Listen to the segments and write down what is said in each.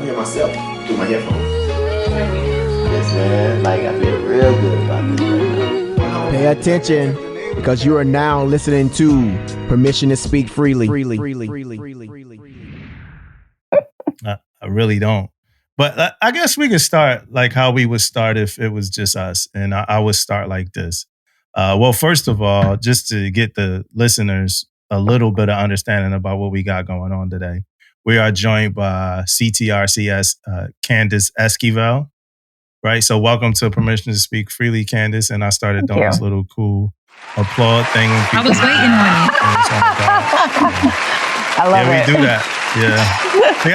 hear myself through my headphones. Yes, man. Like, I feel real good about this right now. Pay attention, because you are now listening to Permission to Speak Freely. I really don't. But I guess we could start like how we would start if it was just us. And I would start like this. Well, first of all, just to get the listeners a little bit of understanding about what we got going on today, we are joined by CTRCS Candace Esquivel, right? So welcome to Permission to Speak Freely, Candace. And I started doing this little cool applaud thing. I was waiting on it. I love it. We do that. Yeah. I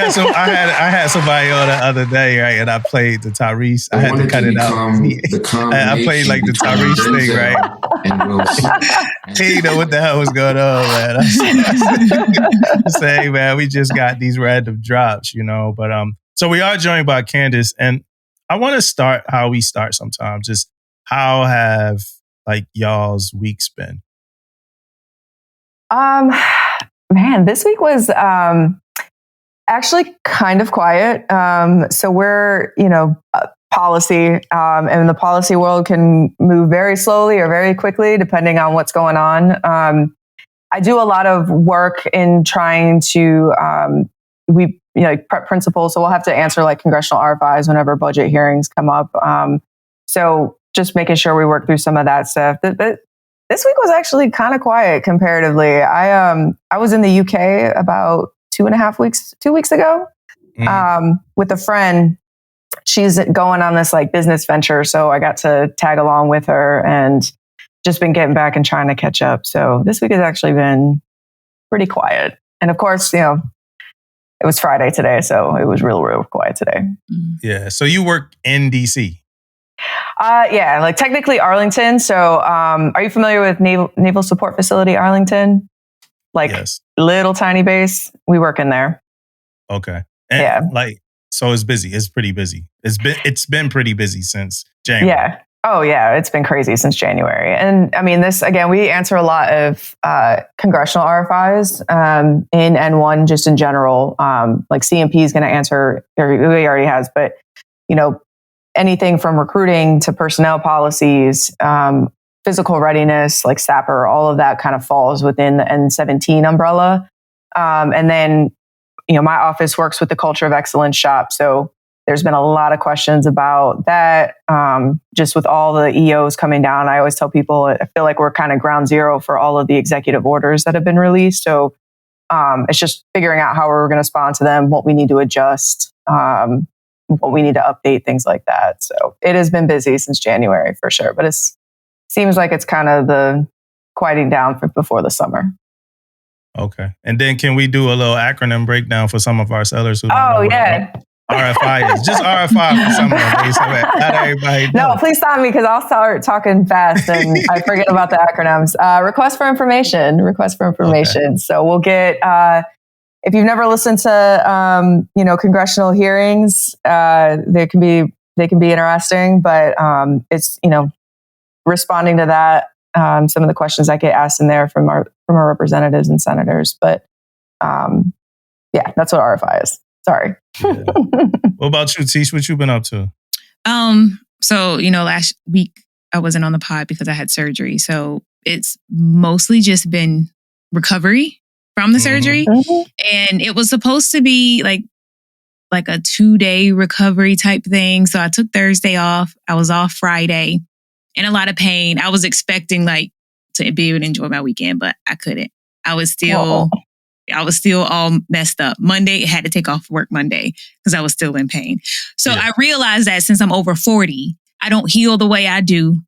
had somebody on the other day, right? And I played the Tyrese. I had to cut it out. I played like the Tyrese thing, right? He didn't know what the hell was going on, man. I say, hey, man, we just got these random drops, you know. But so we are joined by Candace, and I want to start how we start sometimes. Just how have like y'all's weeks been? Man, this week was actually kind of quiet. So we're, policy, and the policy world can move very slowly or very quickly depending on what's going on. I do a lot of work in trying to, prep principles. So we'll have to answer like congressional RFIs whenever budget hearings come up. So just making sure we work through some of that stuff. But this week was actually kind of quiet comparatively. I was in the UK about 2 weeks ago, with a friend. She's going on this like business venture. So I got to tag along with her and just been getting back and trying to catch up. So this week has actually been pretty quiet. And of course, it was Friday today. So it was real quiet today. Yeah. So you work in DC? Yeah, like technically Arlington. So are you familiar with Naval Support Facility Arlington? Like yes. Little tiny base. We work in there. Okay. And so it's busy. It's pretty busy. It's been pretty busy since January. Yeah. Oh yeah. It's been crazy since January. And I mean, this again, we answer a lot of congressional RFIs in N1 just in general. Like CMP is going to answer, or he already has, but anything from recruiting to personnel policies, physical readiness, like SAPR, all of that kind of falls within the N17 umbrella. And then, my office works with the Culture of Excellence shop. So there's been a lot of questions about that. Just with all the EOs coming down, I always tell people, I feel like we're kind of ground zero for all of the executive orders that have been released. So it's just figuring out how we're going to respond to them, what we need to adjust, what we need to update, things like that. So it has been busy since January for sure, but it seems like it's kind of the quieting down before the summer. Okay. And then can we do a little acronym breakdown for some of our sellers who don't know what RFI is? Just RFI for some of them. So not everybody knows. No, please stop me because I'll start talking fast and I forget about the acronyms. Request for information. Okay. So we'll get... if you've never listened to, congressional hearings, they can be interesting, but it's, responding to that, some of the questions that get asked in there from our representatives and senators. But that's what RFI is. Sorry. Yeah. What about you, Tish? What you been up to? So, last week I wasn't on the pod because I had surgery. So it's mostly just been recovery from the surgery. And it was supposed to be like a 2-day recovery type thing. So I took Thursday off. I was off Friday in a lot of pain. I was expecting to be able to enjoy my weekend, but I couldn't. I was still all messed up. Monday, I had to take off work Monday because I was still in pain. So I realized that since I'm over 40, I don't heal the way I did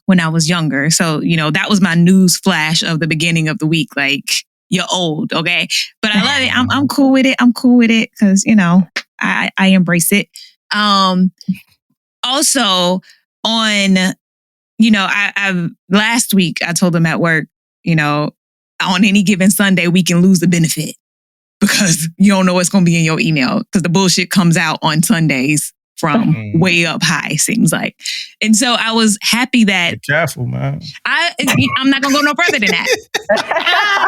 when I was younger. So, that was my news flash of the beginning of the week. Like, you're old, okay? But I love it. I'm cool with it. I'm cool with it because, I embrace it. Also, on, I last week, I told them at work, on any given Sunday, we can lose the benefit because you don't know what's going to be in your email because the bullshit comes out on Sundays from way up high, seems like. And so I was happy that... Be careful, man. I'm not going to go no further than that.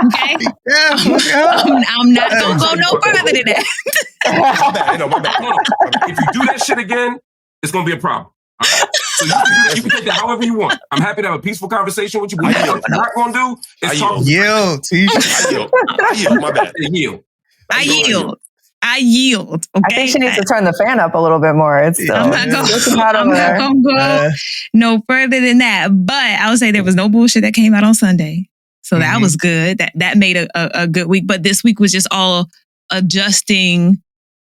Okay? I'm not going to go no further than that. My bad. Hold on. If you do that shit again, it's going to be a problem. All right? So you can take that however you want. I'm happy to have a peaceful conversation with you. But what you're not going to do is talk... Yield, I yield. My bad. I yield. Okay? I think she needs to turn the fan up a little bit more. I'm not going to go no further than that. But I would say there was no bullshit that came out on Sunday. So that was good. That made a good week. But this week was just all adjusting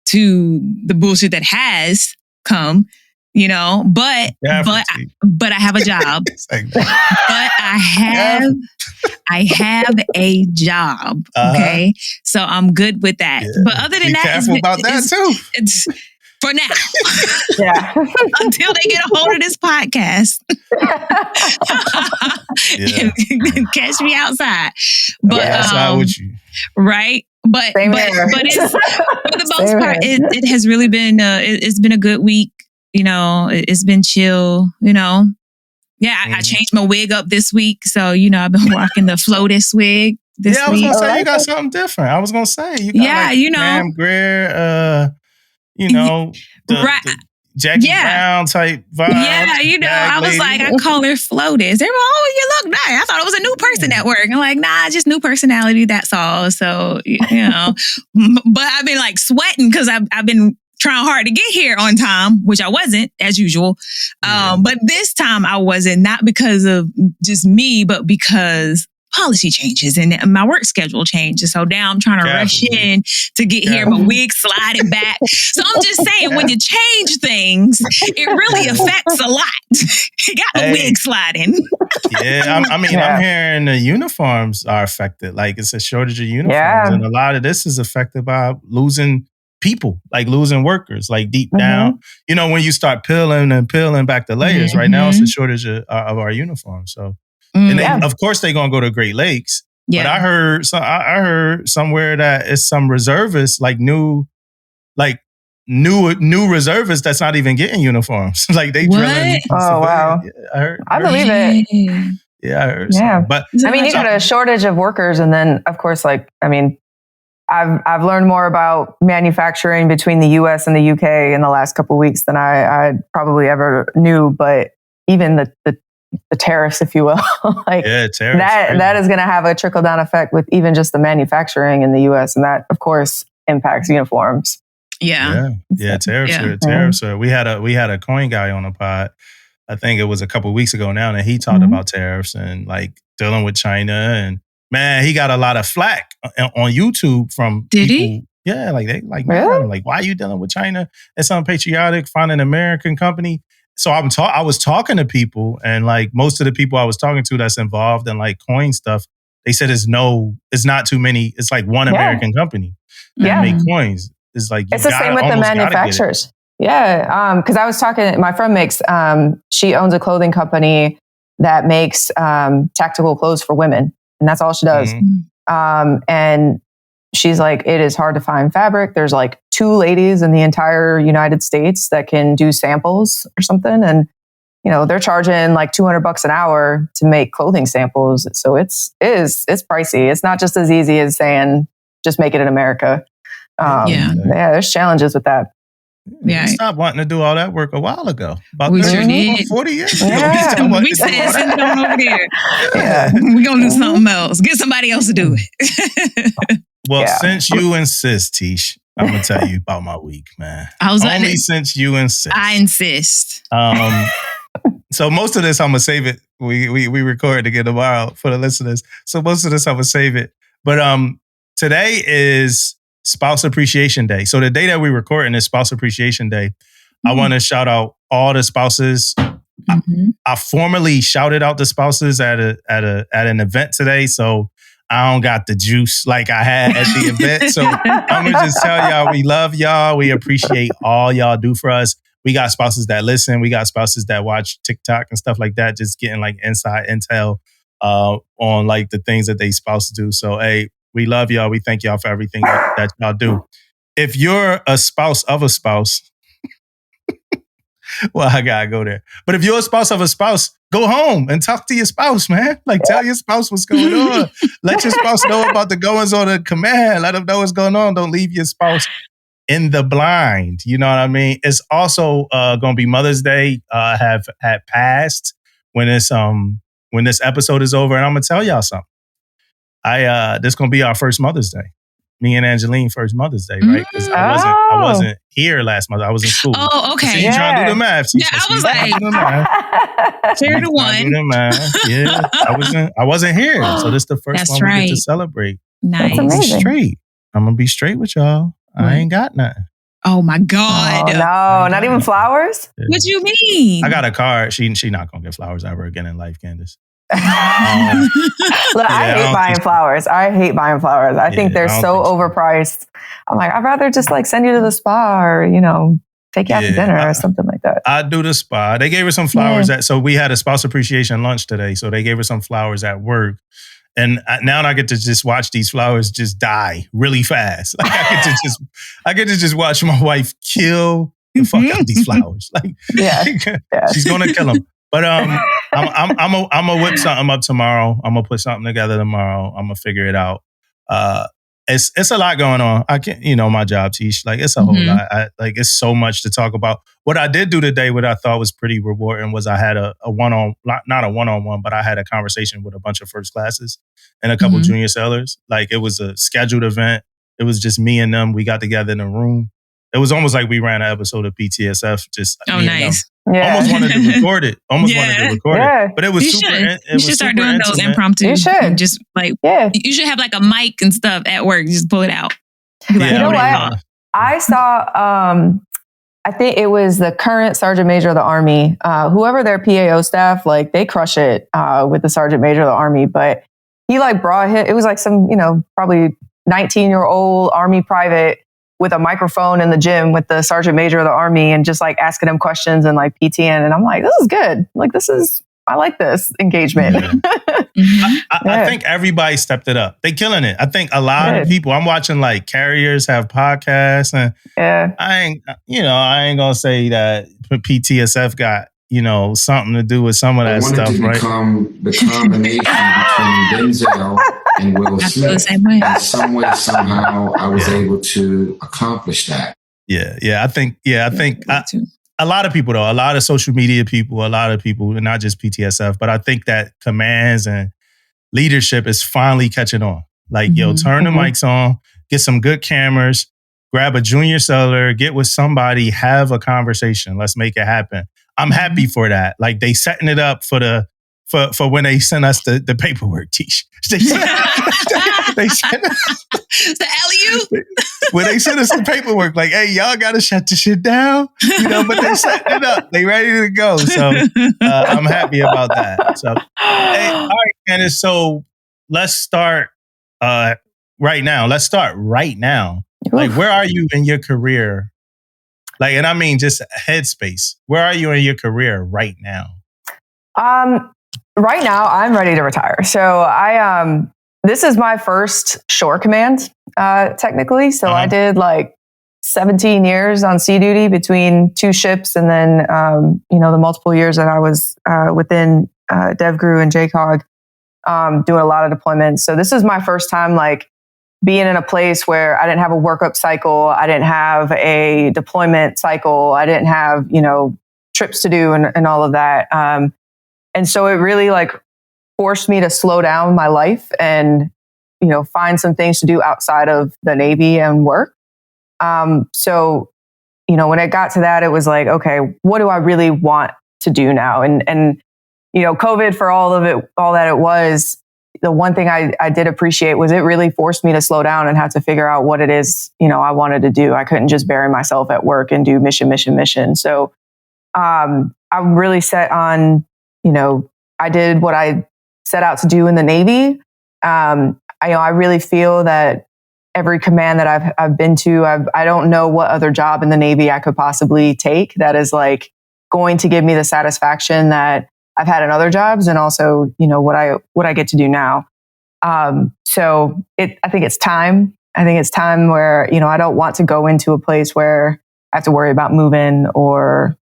to the bullshit that has come. You know, but I have a job. But I have a job. Okay, so I'm good with that. Yeah. But other than Be careful about that too. It's for now. Until they get a hold of this podcast. Catch me outside. But outside with you. Right. But it's for the most part, it has really been it's been a good week. You know, it's been chill, you know. Yeah, I changed my wig up this week. So, you know, I've been rocking the Flotus wig this week. I was going to say, you got something different. I was going to say, you got Pam Grier, you know, the Jackie Brown type vibe. Yeah, you know, I was like, I call her Flotus. They were, you look nice. I thought it was a new person at work. I'm like, nah, just new personality, that's all. So, you know, but I've been like sweating because I've been trying hard to get here on time, which I wasn't, as usual. But this time I wasn't, not because of just me, but because policy changes and my work schedule changes. So now I'm trying to rush in to get here, my wig sliding back. So I'm just saying, when you change things, it really affects a lot. You got the wig sliding. I'm hearing the uniforms are affected. Like, it's a shortage of uniforms. And a lot of this is affected by losing people, like losing workers, like deep down. You know, when you start peeling back the layers, right now it's a shortage of our uniforms. So, and of course they're gonna go to Great Lakes. But I heard somewhere that it's some reservists, like new reservists that's not even getting uniforms. Like they drilling. Oh wow! I believe it. Yeah, I heard. Yeah, but I mean, you got a shortage of workers, and then of course, I've learned more about manufacturing between the U.S. and the U.K. in the last couple of weeks than I probably ever knew. But even the tariffs, if you will, tariffs, that is going to have a trickle down effect with even just the manufacturing in the U.S. and that, of course, impacts uniforms. Tariffs. We had a coin guy on the pod. I think it was a couple of weeks ago now, and he talked about tariffs and like dealing with China and. Man, he got a lot of flack on YouTube from people. Did he? Yeah, like they like, man, like, why are you dealing with China? It's unpatriotic. Find an American company. So I was talking to people, and like most of the people I was talking to that's involved in like coin stuff, they said it's not too many. It's like one American company that make coins. It's like it's the same with the manufacturers. Yeah, because I was talking. My friend she owns a clothing company that makes tactical clothes for women. And that's all she does. And she's like, it is hard to find fabric. There's like 2 ladies in the entire United States that can do samples or something. And, you know, they're charging like $200 an hour to make clothing samples. So it's pricey. It's not just as easy as saying, just make it in America. There's challenges with that. Yeah, we stopped wanting to do all that work a while ago. About 40 years ago. We said, send it on over there. We're going to do something else. Get somebody else to do it. Well, since you insist, Tish, I'm going to tell you about my week, man. Since you insist. I insist. So most of this, I'm going to save it. We record to get tomorrow for the listeners. So most of this, I'm going to save it. But today is Spouse Appreciation Day. So the day that we're recording is Spouse Appreciation Day. I want to shout out all the spouses. I formally shouted out the spouses at an event today. So I don't got the juice like I had at the event. So I'm going to just tell y'all, we love y'all. We appreciate all y'all do for us. We got spouses that listen. We got spouses that watch TikTok and stuff like that. Just getting like inside intel on like the things that they spouses do. So, hey, we love y'all. We thank y'all for everything that y'all do. If you're a spouse of a spouse, Well, I gotta go there. But if you're a spouse of a spouse, go home and talk to your spouse, man. Like, tell your spouse what's going on. Let your spouse know about the goings on of command. Let them know what's going on. Don't leave your spouse in the blind. You know what I mean? It's also going to be Mother's Day. Have had passed when this episode is over, and I'm gonna tell y'all something. This gonna be our first Mother's Day. Me and Angeline first Mother's Day, right? Because I wasn't here last month. I was in school. Oh, okay. So you trying to do the math? Yeah, I was like, 3 to 1. Do the math. Yeah, I wasn't here, so this is the first one we get to celebrate. Nice. I'm gonna be straight with y'all. I ain't got nothing. Oh my God! Oh, no, not even flowers. Yeah. What do you mean? I got a card. She not gonna get flowers ever again in life, Candace. Look, I hate buying flowers. I think they're so overpriced. I'm like, I'd rather just like send you to the spa or, take you out to dinner or something like that. I do the spa. They gave her some flowers. So we had a spouse appreciation lunch today. So they gave her some flowers at work. And now I get to just watch these flowers just die really fast. Like I get to just watch my wife kill the fuck out these flowers. Like, she's gonna kill them. But I'm gonna whip something up tomorrow. I'm gonna put something together tomorrow. I'm gonna figure it out. It's a lot going on. I can't, my job, Tish. Like it's a whole lot. It's so much to talk about. What I did do today, what I thought was pretty rewarding, was I had a not a one-on-one, but I had a conversation with a bunch of first classes and a couple junior sailors. Like it was a scheduled event. It was just me and them. We got together in a room. It was almost like we ran an episode of PTSF. Just me nice. And them. Yeah. Almost wanted to record it. But it was you super. You should start doing those impromptu. You should just like you should have like a mic and stuff at work. Just pull it out. You know what? I saw. I think it was the current Sergeant Major of the Army. Whoever their PAO staff, like they crush it with the Sergeant Major of the Army. But he like brought it was like some probably 19-year-old Army private with a microphone in the gym with the Sergeant Major of the Army and just like asking him questions and like PTN. And I'm like, this is good. Like, I like this engagement. Yeah. I think everybody stepped it up. They killing it. I think a lot of people, I'm watching like carriers have podcasts and I ain't gonna say that PTSF got, something to do with some of that stuff, right? Become the combination between Denzel and Will Smith. In some way, somehow, I was able to accomplish that. I think a lot of people, though, a lot of social media people, a lot of people, and not just PTSF, but I think that commands and leadership is finally catching on. Like, turn the mics on, get some good cameras, grab a junior seller, get with somebody, have a conversation. Let's make it happen. I'm happy for that. Like they setting it up for when they send us the paperwork, Tish. They send the alley-oop. When they send us the paperwork, like, hey, y'all got to shut the shit down, but they setting it up. They ready to go. So I'm happy about that. So, hey, all right, Candace. So let's start right now. Like, where are you in your career? Like, and I mean just headspace. Where are you in your career right now? Right now, I'm ready to retire. So this is my first shore command, technically. So I did like 17 years on sea duty between 2 ships, and then the multiple years that I was within DevGru and JCOG, doing a lot of deployments. So this is my first time like being in a place where I didn't have a workup cycle, I didn't have a deployment cycle, I didn't have trips to do and all of that. And so it really like forced me to slow down my life and, find some things to do outside of the Navy and work. So, when it got to that, it was like, okay, what do I really want to do now? And COVID, for all that it was, the one thing I did appreciate was it really forced me to slow down and have to figure out what it is, I wanted to do. I couldn't just bury myself at work and do mission. So, I'm really set on, I did what I set out to do in the Navy. I really feel that every command that I've been to, I don't know what other job in the Navy I could possibly take that is like going to give me the satisfaction that I've had in other jobs, and also, what I get to do now. So I think it's time. I think it's time where, I don't want to go into a place where I have to worry about moving or,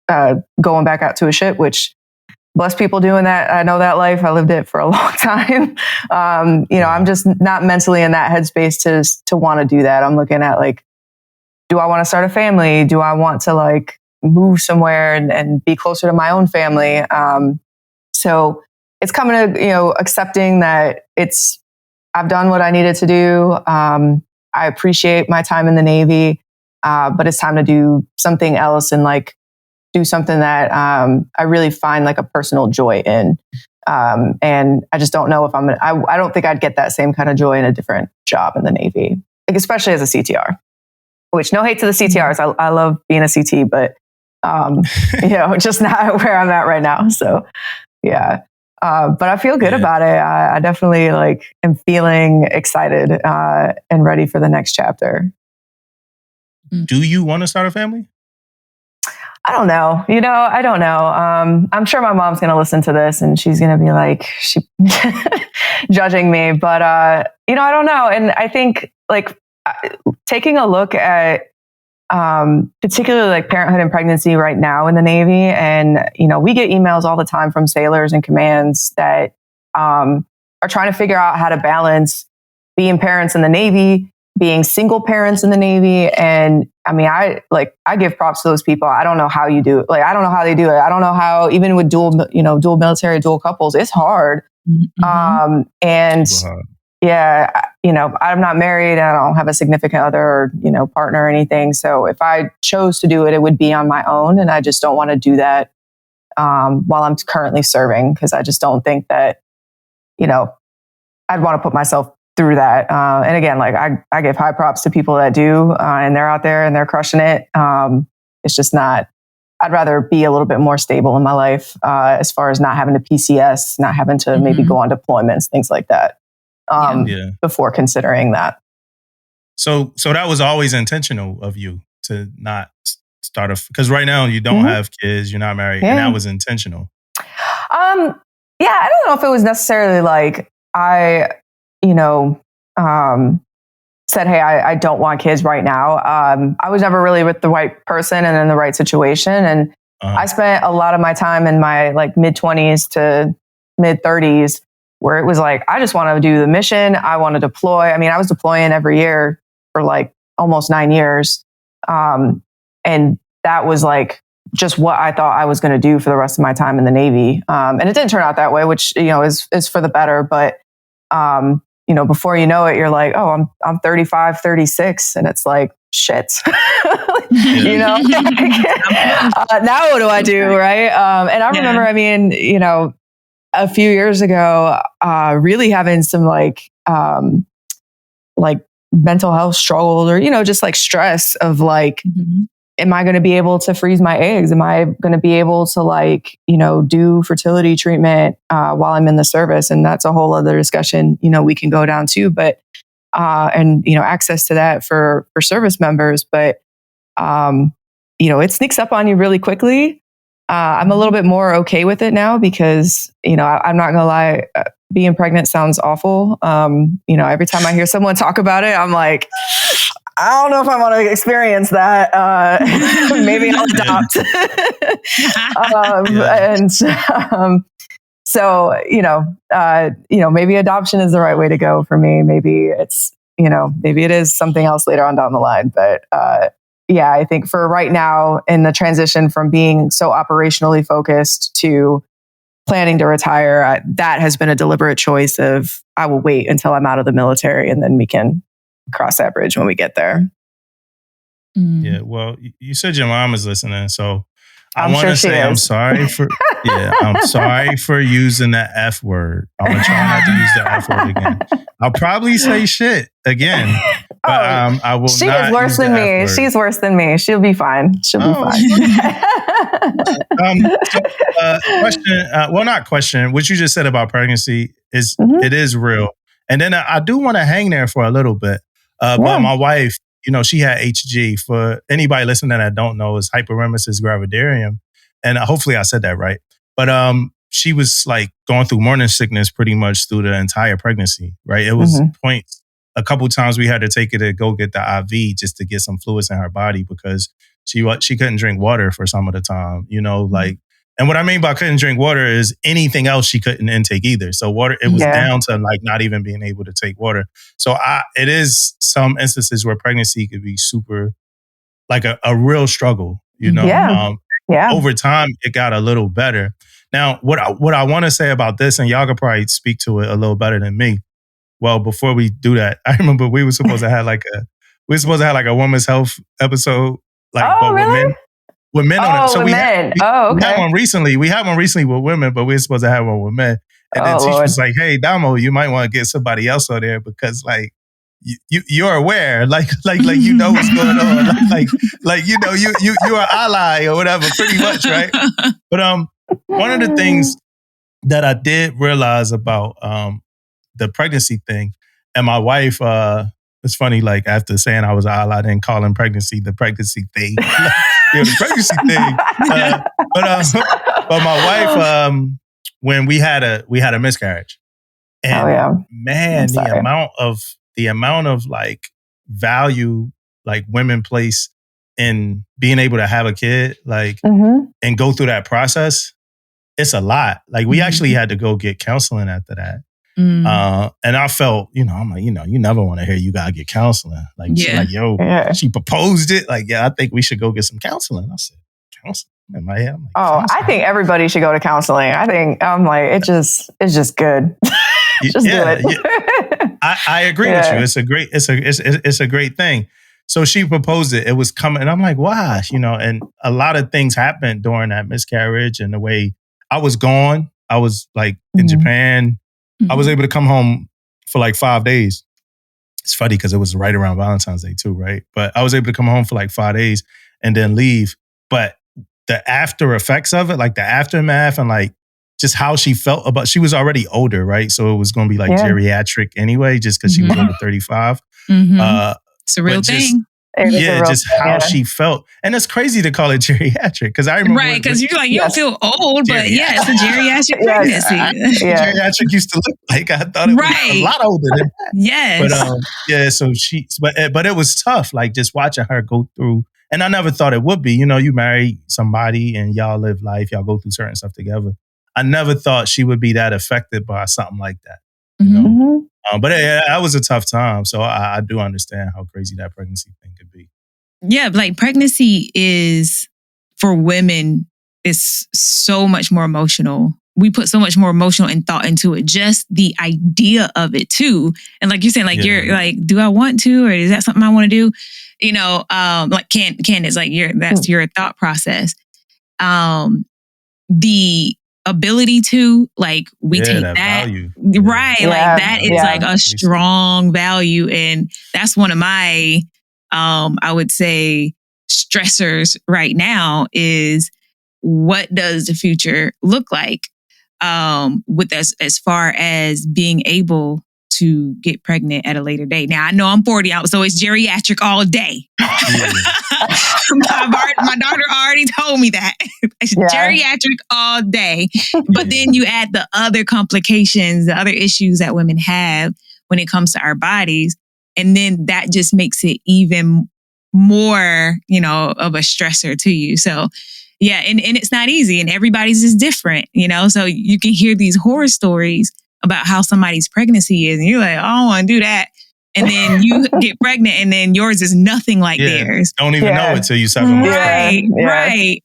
going back out to a ship, which bless people doing that. I know that life. I lived it for a long time. I'm just not mentally in that headspace to want to do that. I'm looking at like, do I want to start a family? Do I want to like move somewhere and be closer to my own family? So it's coming to, accepting that I've done what I needed to do. I appreciate my time in the Navy, but it's time to do something else and like do something that I really find like a personal joy in. And I just don't know if I don't think I'd get that same kind of joy in a different job in the Navy, like, especially as a CTR, which no hate to the CTRs. I love being a CT, but, just not where I'm at right now. So yeah. But I feel good about it. I definitely like am feeling excited and ready for the next chapter. Do you want to start a family? I don't know. I don't know. I'm sure my mom's going to listen to this and she's going to be like, judging me. But, I don't know. And I think like taking a look at particularly like parenthood and pregnancy right now in the Navy. And, we get emails all the time from sailors and commands that are trying to figure out how to balance being parents in the Navy, being single parents in the Navy. And I mean, I give props to those people. I don't know how you do it. Like, I don't know how they do it. I don't know how, even with dual military, dual couples, it's hard. Mm-hmm. Yeah, I'm not married. I don't have a significant other or, partner or anything. So if I chose to do it, it would be on my own. And I just don't want to do that while I'm currently serving, because I just don't think that, I'd want to put myself through that. And again, like I give high props to people that do, and they're out there and they're crushing it. It's just not, I'd rather be a little bit more stable in my life as far as not having to PCS, not having to maybe go on deployments, things like that. Before considering that. So that was always intentional of you to not start because right now you don't have kids, you're not married, and that was intentional. I don't know if it was necessarily like I, said, hey, I don't want kids right now. I was never really with the right person and in the right situation. And I spent a lot of my time in my like mid-20s to mid-30s where it was like, I just want to do the mission. I want to deploy. I mean, I was deploying every year for like almost 9 years. And that was like just what I thought I was going to do for the rest of my time in the Navy. And it didn't turn out that way, which, is for the better. But, before you know it, you're like, oh, I'm 35, 36. And it's like, shit, now what do I do? Right. And I remember, a few years ago, really having some like mental health struggles or, just like stress of like, am I going to be able to freeze my eggs? Am I going to be able to do fertility treatment while I'm in the service? And that's a whole other discussion, we can go down to, but, access to that for service members. But, it sneaks up on you really quickly. I'm a little bit more okay with it now because, I'm not going to lie, being pregnant sounds awful. Every time I hear someone talk about it, I'm like, I don't know if I want to experience that. Maybe I'll adopt. Maybe adoption is the right way to go for me. Maybe it's, maybe it is something else later on down the line. But I think for right now in the transition from being so operationally focused to planning to retire, that has been a deliberate choice of I will wait until I'm out of the military and then we can cross that bridge when we get there. Yeah, well, you said your mom is listening, so I want to say I'm sorry for I'm sorry for using that F word. I'm gonna try not to use the F word again. I'll probably say shit again, but I will. She not is worse than me. She's worse than me. She'll be fine. She'll be fine. Question. Not question. What you just said about pregnancy is it is real, and then I do want to hang there for a little bit. But my wife, she had HG. For anybody listening that don't know, is hyperemesis gravidarum. And hopefully I said that right. But she was like going through morning sickness pretty much through the entire pregnancy, right? It was points a couple times we had to take her to go get the IV just to get some fluids in her body because she couldn't drink water for some of the time, like. And what I mean by couldn't drink water is anything else she couldn't intake either. So water, it was down to like not even being able to take water. So it is some instances where pregnancy could be super, like a real struggle, Over time, it got a little better. Now, what I want to say about this, and y'all could probably speak to it a little better than me. Well, before we do that, I remember we were supposed to have like a women's health episode, really? with men on it. So we had one recently. We had one recently with women, but we were supposed to have one with men. And then Tish was like, "Hey, Damo, you might want to get somebody else on there because like you're aware, like you know what's going on, like you're an ally or whatever, pretty much, right?" But one of the things that I did realize about the pregnancy thing, and my wife, it's funny, like after saying I was an ally, then calling pregnancy the pregnancy thing. The pregnancy thing. But my wife, when we had a miscarriage, and man, the amount of like value like women place in being able to have a kid, like, and go through that process, it's a lot. Like we actually had to go get counseling after that. And I felt, I'm like, you never want to hear you gotta get counseling. Like, she's like, she proposed it. Like, I think we should go get some counseling. I said, counseling? In my head, I'm like, I think everybody should go to counseling. I'm like, it's just good. Just do it. I agree with you. It's a great thing. So she proposed it. It was coming, and I'm like, why? And a lot of things happened during that miscarriage, and the way I was gone. I was like in Japan. I was able to come home for like 5 days. It's funny because it was right around Valentine's Day too, right? But I was able to come home for like 5 days and then leave. But the after effects of it, like the aftermath and like just how she felt about, she was already older, right? So it was going to be like geriatric anyway, just because she was over 35. It's a real thing. How she felt. And it's crazy to call it geriatric because I remember. Right, because you're like, you don't feel old, but it's a geriatric pregnancy. Geriatric used to look like, I thought it was a lot older than that. Yes. So but it was tough, like just watching her go through. And I never thought it would be. You marry somebody and y'all live life, y'all go through certain stuff together. I never thought she would be that affected by something like that. But that was a tough time. So I do understand how crazy that pregnancy thing could be. Yeah, like pregnancy is, for women, is so much more emotional. We put so much more emotional and thought into it. Just the idea of it too. And like you're saying, like you're like, do I want to, or is that something I want to do? Like Candace, like that's your thought process. The ability to, like, we take that value. Right. Like that is like a strong value. And that's one of my, I would say, stressors right now is, what does the future look like with us as far as being able to get pregnant at a later date? Now, I know I'm 40, so it's geriatric all day. My doctor already told me that. It's geriatric all day. But then you add the other complications, the other issues that women have when it comes to our bodies. And then that just makes it even more, of a stressor to you. So, yeah, and it's not easy, and everybody's just different, So you can hear these horror stories about how somebody's pregnancy is, and you're like, I don't want to do that. And then you get pregnant, and then yours is nothing like theirs. Don't even know it till you 7 months. Right.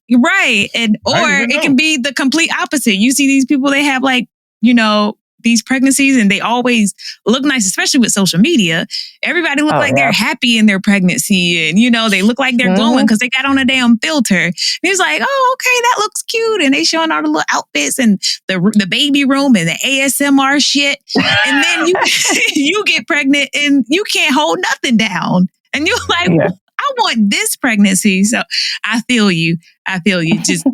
And or it can be the complete opposite. You see these people, they have like, these pregnancies, and they always look nice, especially with social media. Everybody look like they're happy in their pregnancy, and they look like they're glowing because they got on a damn filter. And it's like, oh, okay, that looks cute, and they showing all the little outfits and the baby room and the ASMR shit. And then you get pregnant and you can't hold nothing down, and you're like, I want this pregnancy. So I feel you. Just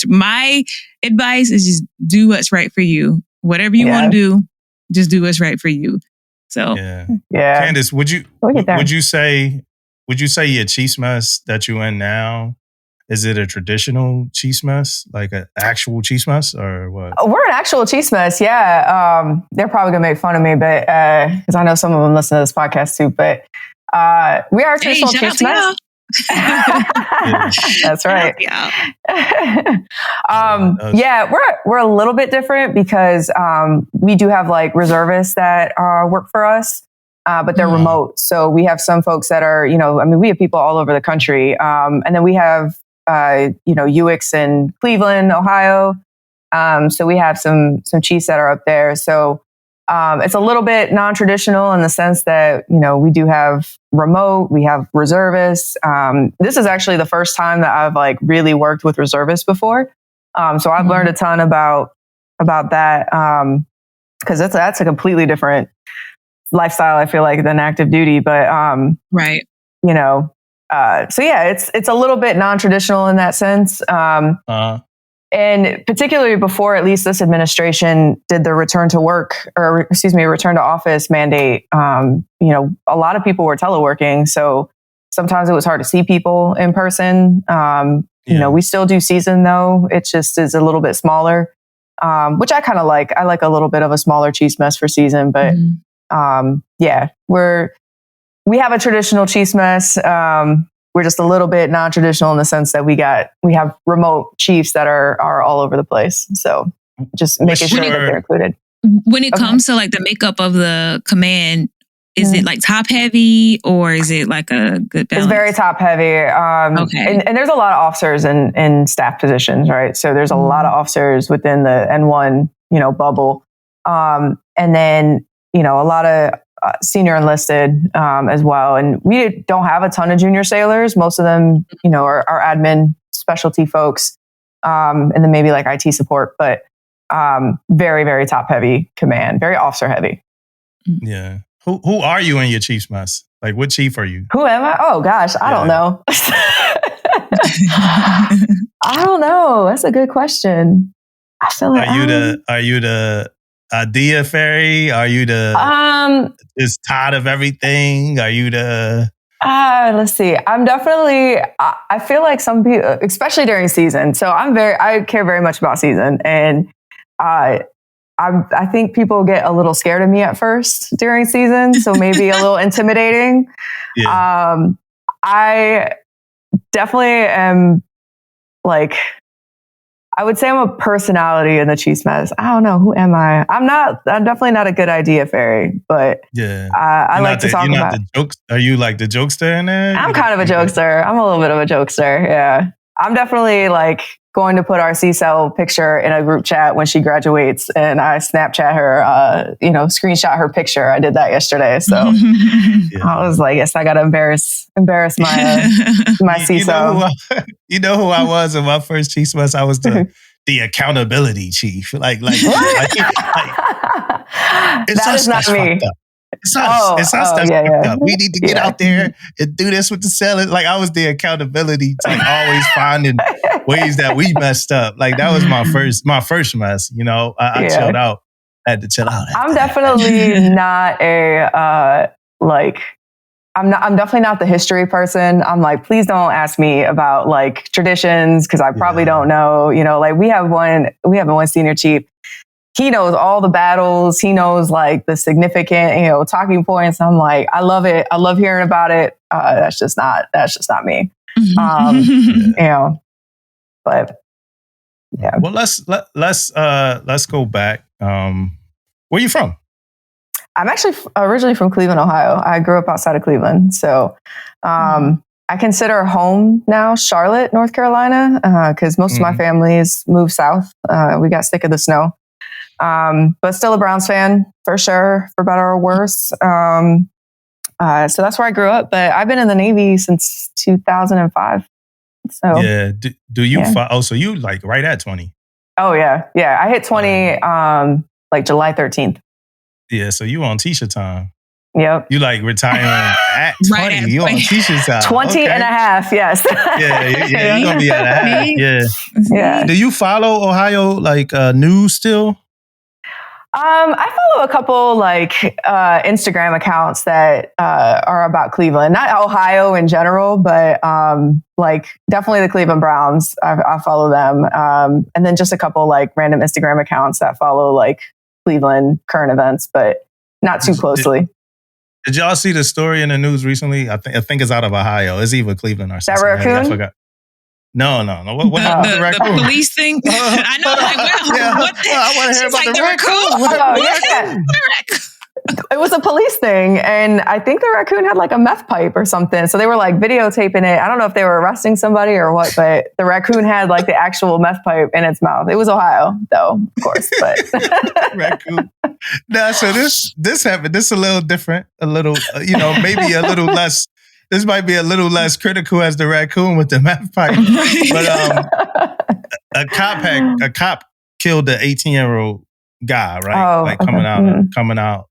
my advice is just do what's right for you. Whatever you want to do, just do what's right for you. So, Candace, would you say your chismes that you in now is it a traditional cheese mess, like an actual cheese mess, or what? We're an actual cheese mess, yeah. They're probably gonna make fun of me, but because I know some of them listen to this podcast too. But we are a traditional cheese mess. That's right. We're a little bit different because we do have like reservists that work for us. But they're remote. So we have some folks that are, we have people all over the country. And then we have, UX in Cleveland, Ohio. So we have some chiefs that are up there. So it's a little bit non-traditional in the sense that, we do have remote, we have reservists. This is actually the first time that I've like really worked with reservists before. So I've learned a ton about that. Cause that's a completely different lifestyle, I feel like, than active duty, but right. So yeah, it's a little bit non-traditional in that sense. And particularly before at least this administration did the return to office mandate, a lot of people were teleworking. So sometimes it was hard to see people in person. We still do season though. It just is a little bit smaller, which I kind of like. I like a little bit of a smaller cheese mess for season, but we have a traditional cheese mess. We're just a little bit non-traditional in the sense that we have remote chiefs that are all over the place. So just making sure that they're included. When it comes to like the makeup of the command, is it like top heavy or is it like a good balance? It's very top heavy. Okay. And there's a lot of officers in staff positions, right? So there's a lot of officers within the N1, bubble. And then, a lot of senior enlisted as well. And we don't have a ton of junior sailors. Most of them, are admin specialty folks, and then maybe like IT support, but very, very top heavy command, very officer heavy. Yeah. Who are you in your chief's mess? Like, what chief are you? Who am I? Oh gosh, I don't know. I don't know. That's a good question. I feel like are you the idea fairy? Are you the is tired of everything? Are you the let's see. I'm definitely I feel like some people, especially during season. So I care very much about season, and I think people get a little scared of me at first during season, so maybe a little intimidating. Yeah. I definitely am like, I would say I'm a personality in the cheese mess. I don't know. Who am I? I'm definitely not a good idea fairy, but yeah, I like to talk about jokes. Are you like the jokester in there? I'm kind of a jokester. I'm a little bit of a jokester. Yeah. I'm definitely like going to put our C-cell picture in a group chat when she graduates, and I Snapchat her, screenshot her picture. I did that yesterday. So I was like, yes, I got to embarrass my C-cell. You know who I was in my first chief mess? I was the accountability chief. Like it's that is not me. It's us. Up. We need to get out there and do this with the sellers. Like, I was the accountability to always finding ways that we messed up. Like, that was my first mess. I chilled out. I had to chill out. I'm definitely not I'm definitely not the history person. I'm like, please don't ask me about like traditions because I probably don't know. Like we have one senior chief. He knows all the battles. He knows like the significant, talking points. I'm like, I love it. I love hearing about it. That's just not me. But yeah. Well, let's go back. Where are you from? I'm actually originally from Cleveland, Ohio. I grew up outside of Cleveland. So, I consider home now Charlotte, North Carolina, because most of my family's moved south. We got sick of the snow. But still a Browns fan for sure, for better or worse. So that's where I grew up, but I've been in the Navy since 2005. So yeah. Do you, so you like right at 20? Oh yeah. Yeah. I hit 20, like July 13th. Yeah. So you on Tisha time. Yep. You like retiring at 20. Right at you 20. On Tisha's time. 20 and a half. Yes. Yeah. You're going to be at a half. Yeah. Do you follow Ohio like news still? I follow a couple like Instagram accounts that are about Cleveland, not Ohio in general, but like definitely the Cleveland Browns. I follow them, and then just a couple like random Instagram accounts that follow like Cleveland current events, but not too closely. Did y'all see the story in the news recently? I think it's out of Ohio. It's either Cleveland or Cincinnati. That raccoon? I forgot. No. What happened to the raccoon? The police thing? I know. Like, what the I want to hear about the raccoon. It was a police thing, and I think the raccoon had like a meth pipe or something. So they were like videotaping it. I don't know if they were arresting somebody or what, but the raccoon had like the actual meth pipe in its mouth. It was Ohio, though, of course. But raccoon. No, so this happened. This is a little different. A little, maybe a little less. This might be a little less critical as the raccoon with the meth pipe. But a cop killed the 18-year-old guy, right? Oh, coming out.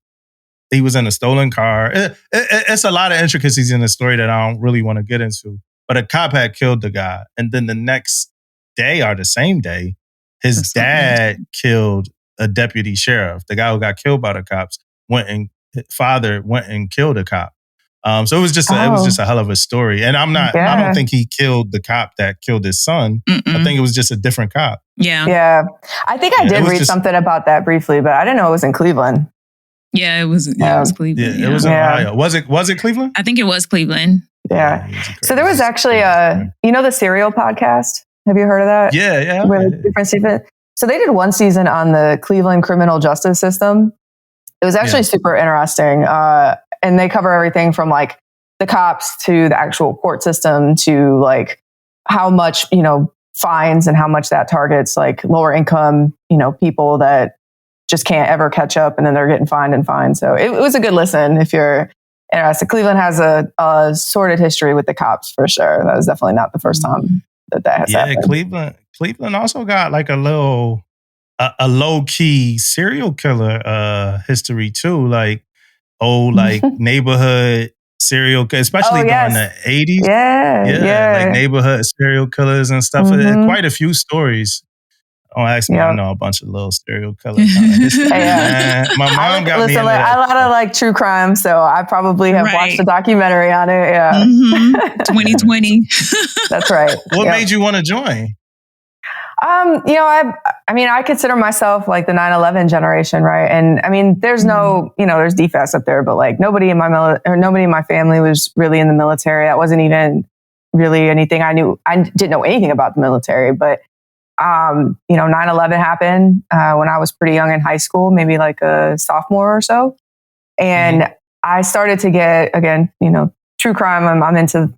He was in a stolen car. It's a lot of intricacies in the story that I don't really want to get into. But a cop had killed the guy. And then the next day or the same day, his dad killed a deputy sheriff. The guy who got killed by the cops father went and killed a cop. So it was just a hell of a story. And I don't think he killed the cop that killed his son. I think it was just a different cop. Yeah. I think I did read something about that briefly, but I didn't know it was in Cleveland. Yeah, it was Cleveland. Yeah, it was in Ohio. Was it Cleveland? I think it was Cleveland. Yeah. So there was actually the Serial podcast. Have you heard of that? Yeah. So they did one season on the Cleveland criminal justice system. It was actually super interesting. And they cover everything from like the cops to the actual court system to like how much, fines and how much that targets like lower income, people that just can't ever catch up and then they're getting fined and fined. So it was a good listen if you're interested. Cleveland has a sordid history with the cops for sure. That was definitely not the first time that has happened. Cleveland also got like a low key serial killer history too. Like neighborhood serial, especially during the 80s. Yeah. Like neighborhood serial killers and stuff. Quite a few stories. Don't ask me, I know a bunch of little serial killer kind of history. My mom got me into that. A lot of like true crime, so I probably have watched a documentary on it. Yeah. 2020. That's right. What made you want to join? I consider myself like the 9/11 generation, right? And I mean, there's there's defects up there, but like nobody in my family was really in the military. That wasn't even really anything I knew. I didn't know anything about the military, but 9/11 happened when I was pretty young in high school, maybe like a sophomore or so. And I started to get, again, true crime. I'm into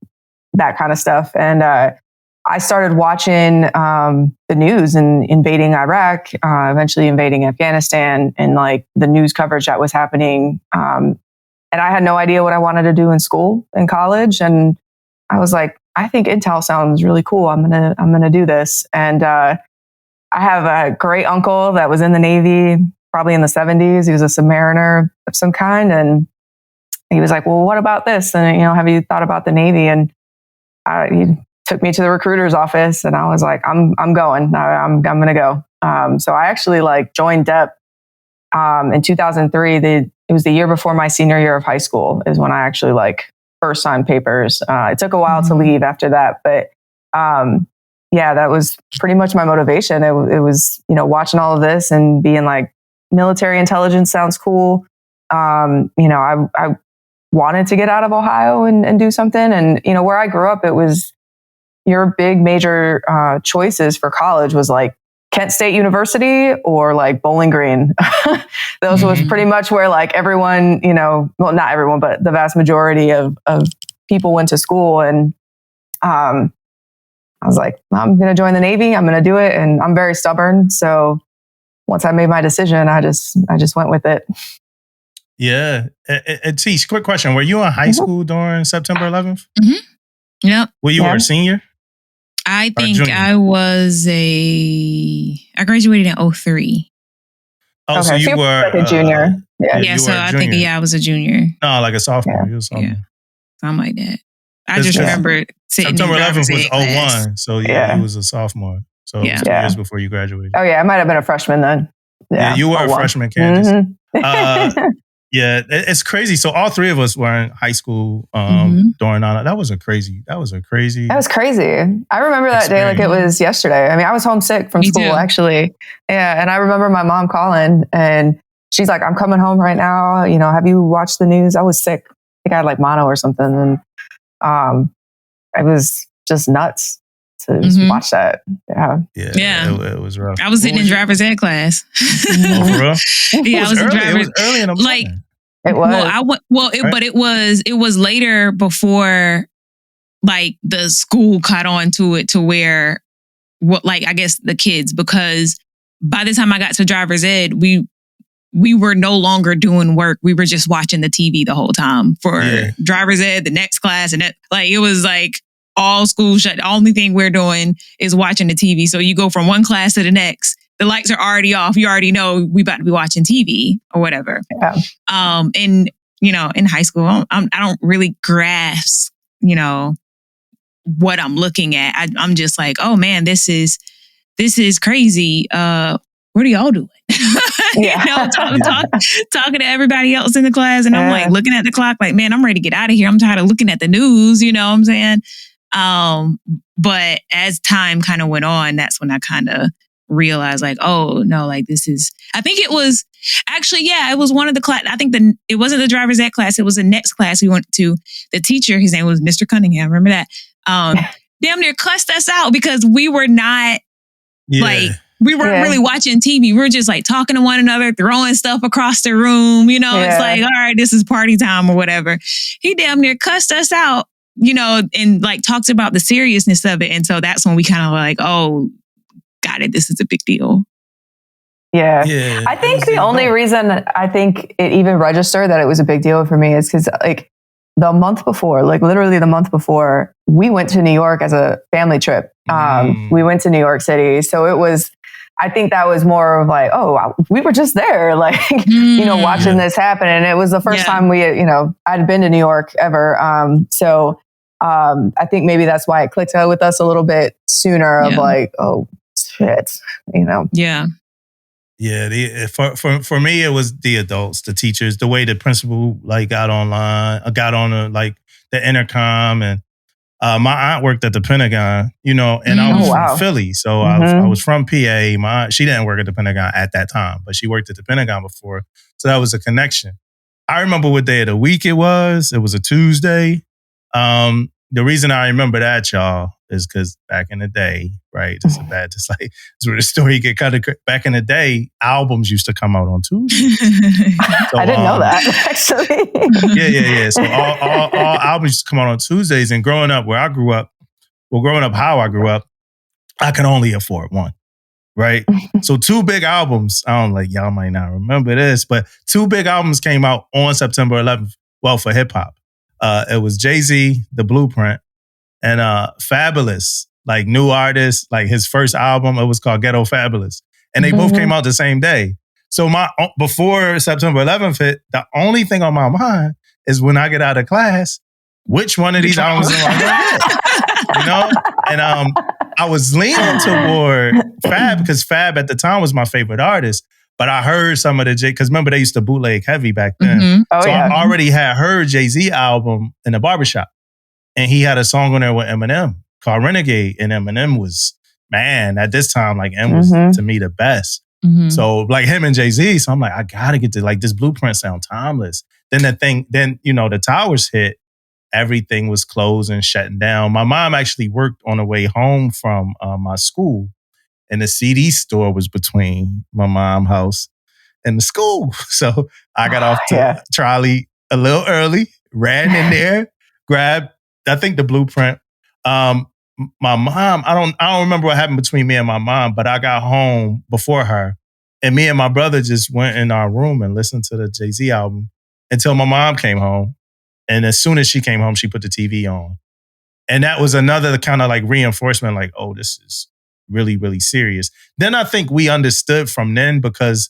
that kind of stuff. And I started watching the news and invading Iraq, eventually invading Afghanistan, and like the news coverage that was happening. And I had no idea what I wanted to do in college. And I was like, I think Intel sounds really cool. I'm gonna do this. And I have a great uncle that was in the Navy, probably in the 70s. He was a submariner of some kind, and he was like, "Well, what about this? And have you thought about the Navy?" And he took me to the recruiter's office, and I was like, "I'm going. I'm gonna go." So I actually like joined DEP in 2003. It was the year before my senior year of high school is when I actually like first signed papers. It took a while to leave after that, but that was pretty much my motivation. It was, watching all of this and being like, military intelligence sounds cool. I wanted to get out of Ohio and do something. And, where I grew up, it was your big major choices for college was like Kent State University or like Bowling Green. Those was pretty much where like everyone, well, not everyone, but the vast majority of people went to school. And I was like, I'm going to join the Navy. I'm going to do it. And I'm very stubborn. So once I made my decision, I just went with it. Yeah. Tish, quick question. Were you in high school during September 11th? Mm-hmm. Yep. Were you a senior? I think I graduated in 2003. Oh, so you were like a junior. I think I was a junior. No, like a sophomore. You were sophomore. Yeah. Something like that. I just remember sitting September 11th was 01. Class. So you was a sophomore. So it was 2 years before you graduated. Oh yeah, I might have been a freshman then. Yeah, you were a freshman, Candace. Yeah, it's crazy. So all three of us were in high school during all that. That was crazy. That was crazy. I remember that day like it was yesterday. I mean, I was homesick from school, actually. Yeah, and I remember my mom calling, and she's like, "I'm coming home right now. You know, have you watched the news?" I was sick. I think I had like mono or something, and it was just nuts to just watch that. Yeah. It was rough. I was sitting in driver's ed class. Oh, for real? Yeah, I was in driver's. It was early in the morning. It was. But it was later before, like the school caught on to it to where, I guess the kids, because by the time I got to driver's ed, we were no longer doing work. We were just watching the TV the whole time for driver's ed, the next class, and it was like all school shut. The only thing we're doing is watching the TV. So you go from one class to the next. The lights are already off. You already know we about to be watching TV or whatever. Yeah. And in high school, I don't really grasp, what I'm looking at. I'm just like, oh man, this is crazy. What are y'all doing? Talking to everybody else in the class, and I'm like looking at the clock, like, man, I'm ready to get out of here. I'm tired of looking at the news. You know what I'm saying? But as time kind of went on, that's when I kind of realized, like, oh no, like this is. I think it was actually, it was one of the class. I think it wasn't the driver's ed class. It was the next class we went to. The teacher, his name was Mr. Cunningham. Remember that? Damn near cussed us out because we were not we weren't really watching TV. We were just like talking to one another, throwing stuff across the room. It's like, all right, this is party time or whatever. He damn near cussed us out, and like talked about the seriousness of it. And so that's when we kind of like, oh, got it. This is a big deal. Yeah. I think the only reason I think it even registered that it was a big deal for me is because like the month before, like literally the month before, we went to New York as a family trip. We went to New York City. So it was, I think that was more of like, oh, we were just there, like, watching this happen. And it was the first time I'd been to New York ever. So I think maybe that's why it clicked with us a little bit sooner of like, oh, shit, Yeah. For me, it was the adults, the teachers, the way the principal like got on the intercom, and my aunt worked at the Pentagon, and I was from Philly, so I was from PA. She didn't work at the Pentagon at that time, but she worked at the Pentagon before, so that was a connection. I remember what day of the week it was. It was a Tuesday. The reason I remember that, y'all, is because back in the day, right? It's where the story get cut. Back in the day, albums used to come out on Tuesdays. So, I didn't know that, actually. Yeah. So all albums used to come out on Tuesdays. And growing up how I grew up, I could only afford one, right? So two big albums. I don't like, y'all might not remember this, but two big albums came out on September 11th. Well, for hip hop. It was Jay-Z, The Blueprint, and Fabulous, like new artist, like his first album, it was called Ghetto Fabulous. And they both came out the same day. So before September 11th hit, the only thing on my mind is when I get out of class, which one of these albums am I going to get? And I was leaning toward Fab because Fab at the time was my favorite artist. But I heard some of because remember they used to bootleg heavy back then. I already had heard Jay-Z album in the barbershop. And he had a song on there with Eminem called Renegade. And Eminem was, man, at this time, like M was to me the best. So like him and Jay-Z. So I'm like, I gotta get to like this Blueprint sound timeless. Then the towers hit, everything was closed and shutting down. My mom actually worked on the way home from my school. And the CD store was between my mom's house and the school. So I got off the trolley a little early, ran in there, grabbed, I think, the Blueprint. My mom, I don't remember what happened between me and my mom, but I got home before her. And me and my brother just went in our room and listened to the Jay-Z album until my mom came home. And as soon as she came home, she put the TV on. And that was another kind of like reinforcement, like, oh, this is really, really serious. Then I think we understood from then because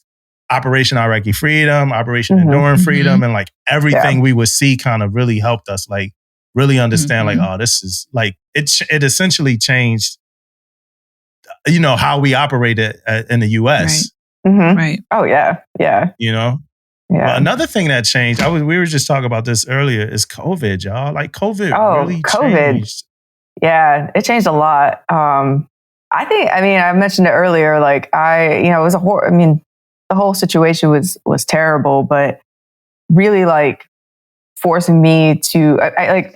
Operation Iraqi Freedom, Operation Enduring Freedom, and like everything we would see kind of really helped us like really understand like, oh, this is like, it essentially changed, how we operated in the US. Mm-hmm. Right. Oh yeah. Yeah. You know? Yeah. But another thing that changed, we were just talking about this earlier, is COVID, y'all. Like COVID really changed. Yeah, it changed a lot. I mentioned it earlier, like it was the whole situation was terrible, but really like forcing me to, I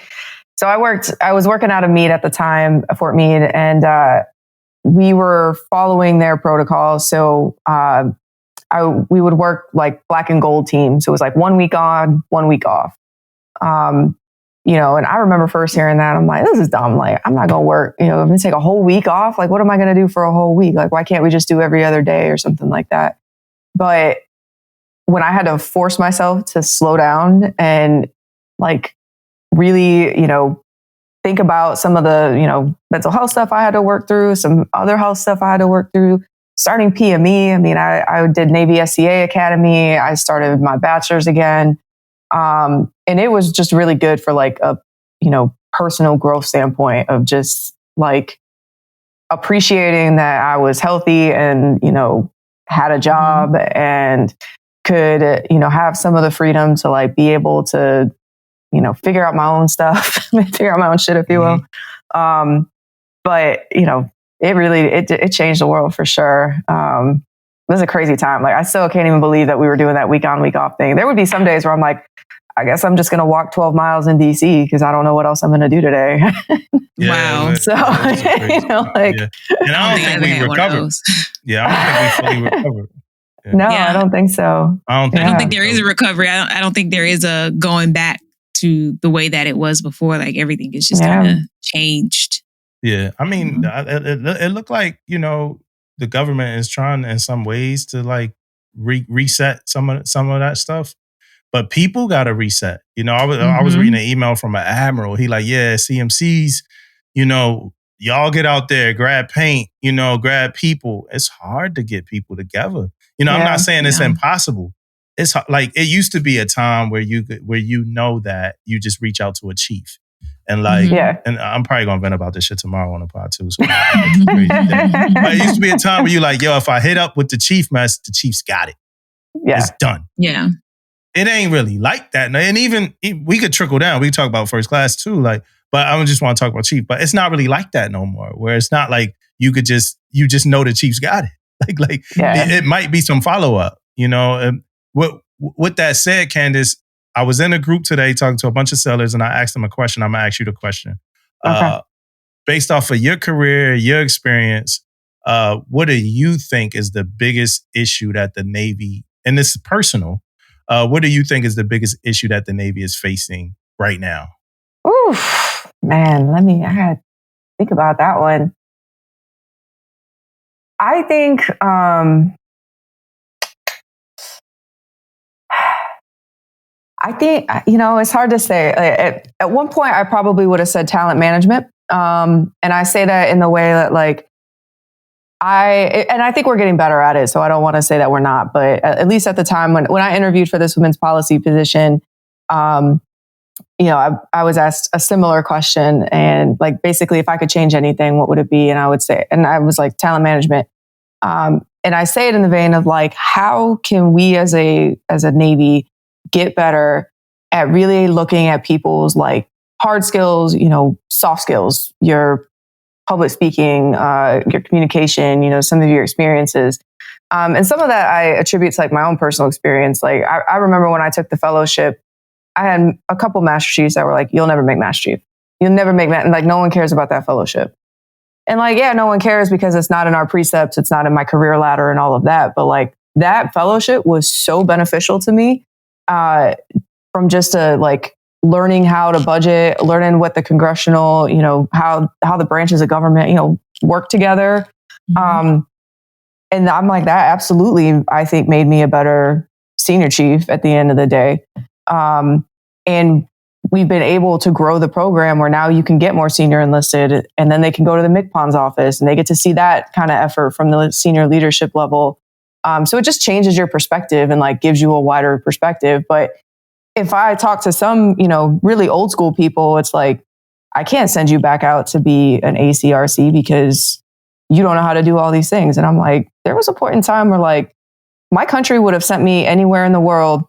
was working out of Meade at the time, Fort Meade, and we were following their protocols. So we would work like black and gold teams. So it was like 1 week on, 1 week off. And I remember first hearing that, I'm like, this is dumb. Like, I'm not going to work, I'm going to take a whole week off. Like, what am I going to do for a whole week? Like, why can't we just do every other day or something like that? But when I had to force myself to slow down and like really, think about some of the, mental health stuff I had to work through, some other health stuff I had to work through, starting PME. I mean, I did Navy SCA Academy. I started my bachelor's again. And it was just really good for like a, personal growth standpoint of just like appreciating that I was healthy and, had a job and could, have some of the freedom to like be able to, figure out my own stuff, figure out my own shit, if you will. But, it really, it changed the world for sure. It was a crazy time. Like, I still can't even believe that we were doing that week on, week off thing. There would be some days where I'm like, I guess I'm just going to walk 12 miles in DC because I don't know what else I'm going to do today. Wow. So, And I don't think we recovered. Yeah, I don't think we fully recovered. Yeah. No, I don't think so. I don't think there is a recovery. I don't think there is a going back to the way that it was before. Like, everything is just kind of changed. Yeah. I mean, it looked like, the government is trying in some ways to like reset some of that stuff. But people got to reset. I was reading an email from an admiral. He like, yeah, CMCs, y'all get out there, grab paint, grab people. It's hard to get people together. I'm not saying it's impossible. It's like, it used to be a time where that you just reach out to a chief. And like, and I'm probably going to vent about this shit tomorrow on the pod too. So but it used to be a time where you like, yo, if I hit up with the chief mess, the chief's got it. Yeah. It's done. Yeah. It ain't really like that. And even we could trickle down. We could talk about first class too. Like, but I just want to talk about chief. But it's not really like that no more. Where it's not like you just know the chief's got it. It might be some follow up. And with that said, Candace, I was in a group today talking to a bunch of sellers, and I asked them a question. I'm gonna ask you the question. Okay. Based off of your career, your experience, what do you think is the biggest issue that the Navy, and this is personal, what do you think is the biggest issue that the Navy is facing right now? Oof, man, I gotta think about that one. I think, it's hard to say. At one point, I probably would have said talent management. And I say that in the way that like, I think we're getting better at it. So I don't want to say that we're not, but at least at the time when I interviewed for this women's policy position, I was asked a similar question, and like, basically if I could change anything, what would it be? And I was like, talent management. And I say it in the vein of like, how can we as a Navy get better at really looking at people's like hard skills, soft skills, your public speaking, your communication, some of your experiences. And some of that I attribute to like my own personal experience. Like I remember when I took the fellowship, I had a couple master chiefs that were like, you'll never make master chief. You'll never make that. And like, no one cares about that fellowship. And like, yeah, no one cares because it's not in our precepts. It's not in my career ladder and all of that. But like that fellowship was so beneficial to me from just like learning how to budget, learning what the congressional, how the branches of government, work together. And I'm like, that absolutely, I think, made me a better senior chief at the end of the day. And we've been able to grow the program where now you can get more senior enlisted, and then they can go to the MCPON's office and they get to see that kind of effort from the senior leadership level. So it just changes your perspective and like gives you a wider perspective. But if I talk to some, really old school people, it's like, I can't send you back out to be an ACRC because you don't know how to do all these things. And I'm like, there was a point in time where like, my country would have sent me anywhere in the world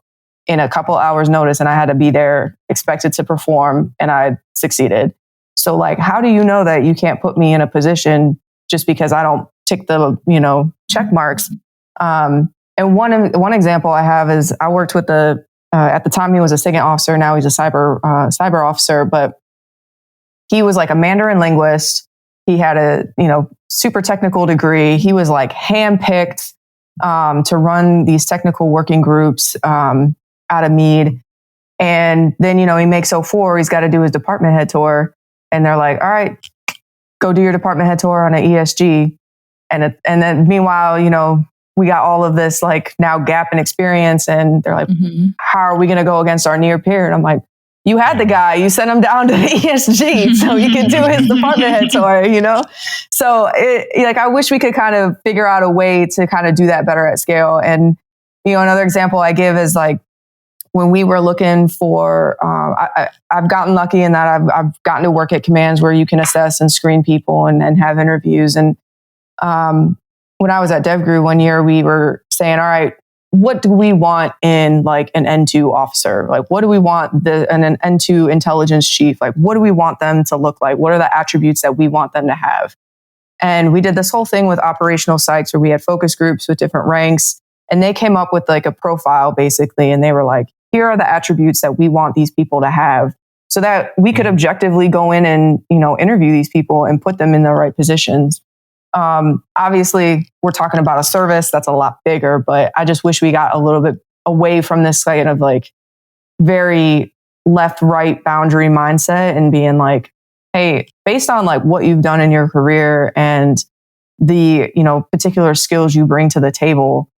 in a couple hours notice, and I had to be there, expected to perform, and I succeeded. So like, how do you know that you can't put me in a position just because I don't tick the, check marks? And one example I have is I worked with at the time he was a SIGINT officer. Now he's a cyber officer, but he was like a Mandarin linguist. He had a, super technical degree. He was like handpicked to run these technical working groups out of Meade. And then, he makes 04, he's got to do his department head tour. And they're like, all right, go do your department head tour on an ESG. And then meanwhile, we got all of this like now gap in experience. And they're like, how are we going to go against our near peer? And I'm like, you had the guy, you sent him down to the ESG so he could do his department head tour, So I wish we could kind of figure out a way to kind of do that better at scale. And, another example I give is like when we were looking for, I've gotten lucky in that I've gotten to work at commands where you can assess and screen people and have interviews. And when I was at DevGru one year, we were saying, all right, what do we want in like an N2 officer? Like, what do we want an N2 intelligence chief? Like, what do we want them to look like? What are the attributes that we want them to have? And we did this whole thing with operational psychs where we had focus groups with different ranks, and they came up with like a profile basically. And they were like, here are the attributes that we want these people to have so that we could objectively go in and, interview these people and put them in the right positions. Obviously we're talking about a service that's a lot bigger, but I just wish we got a little bit away from this kind of like very left-right boundary mindset and being like, hey, based on like what you've done in your career and the, particular skills you bring to the table,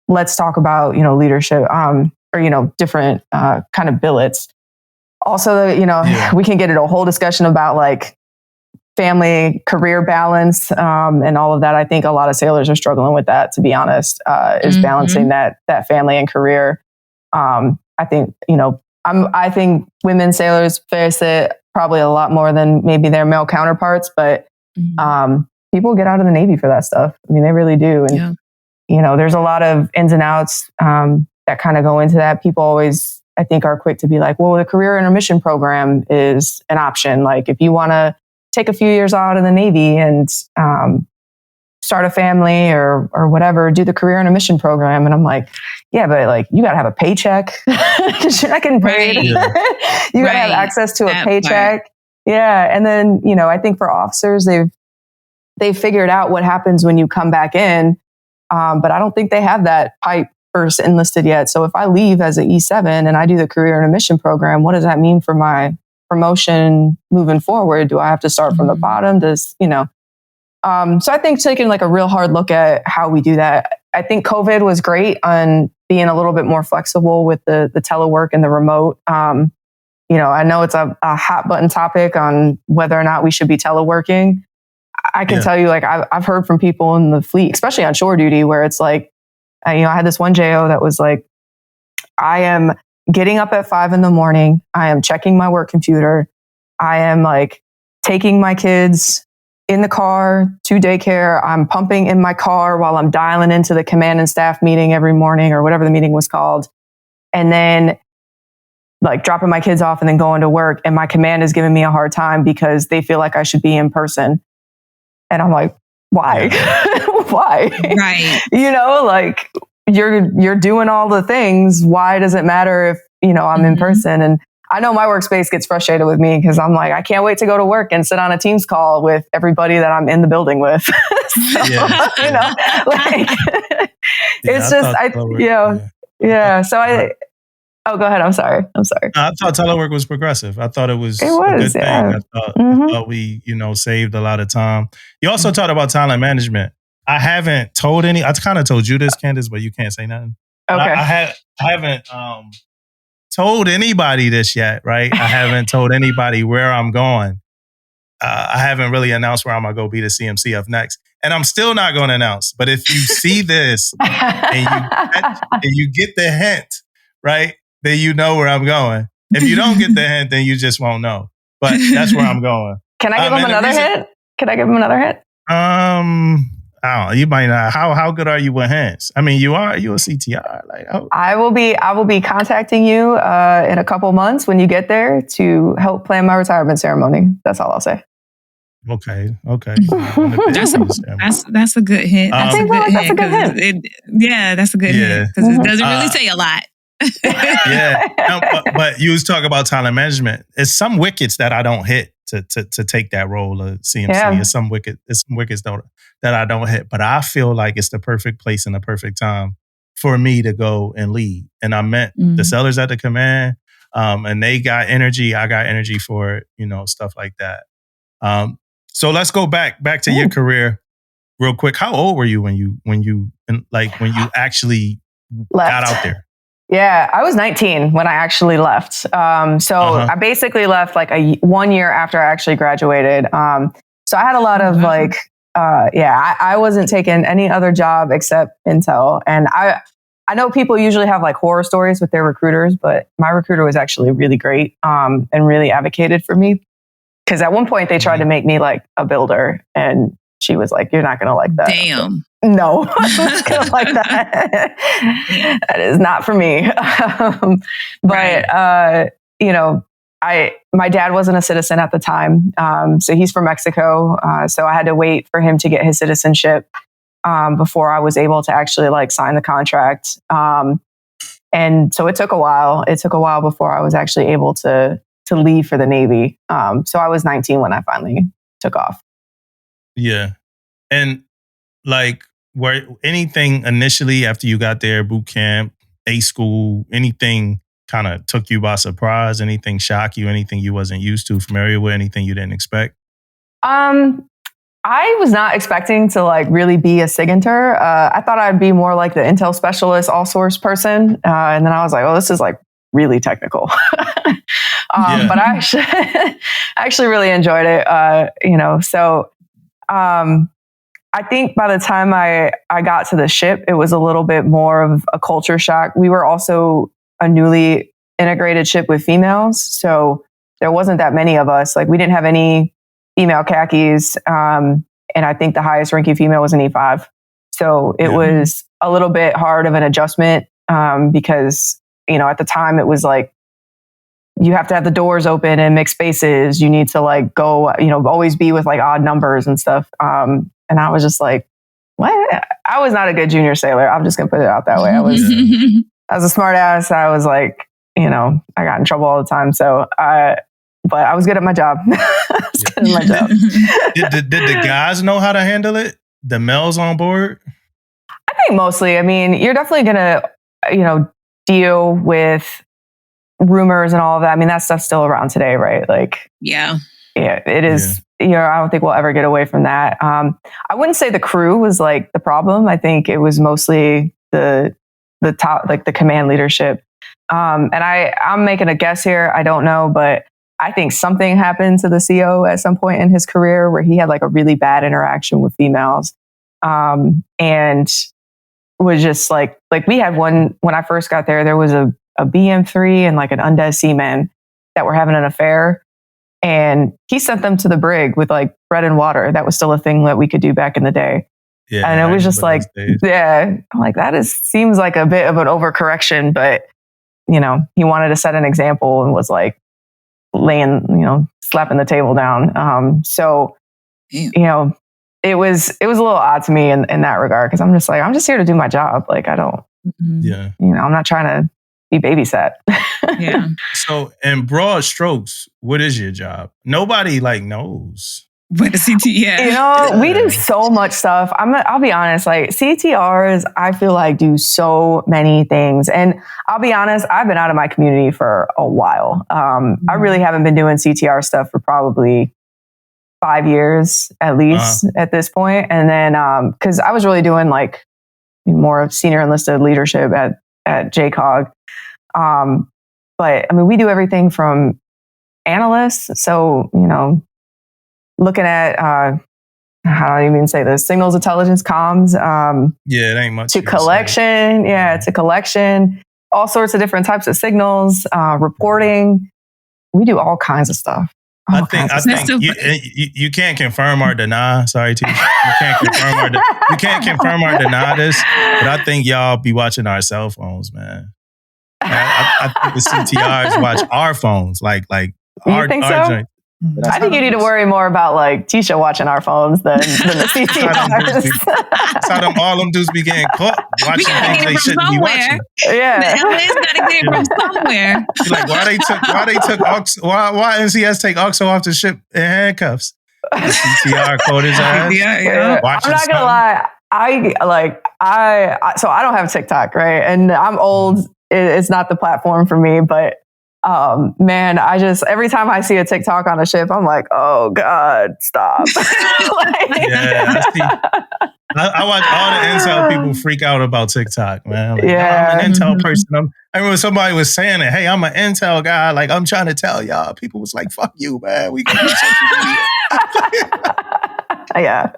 let's talk about, leadership, or, different, kind of billets. Also, we can get into a whole discussion about like family career balance and all of that. I think a lot of sailors are struggling with that, to be honest, is balancing that family and career. I think, I think women sailors face it probably a lot more than maybe their male counterparts, but people get out of the Navy for that stuff. I mean, they really do. And, there's a lot of ins and outs that kind of go into that. People always, I think, are quick to be like, well, the career intermission program is an option. Like if you want to take a few years out of the Navy and start a family or whatever, do the career intermission program. And I'm like, yeah, but like you got to have a paycheck because you're not getting paid. Right. You got to have access to a paycheck. Part. Yeah. And then, I think for officers, they've figured out what happens when you come back in. But I don't think they have that pipe first enlisted yet. So if I leave as an E7 and I do the career intermission program, what does that mean for my promotion moving forward? Do I have to start from the bottom? So I think taking like a real hard look at how we do that. I think COVID was great on being a little bit more flexible with the telework and the remote. I know it's a hot button topic on whether or not we should be teleworking. I can tell you, like, I've heard from people in the fleet, especially on shore duty, where it's like, I had this one JO that was like, I am getting up at 5 a.m. I am checking my work computer. I am like taking my kids in the car to daycare. I'm pumping in my car while I'm dialing into the command and staff meeting every morning or whatever the meeting was called. And then like dropping my kids off and then going to work. And my command is giving me a hard time because they feel like I should be in person. And I'm like, why? Why? Right. Like you're doing all the things. Why does it matter if, I'm in person? And I know my workspace gets frustrated with me because I'm like, I can't wait to go to work and sit on a Teams call with everybody that I'm in the building with. So, it's just, oh, go ahead. I'm sorry. I thought telework was progressive. I thought it was a good thing. I thought we, saved a lot of time. You also talked about talent management. I haven't told I kind of told you this, Candace, but you can't say nothing. Okay. I haven't told anybody this yet, right? I haven't told anybody where I'm going. I haven't really announced where I'm going to go be the CMC of next. And I'm still not going to announce. But if you see this and you get the hint, right, then you know where I'm going. If you don't get the hint, then you just won't know. But that's where I'm going. Can I give him another hint? I You might not. How good are you with hands? I mean, you a CTR. Like, I will be contacting you in a couple months when you get there to help plan my retirement ceremony. That's all I'll say. Okay. That's a good hint. That's a good hint. That's a good hint because it doesn't really say a lot. But you was talking about talent management. It's some wickets that I don't hit to take that role of CMC. Yeah. It's some wickets that I don't hit. But I feel like it's the perfect place and the perfect time for me to go and lead. And I met the sellers at the command, and they got energy. I got energy for it. Stuff like that. So let's go back to your career real quick. How old were you when you actually got out there? Yeah, I was 19 when I actually left. I basically left like 1 year after I actually graduated. So I had a lot of I wasn't taking any other job except Intel. And I know people usually have like horror stories with their recruiters, but my recruiter was actually really great and really advocated for me. Because at one point they tried to make me like a builder, and she was like, "You're not going to like that." Damn. No, I'm not going to like that. That is not for me. My dad wasn't a citizen at the time. So he's from Mexico. So I had to wait for him to get his citizenship before I was able to actually like sign the contract. And so it took a while. It took a while before I was actually able to leave for the Navy. So I was 19 when I finally took off. Yeah. And like, were anything initially after you got there, boot camp, A school, anything kind of took you by surprise? Anything shock you? Anything you wasn't used to, familiar with? Anything you didn't expect? I was not expecting to like really be a SIGINTer. I thought I'd be more like the Intel specialist, all source person. And then I was like, oh, this is like really technical. But I actually really enjoyed it. I think by the time I got to the ship, it was a little bit more of a culture shock. We were also a newly integrated ship with females. So there wasn't that many of us. Like we didn't have any female khakis. And I think the highest ranking female was an E5. So it was a little bit hard of an adjustment because, at the time it was like, you have to have the doors open and mix spaces. You need to like go, always be with like odd numbers and stuff. And I was just like, what? I was not a good junior sailor. I'm just going to put it out that way. I was a smart ass. I was like, I got in trouble all the time. So, but I was good at my job. Did the guys know how to handle it? The males on board? I think mostly. I mean, you're definitely going to, deal with rumors and all of that. I mean, that stuff's still around today, right? Like, yeah, it is. Yeah. I don't think we'll ever get away from that. I wouldn't say the crew was like the problem. I think it was mostly the top, like the command leadership. And I'm making a guess here. I don't know, but I think something happened to the CO at some point in his career where he had like a really bad interaction with females. And was just like we had one, when I first got there was a BM3 and like an undead seaman that were having an affair. And he sent them to the brig with like bread and water. That was still a thing that we could do back in the day. Yeah, and it was just like, I'm like, seems like a bit of an overcorrection, but he wanted to set an example and was like laying, slapping the table down. It was a little odd to me in that regard. Cause I'm just like, I'm just here to do my job. Like I don't, I'm not trying to be babysat. Yeah. So in broad strokes, what is your job? Nobody like knows. But the CT, we do so much stuff. I'll be honest, like CTRs, I feel like do so many things. And I'll be honest, I've been out of my community for a while. I really haven't been doing CTR stuff for probably 5 years at least at this point. And then, cause I was really doing like more of senior enlisted leadership at JCOG. But I mean, we do everything from analysts. So, looking at, how do you even say this? Signals intelligence, comms. It ain't much. To collection. To collection, all sorts of different types of signals, reporting. We do all kinds of stuff. I think you can't confirm or deny. Sorry, T. You can't confirm or deny this, but I think y'all be watching our cell phones, man. I think the CTRs watch our phones, like you think so? joint. I think you need to worry more about like Tisha watching our phones than the CTRs. That's how all them dudes be getting caught watching things they shouldn't be watching. Yeah, the LA's got to get it from somewhere. Like why NCS take OXO off the ship in handcuffs? The CTR caught his ass. Yeah. I'm not gonna lie. So I don't have TikTok, right? And I'm old. It's not the platform for me, but man, every time I see a TikTok on a ship, I'm like, oh God, stop. I watch all the Intel people freak out about TikTok, man. Like, I'm an Intel person. I remember somebody was saying it. Hey, I'm an Intel guy. Like, I'm trying to tell y'all. People was like, fuck you, man. We can do social media. Yeah.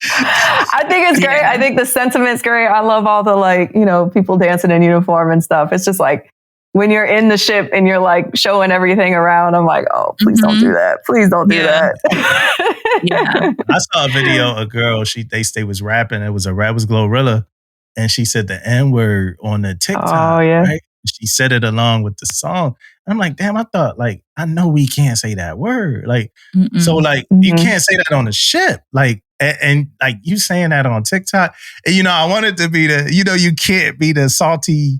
I think it's great. I think the sentiment's great. I love all the people dancing in uniform and stuff. It's just like when you're in the ship and you're like showing everything around, I'm like, oh, please don't do that. Please don't do that. Yeah. I saw a video, a girl, they was rapping. It was Glorilla. And she said the N-word on the TikTok. Oh, yeah. Right? She said it along with the song. And I'm like, damn, I thought I know we can't say that word. So you can't say that on the ship. And you saying that on TikTok. And, I wanted to be you can't be the salty,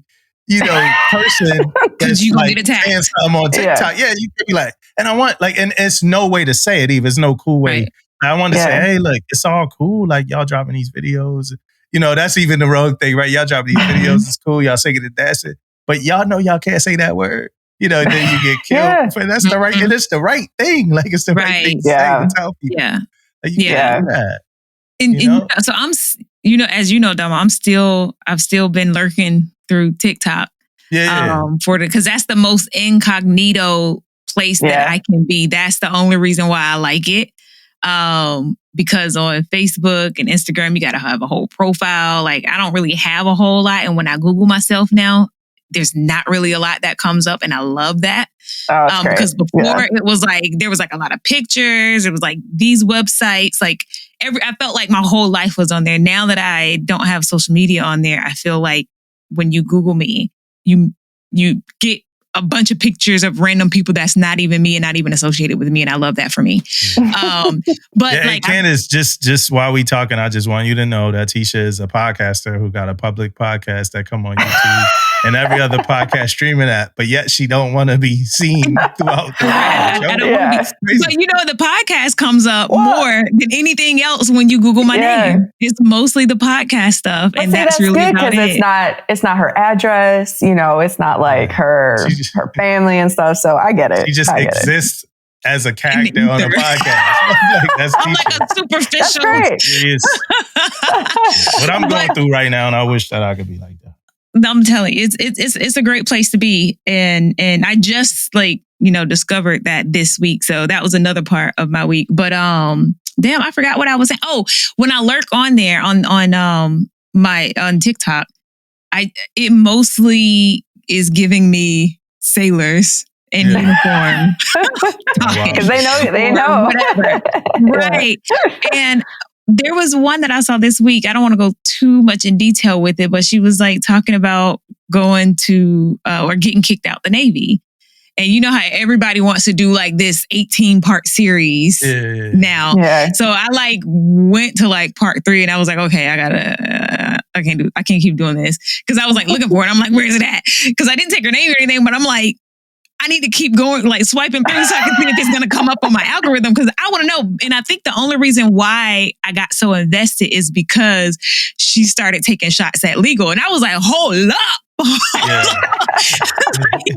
person because you gonna get attacked. Saying something on TikTok. Yeah, you could be like, and I want and it's no way to say it either. There's no cool way. Right. I want to say, hey, look, it's all cool. Like y'all dropping these videos. That's even the wrong thing, right? Y'all dropping these videos. It's cool. Y'all singing and dancing. But y'all know y'all can't say that word. Then you get killed. But that's the right, and it's the right thing. Like it's the right thing to say to tell people. Yeah. You can't do that. And so I'm, as you know, Dama, I've still been lurking through TikTok. Because that's the most incognito place that I can be. That's the only reason why I like it. Because on Facebook and Instagram, you got to have a whole profile. Like I don't really have a whole lot. And when I Google myself now, there's not really a lot that comes up. And I love that. Because before it was there was a lot of pictures. It was these websites, I felt like my whole life was on there. Now that I don't have social media on there, I feel like when you Google me, you get a bunch of pictures of random people that's not even me and not even associated with me. And I love that for me. But Candace, just while we talking, I just want you to know that Tisha is a podcaster who got a public podcast that come on YouTube and every other podcast streaming app, but yet she don't want to be seen throughout the But the podcast comes up more than anything else when you Google my name. It's mostly the podcast stuff, and that's really good about it. It's not her address, it's not like her family and stuff. So I get it. She just exists as a character on a podcast. That's I'm a superficial. That's great. What I'm going through right now, and I wish that I could be like that. I'm telling you, it's a great place to be, and I just discovered that this week, so that was another part of my week. But damn, I forgot what I was saying. Oh, when I lurk on there on TikTok, it mostly is giving me sailors in uniform because they know whatever, right? And there was one that I saw this week. I don't want to go too much in detail with it, but she was talking about going to or getting kicked out the Navy. And you know how everybody wants to do this 18-part series now. Yeah. So I went to part 3 and I was like, okay, I can't keep doing this. Cause I was looking for it. I'm where is it at? Cause I didn't take her name or anything, but I'm I need to keep going, swiping through so I can see if it's going to come up on my algorithm because I want to know. And I think the only reason why I got so invested is because she started taking shots at legal. And I was like, hold up.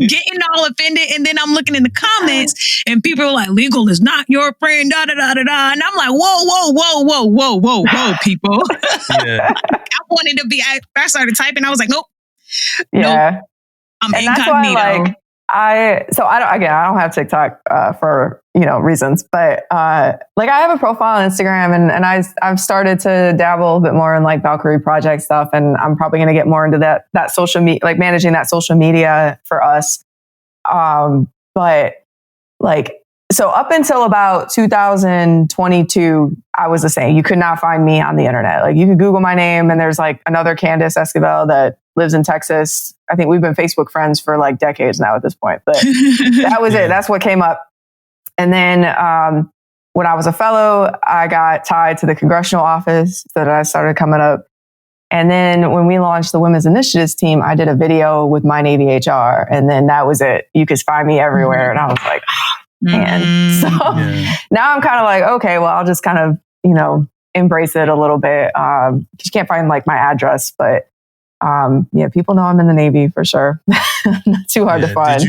Getting all offended. And then I'm looking in the comments and people are like, legal is not your friend, da da da da da. And I'm like, whoa, people. I wanted to be, I started typing. I was like, nope. Yeah. Nope. I'm incognito. I don't have TikTok for reasons, but I have a profile on Instagram and I've started to dabble a bit more in Valkyrie project stuff, and I'm probably going to get more into that social media, managing that social media for us. But So up until about 2022, I was the same. You could not find me on the internet. Like you could Google my name and there's like another Candace Esquivel that lives in Texas. I think we've been Facebook friends for like decades now at this point, but that was it. That's what came up. And then when I was a fellow, I got tied to the congressional office so that I started coming up. And then when we launched the Women's Initiatives team, I did a video with my Navy HR. And then that was it. You could find me everywhere. And I was like, and so now I'm kind of like, okay, well, I'll just kind of, embrace it a little bit. You can't find like my address, but people know I'm in the Navy for sure. Not too hard to find.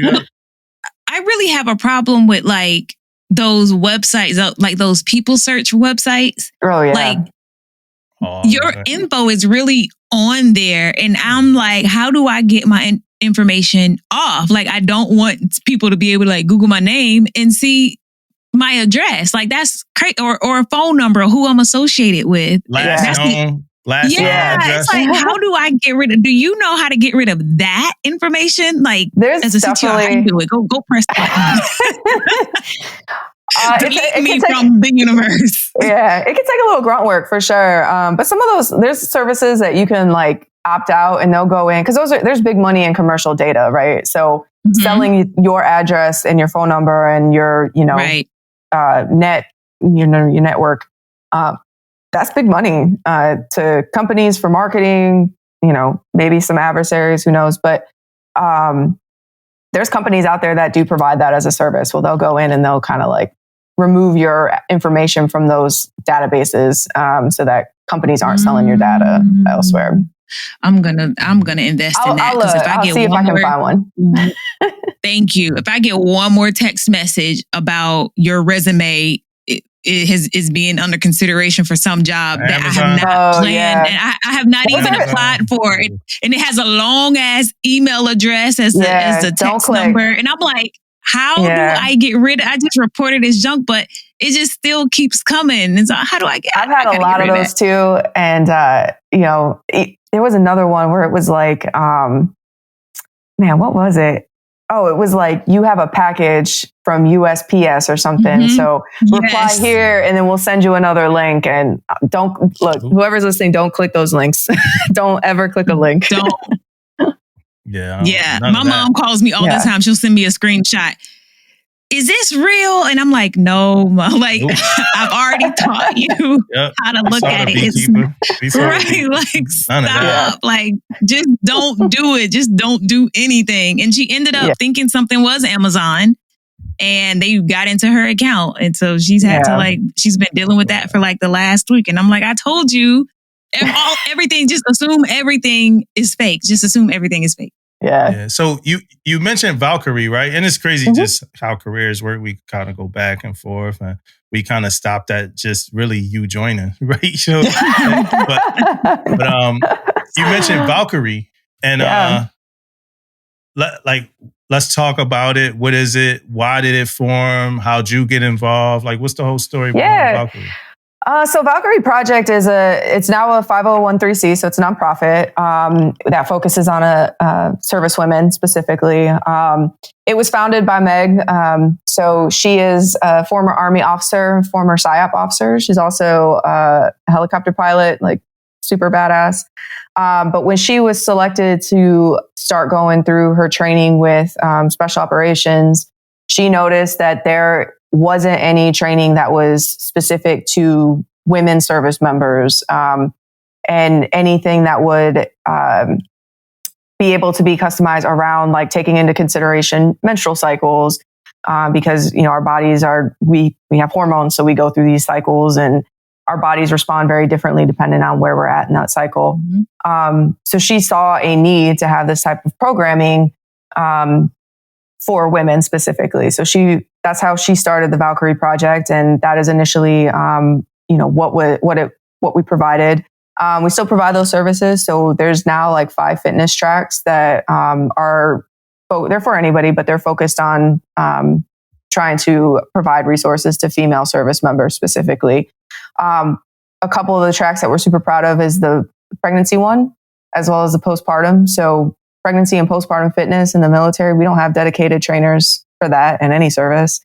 I really have a problem with like those websites, like those people search websites. Oh yeah. Like your info is really on there. And I'm like, how do I get my information off? Like, I don't want people to be able to like Google my name and see my address. Like that's crazy. Or a phone number, who I'm associated with. Last known address. It's like, how do I get rid of, do you know how to get rid of that information? Like there's as a CTO, how do you do it? Go press the button. Delete me from the universe. Yeah, it can take a little grunt work for sure. But some of those, there's services that you can like opt out and they'll go in because there's big money in commercial data, right? So selling your address and your phone number and your, your network, that's big money to companies for marketing, maybe some adversaries, who knows? But there's companies out there that do provide that as a service. Well, they'll go in and they'll kind of like remove your information from those databases so that companies aren't selling your data elsewhere. I'm gonna invest in that because if I can find one. Thank you. If I get one more text message about your resume, it is being under consideration for some job that I have not planned and I have not even applied for it, and it has a long ass email address as the text number, and I'm like, how do I get rid of? I just reported as junk, but it just still keeps coming. And so, how do I get? I've had a lot of those too, and there was another one where it was like, what was it? Oh, it was like, you have a package from USPS or something. So reply here and then we'll send you another link. And whoever's listening, don't click those links. Don't ever click a link. Don't. My mom calls me all the time. She'll send me a screenshot. Is this real? And I'm like, no, Mom. Like, I've already taught you how to look at it. It's right. Like, stop. Like, just don't do it. Just don't do anything. And she ended up thinking something was Amazon, and they got into her account. And so she's had to she's been dealing with that for like the last week. And I'm like, I told you everything, just assume everything is fake. Just assume everything is fake. Yeah. So you mentioned Valkyrie, right? And it's crazy just how careers work. We kind of go back and forth, and we kind of stopped at just really you joining, right? So, but you mentioned Valkyrie, and let's talk about it. What is it? Why did it form? How'd you get involved? Like, what's the whole story behind Valkyrie? So Valkyrie Project it's now a 501(c), so it's a nonprofit that focuses on service women specifically. It was founded by Meg. So she is a former Army officer, former PSYOP officer. She's also a helicopter pilot, like super badass. But when she was selected to start going through her training with special operations, she noticed that there wasn't any training that was specific to women service members, and anything that would be able to be customized around like taking into consideration menstrual cycles, because our bodies we have hormones, so we go through these cycles, and our bodies respond very differently depending on where we're at in that cycle. So she saw a need to have this type of programming for women specifically. So that's how she started the Valkyrie Project. And that is initially, what we provided. We still provide those services. So there's now like 5 fitness tracks that they're for anybody, but they're focused on trying to provide resources to female service members specifically. A couple of the tracks that we're super proud of is the pregnancy one, as well as the postpartum. So pregnancy and postpartum fitness in the military, we don't have dedicated trainers for that in any service.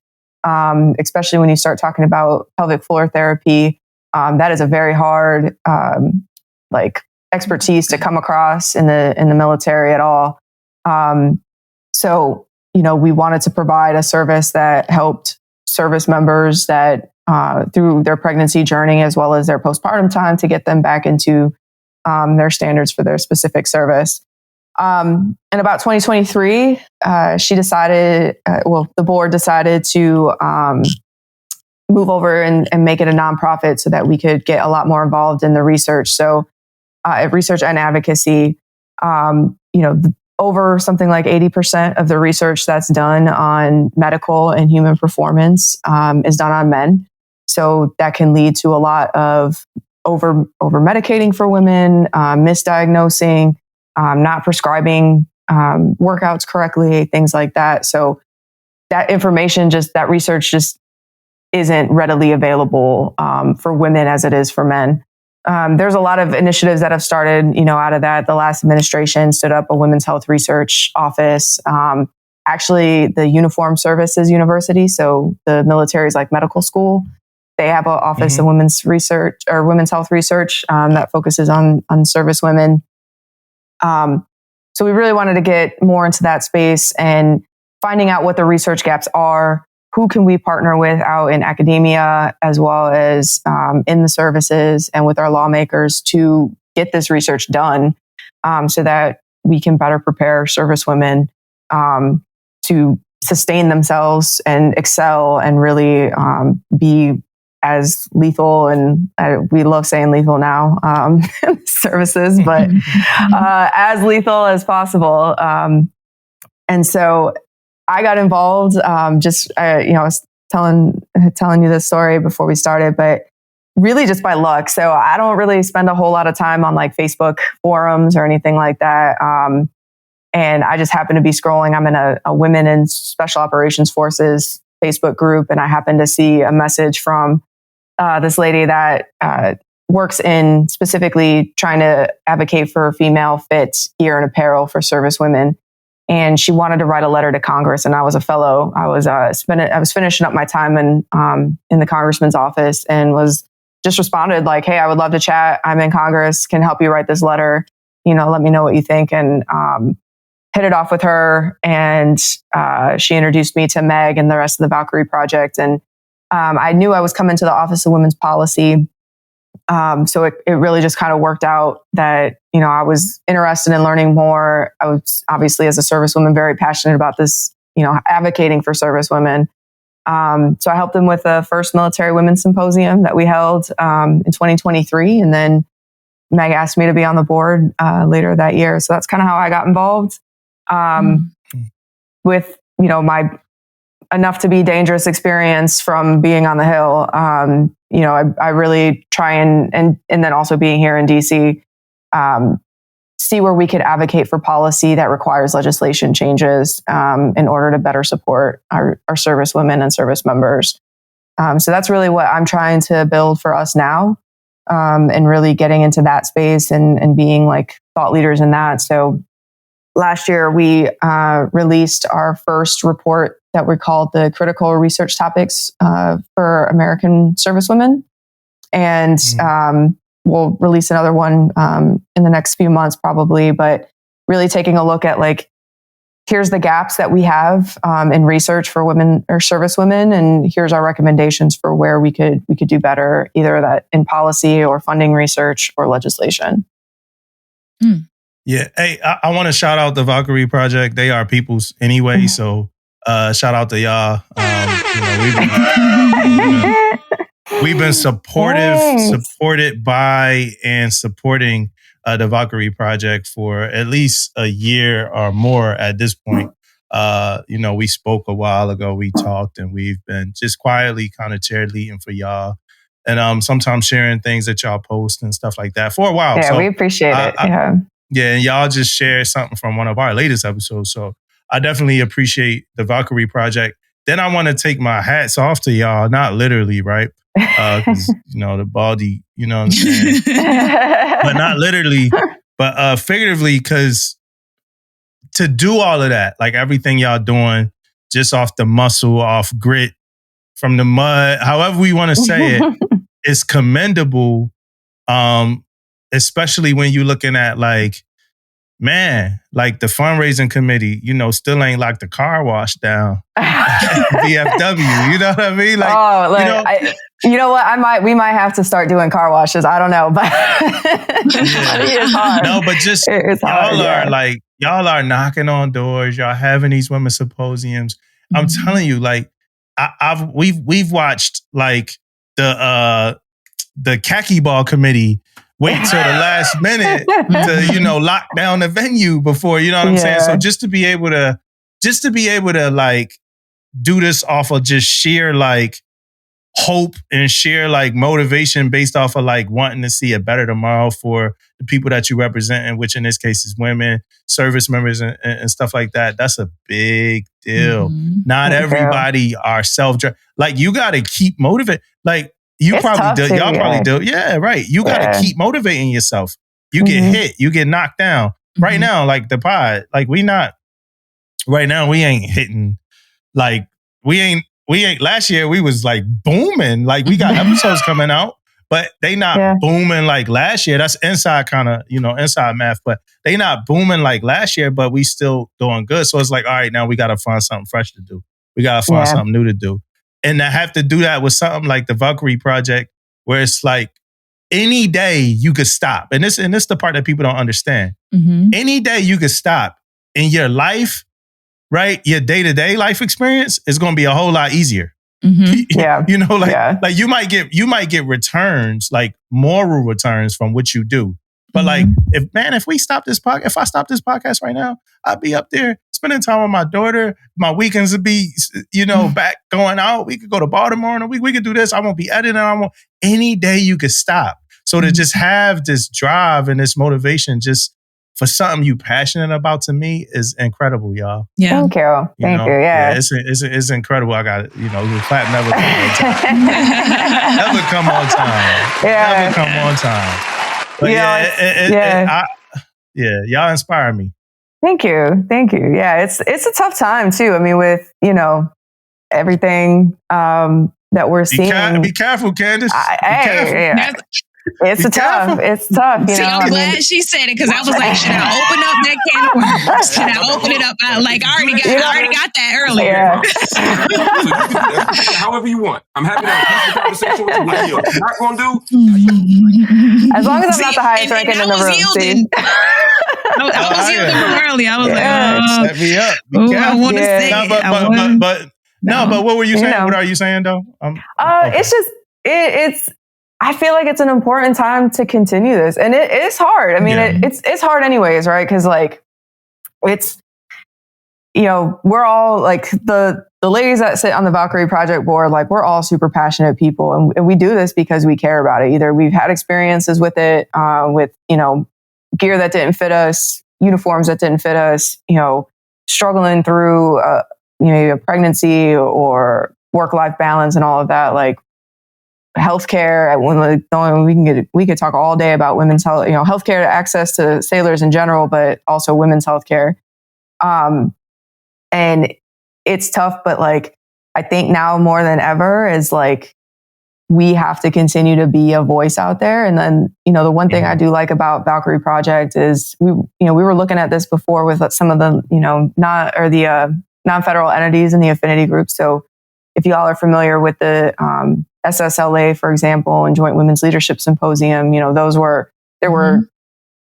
especially when you start talking about pelvic floor therapy. That is a very hard expertise to come across in the military at all. So, we wanted to provide a service that helped service members that through their pregnancy journey as well as their postpartum time to get them back into their standards for their specific service. In about 2023, the board decided to move over and make it a nonprofit so that we could get a lot more involved in the research. So research and advocacy, over something like 80% of the research that's done on medical and human performance is done on men. So that can lead to a lot of over medicating for women, misdiagnosing, not prescribing workouts correctly, things like that. So that information, that research just isn't readily available for women as it is for men. There's a lot of initiatives that have started, out of that. The last administration stood up a women's health research office. Actually, the Uniformed Services University, so the military's like medical school, they have an office of women's research or women's health research that focuses on service women. So we really wanted to get more into that space and finding out what the research gaps are. Who can we partner with out in academia as well as in the services and with our lawmakers to get this research done so that we can better prepare service women to sustain themselves and excel and really be as lethal, and we love saying lethal now, services, but as lethal as possible. And so I got involved. I was telling you this story before we started, but really just by luck. So I don't really spend a whole lot of time on like Facebook forums or anything like that. And I just happened to be scrolling. I'm in a Women in Special Operations Forces Facebook group, and I happened to see a message from this lady that works in specifically trying to advocate for female fit gear and apparel for service women. And she wanted to write a letter to Congress, and I was a fellow. I was finishing up my time in the congressman's office, and was just responded like, "Hey, I would love to chat. I'm in Congress. Can help you write this letter. Let me know what you think." And hit it off with her, and she introduced me to Meg and the rest of the Valkyrie Project. And I knew I was coming to the Office of Women's Policy. So it really just kind of worked out that, I was interested in learning more. I was obviously, as a servicewoman, very passionate about this, advocating for service women. So I helped them with the first Military Women's Symposium that we held in 2023. And then Meg asked me to be on the board later that year. So that's kind of how I got involved with, my enough to be dangerous experience from being on the Hill. I really try and then also being here in DC, see where we could advocate for policy that requires legislation changes in order to better support our service women and service members. So that's really what I'm trying to build for us now, and really getting into that space and being like thought leaders in that. So last year we released our first report that we called the Critical Research Topics for American Servicewomen. And we'll release another one in the next few months probably, but really taking a look at like, here's the gaps that we have in research for women or service women, and here's our recommendations for where we could do better, either that in policy or funding research or legislation. Yeah. Hey, I want to shout out the Valkyrie Project. They are people's anyway. So shout out to y'all. We've been supported by and supporting the Valkyrie Project for at least a year or more at this point. We spoke a while ago, we talked, and we've been just quietly kind of cheerleading for y'all. And sometimes sharing things that y'all post and stuff like that for a while. Yeah, so we appreciate it. Yeah, and y'all just shared something from one of our latest episodes. So I definitely appreciate the Valkyrie Project. Then I want to take my hats off to y'all, not literally, right? Because, the baldy, you know what I'm saying? But not literally, but figuratively, because to do all of that, like everything y'all doing, just off the muscle, off grit, from the mud, however we want to say it, is commendable. Especially when you're looking at like, man, like the fundraising committee, still ain't locked the car wash down. VFW, you know what I mean? Like, you know what? We might have to start doing car washes. I don't know, but it's hard. No, but just y'all are knocking on doors. Y'all having these women symposiums. I'm telling you, like, we've watched like the khaki ball committee wait till the last minute to lock down the venue before, you know what I'm saying? So just to be able to like do this off of just sheer like hope and sheer like motivation based off of like wanting to see a better tomorrow for the people that you represent, which in this case is women, service members and stuff like that. That's a big deal. Not everybody are like you got to keep motivated. Like you probably do. Y'all probably do. Yeah, right. You got to keep motivating yourself. You get hit, you get knocked down. Right now, like the pod, like we ain't hitting. Like we ain't last year we was like booming. Like we got episodes coming out, but they not booming like last year. That's inside kind of, inside math, but they not booming like last year, but we still doing good. So it's like, all right, now we got to find something fresh to do. We got to find something new to do. And I have to do that with something like the Valkyrie Project, where it's like any day you could stop. And this the part that people don't understand. Any day you could stop in your life, right? Your day-to-day life experience is going to be a whole lot easier. Like you might get returns, like moral returns from what you do. But like, if I stop this podcast right now, I'd be up there spending time with my daughter. My weekends would be, back going out. We could go to Baltimore in a week. We could do this. I won't be editing. Any day you could stop. So to just have this drive and this motivation just for something you passionate about, to me is incredible, y'all. Yeah. Thank you. Thank you. Yeah. It's incredible. I got it. The clap never come on time. Never come on time. But y'all inspire me. Thank you. Yeah, it's a tough time too. I mean, with everything that we're seeing. Be careful, Candace. It's tough. I'm glad she said it, because I was like, should I open up that can of worms? Should I open it up? I already got that earlier. Yeah. So you can do that however you want. I'm happy to have a peaceful conversation with you. What you're not going to do. As long as I'm not the highest ranking in the room. I was yielding from early. I was like, set me up. I want to say but what were you saying? What are you saying though? It's just, it's, I feel like it's an important time to continue this. And it's hard. I mean, it's hard anyways, right? Because like, it's, we're all like the ladies that sit on the Valkyrie Project board, like we're all super passionate people. And we do this because we care about it. Either we've had experiences with it, with, gear that didn't fit us, uniforms that didn't fit us, struggling through, a pregnancy or work-life balance and all of that. Like, healthcare, we could talk all day about women's health, healthcare access to sailors in general, but also women's healthcare. And it's tough, but like, I think now more than ever is like, we have to continue to be a voice out there. And then, the one thing I do like about Valkyrie Project is we were looking at this before with some of the, non-federal entities in the affinity group. So if y'all are familiar with the, SSLA, for example, and Joint Women's Leadership Symposium, there were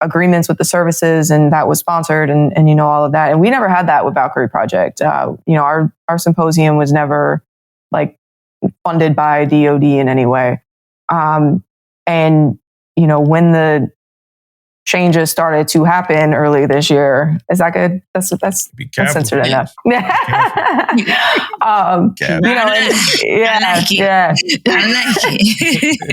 agreements with the services, and that was sponsored and all of that. And we never had that with Valkyrie Project. Our symposium was never like funded by DOD in any way. And when the changes started to happen early this year, is that good? That's censored enough. I like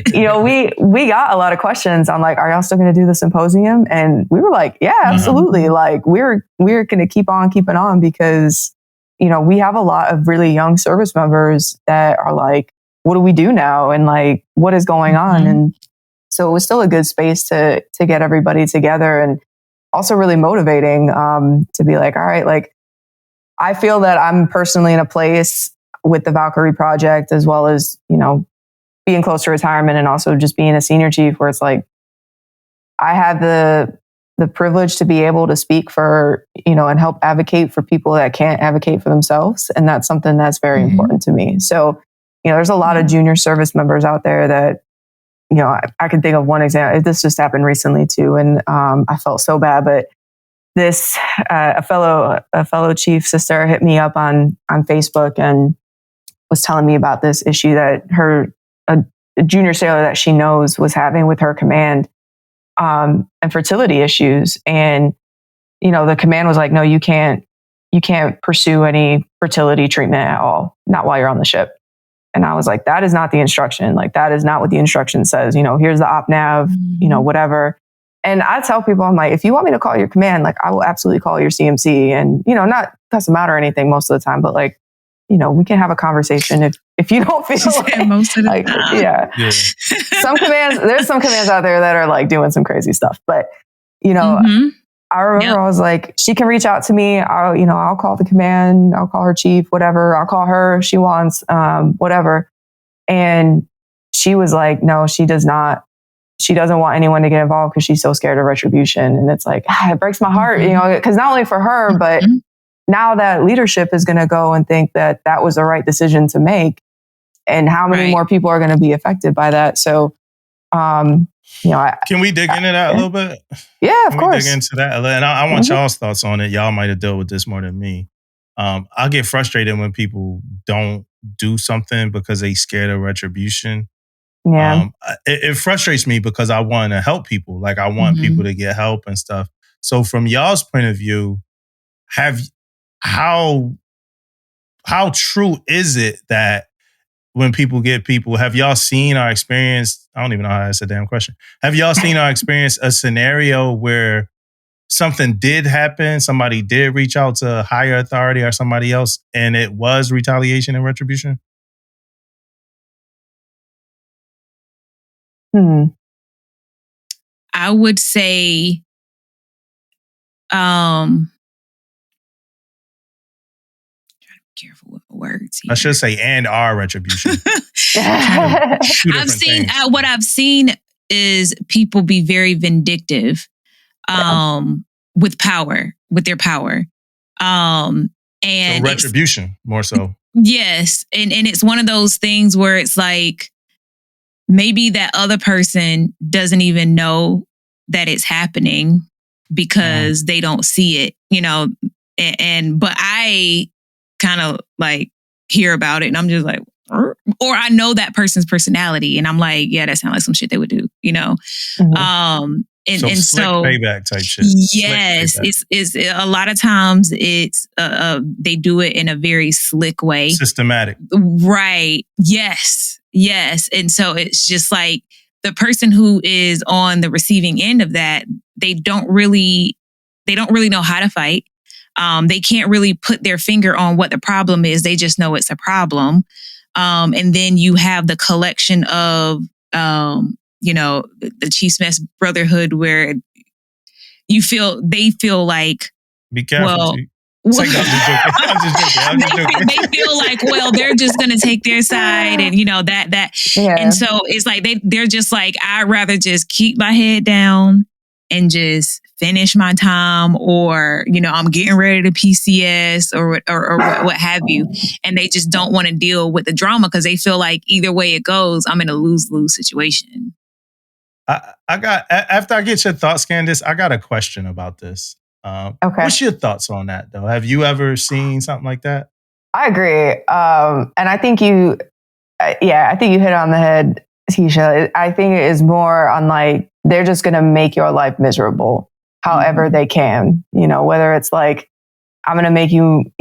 it. We got a lot of questions on like, are y'all still going to do the symposium? And we were like, yeah, absolutely. Like we're going to keep on keeping on, because we have a lot of really young service members that are like, what do we do now? And like, what is going on? And so it was still a good space to get everybody together, and also really motivating to be like, all right, like I feel that I'm personally in a place with the Valkyrie project, as well as, being close to retirement and also just being a senior chief, where it's like, I have the privilege to be able to speak for, and help advocate for people that can't advocate for themselves. And that's something that's very important to me. So, there's a lot of junior service members out there that, I can think of one example. This just happened recently too. And I felt so bad, but this, a fellow chief sister hit me up on Facebook and was telling me about this issue that a junior sailor that she knows was having with her command, and fertility issues. And, the command was like, no, you can't pursue any fertility treatment at all. Not while you're on the ship. And I was like, that is not the instruction. Like, that is not what the instruction says. Here's the op nav, whatever. And I tell people, I'm like, if you want me to call your command, like, I will absolutely call your CMC. And, not doesn't matter anything most of the time, but like, we can have a conversation if you don't feel like, most of the time. Yeah. There's some commands out there that are like doing some crazy stuff. But, I remember I was like, she can reach out to me. I'll call the command. I'll call her chief, whatever. I'll call her if she wants, whatever. And she was like, no, she does not. She doesn't want anyone to get involved because she's so scared of retribution. And it's like, it breaks my heart, because not only for her, but now that leadership is going to go and think that was the right decision to make, and how many more people are going to be affected by that. So, can we dig into that a little bit? Yeah, of course. Dig into that, and I want y'all's thoughts on it. Y'all might have dealt with this more than me. I get frustrated when people don't do something because they scared of retribution. Yeah, it frustrates me because I want to help people. Like, I want people to get help and stuff. So, from y'all's point of view, how true is it that when people have y'all seen or experienced, I don't even know how to ask a damn question. Have y'all seen or experienced a scenario where something did happen, somebody did reach out to a higher authority or somebody else, and it was retaliation and retribution? I would say, careful with the words here. I should say, and our retribution. What I've seen is people be very vindictive, with their power. And so retribution, more so. Yes. And it's one of those things where it's like, maybe that other person doesn't even know that it's happening because they don't see it, but I kind of like hear about it and I'm just like, or I know that person's personality and I'm like, yeah, that sounds like some shit they would do, And so payback type shit. Yes, it's a lot of times it's they do it in a very slick way, systematic. Right? Yes. And so it's just like the person who is on the receiving end of that, they don't really know how to fight. They can't really put their finger on what the problem is. They just know it's a problem. And then you have the collection of the Chiefs Mess Brotherhood where they feel like, be careful. Well, I'm just joking. They feel like, well, they're just going to take their side and that. Yeah. And so it's like, they're just like, I'd rather just keep my head down and just finish my time, or, I'm getting ready to PCS or what have you. And they just don't want to deal with the drama because they feel like either way it goes, I'm in a lose-lose situation. After I get your thoughts, Candace, I got a question about this. Okay. What's your thoughts on that, though? Have you ever seen something like that? I agree. And I think you hit it on the head, Tisha. I think it is more on like, they're just going to make your life miserable however they can, whether it's like, I'm going to make you,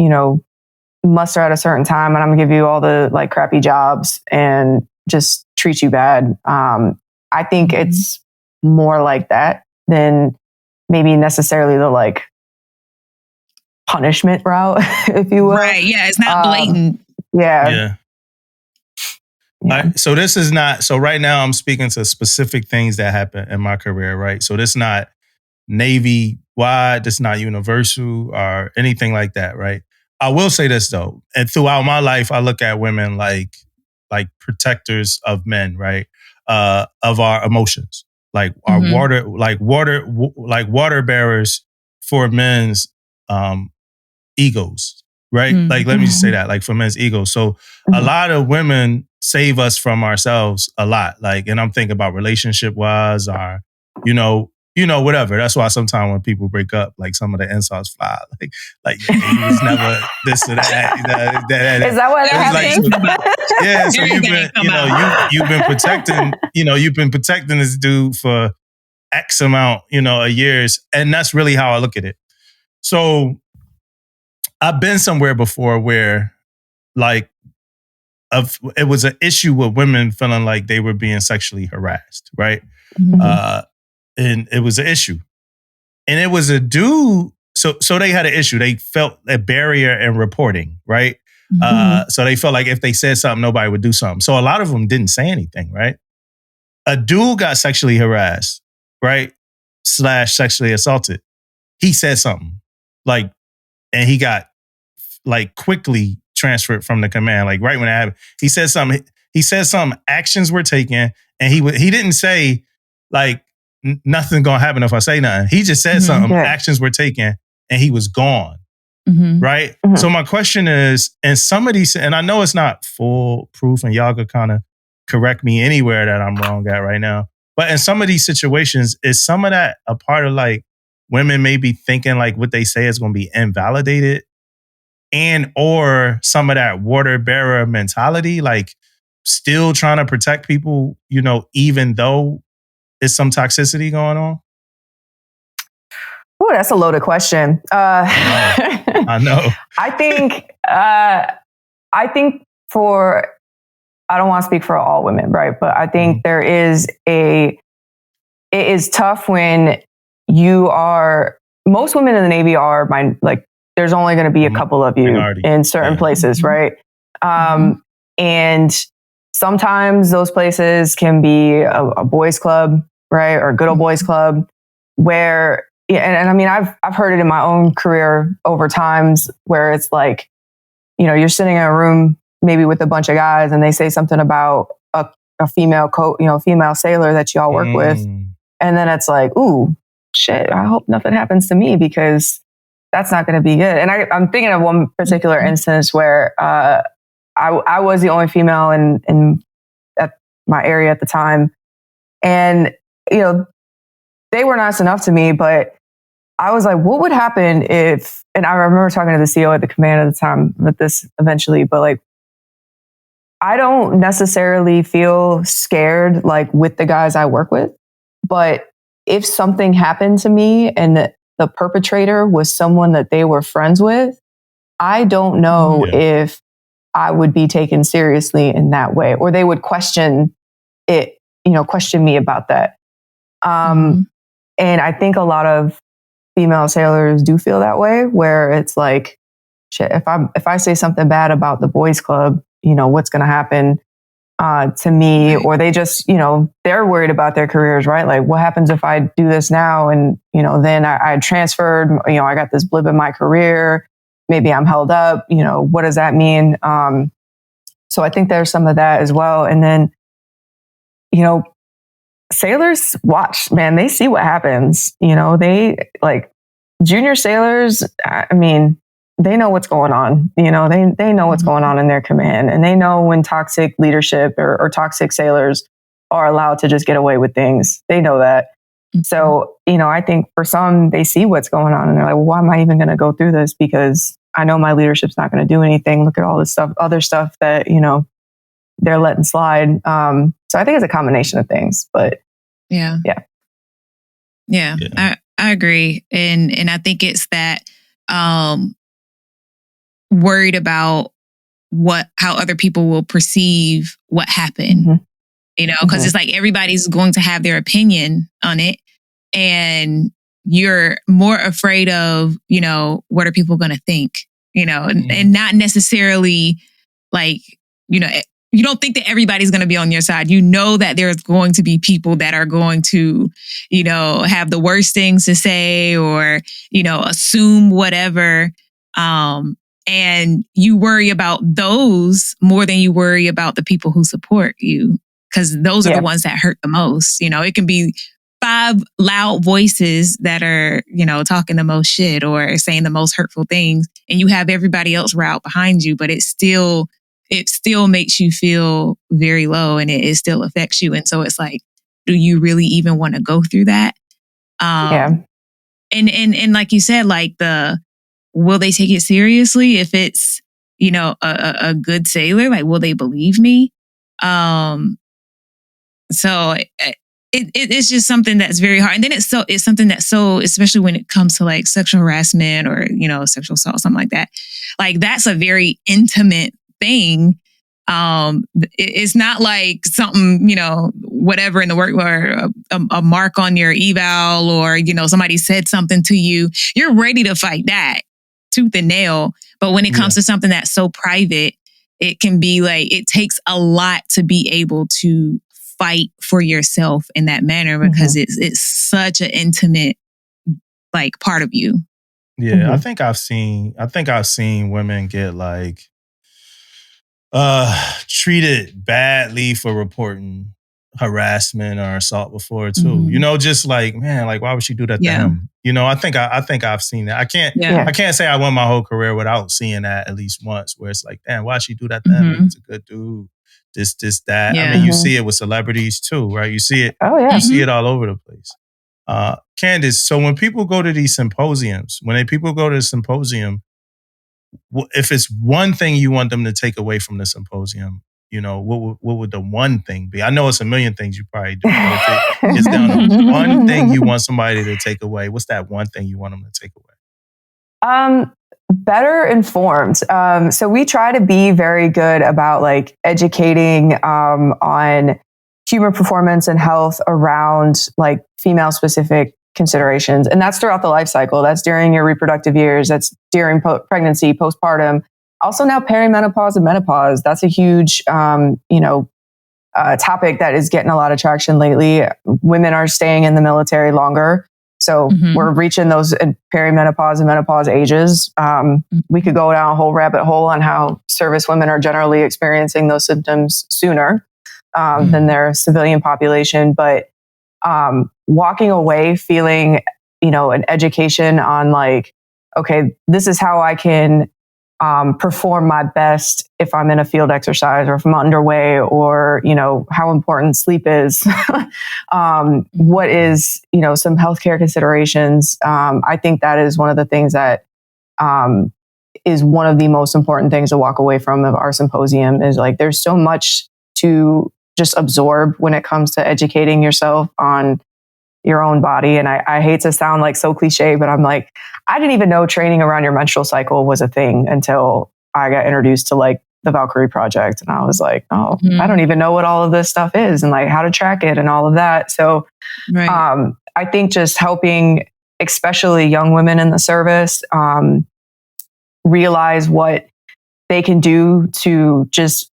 muster at a certain time and I'm gonna give you all the like crappy jobs and just treat you bad. I think it's more like that than maybe necessarily the like punishment route, if you will. Right. Yeah. It's not blatant. Yeah. So this is not, so right now I'm speaking to specific things that happen in my career, right? So this is not Navy wide, this is not universal or anything like that, right? I will say this though, and throughout my life, I look at women like protectors of men, right? Of our emotions, like our water bearers for men's egos, right? Like, let me just say that, like for men's egos. So a lot of women save us from ourselves a lot. Like, and I'm thinking about relationship wise, or, whatever. That's why sometimes when people break up, like some of the insults fly. Like he was never this or that. Is that what happened? Yeah. So you've been protecting this dude for X amount, of years. And that's really how I look at it. So I've been somewhere before where it was an issue with women feeling like they were being sexually harassed, right? And it was an issue. And it was a dude, so they had an issue. They felt a barrier in reporting, right? So they felt like if they said something, nobody would do something. So a lot of them didn't say anything, right? A dude got sexually harassed, right? / sexually assaulted. He said something, and he got quickly transferred from the command, right when it happened. He said something. Actions were taken, and he didn't say nothing gonna happen if I say nothing. He just said something. Yeah. Actions were taken, and he was gone. Right. So my question is, and some of these, and I know it's not foolproof, and y'all could kind of correct me anywhere that I'm wrong at right now. But in some of these situations, is some of that a part of women maybe thinking what they say is going to be invalidated? And or some of that water bearer mentality, still trying to protect people, even though there's some toxicity going on? Oh, that's a loaded question. I know. I think I don't want to speak for all women, right? But I think it is tough when most women in the Navy are there's only going to be a couple of you minority in certain places, right? And sometimes those places can be a boys club, right? Or a good old boys club where, and I mean, I've heard it in my own career over times where it's you're sitting in a room maybe with a bunch of guys and they say something about a female female sailor that y'all work with. And then it's ooh, shit, I hope nothing happens to me because that's not going to be good. And I'm thinking of one particular instance where I was the only female in at my area at the time. And, they were nice enough to me, but I was what would happen if, and I remember talking to the CEO at the command at the time with this eventually, but I don't necessarily feel scared with the guys I work with, but if something happened to me and the perpetrator was someone that they were friends with, I don't know if I would be taken seriously in that way, or they would question it, question me about that. And I think a lot of female sailors do feel that way, where it's shit, if I say something bad about the boys club, what's going to happen to me? Or they just, they're worried about their careers, right? What happens if I do this now and, then I transferred, I got this blip in my career, maybe I'm held up, what does that mean? So I think there's some of that as well. And then, sailors watch, man, they see what happens, they junior sailors, I mean, they know what's going on. They know what's going on in their command, and they know when toxic leadership or toxic sailors are allowed to just get away with things. They know that. So, I think for some, they see what's going on and they're well, why am I even going to go through this? Because I know my leadership's not going to do anything. Look at all this other stuff that, they're letting slide. So I think it's a combination of things, but yeah. I agree. And I think it's that, worried about how other people will perceive what happened, because it's everybody's going to have their opinion on it, and you're more afraid of, what are people going to think, and not necessarily you don't think that everybody's going to be on your side. That there's going to be people that are going to, have the worst things to say or, assume whatever. And you worry about those more than you worry about the people who support you. Because those are the ones that hurt the most. It can be 5 loud voices that are, talking the most shit or saying the most hurtful things. And you have everybody else route behind you, but it still makes you feel very low, and it still affects you. And so it's like, do you really even want to go through that? And like you said, like will they take it seriously if it's, a good sailor? Like, will they believe me? So it's just something that's very hard. And then it's something that's so, especially when it comes to like sexual harassment or, sexual assault, something like that. Like, that's a very intimate thing. It's not like something, whatever in the work, or a mark on your eval, or, somebody said something to you. You're ready to fight that tooth and nail. But when it comes to something that's so private, it can be like, it takes a lot to be able to fight for yourself in that manner, because it's such an intimate, like, part of you. Yeah, I think I've seen women get like treated badly for reporting harassment or assault before too. Just like, man, like, why would she do that to him? I think I've seen that. I can't say I went my whole career without seeing that at least once, where it's like, damn, why'd she do that to him? He's a good dude. This, that. I mean, you see it with celebrities too, right? You see it. Oh, yeah. You see it all over the place. Candace, so when people go to these symposiums, if it's one thing you want them to take away from the symposium, what would the one thing be? I know it's a million things you probably do, but if it's down to one thing you want somebody to take away, what's that one thing you want them to take away? Better informed. So we try to be very good about like educating on human performance and health around like female specific considerations. And that's throughout the life cycle. That's during your reproductive years. That's during pregnancy, postpartum. Also now perimenopause and menopause. That's a huge, topic that is getting a lot of traction lately. Women are staying in the military longer. So we're reaching those perimenopause and menopause ages. We could go down a whole rabbit hole on how service women are generally experiencing those symptoms sooner than their civilian population. But walking away feeling, an education on like, okay, this is how I can perform my best if I'm in a field exercise or if I'm underway, or, how important sleep is, what is, some healthcare considerations. I think that is one of the things that is one of the most important things to walk away from of our symposium, is like, there's so much to just absorb when it comes to educating yourself on your own body. And I hate to sound like so cliche, but I'm like, I didn't even know training around your menstrual cycle was a thing until I got introduced to like the Valkyrie Project. And I was like, I don't even know what all of this stuff is and like how to track it and all of that. So I think just helping, especially young women in the service, realize what they can do to just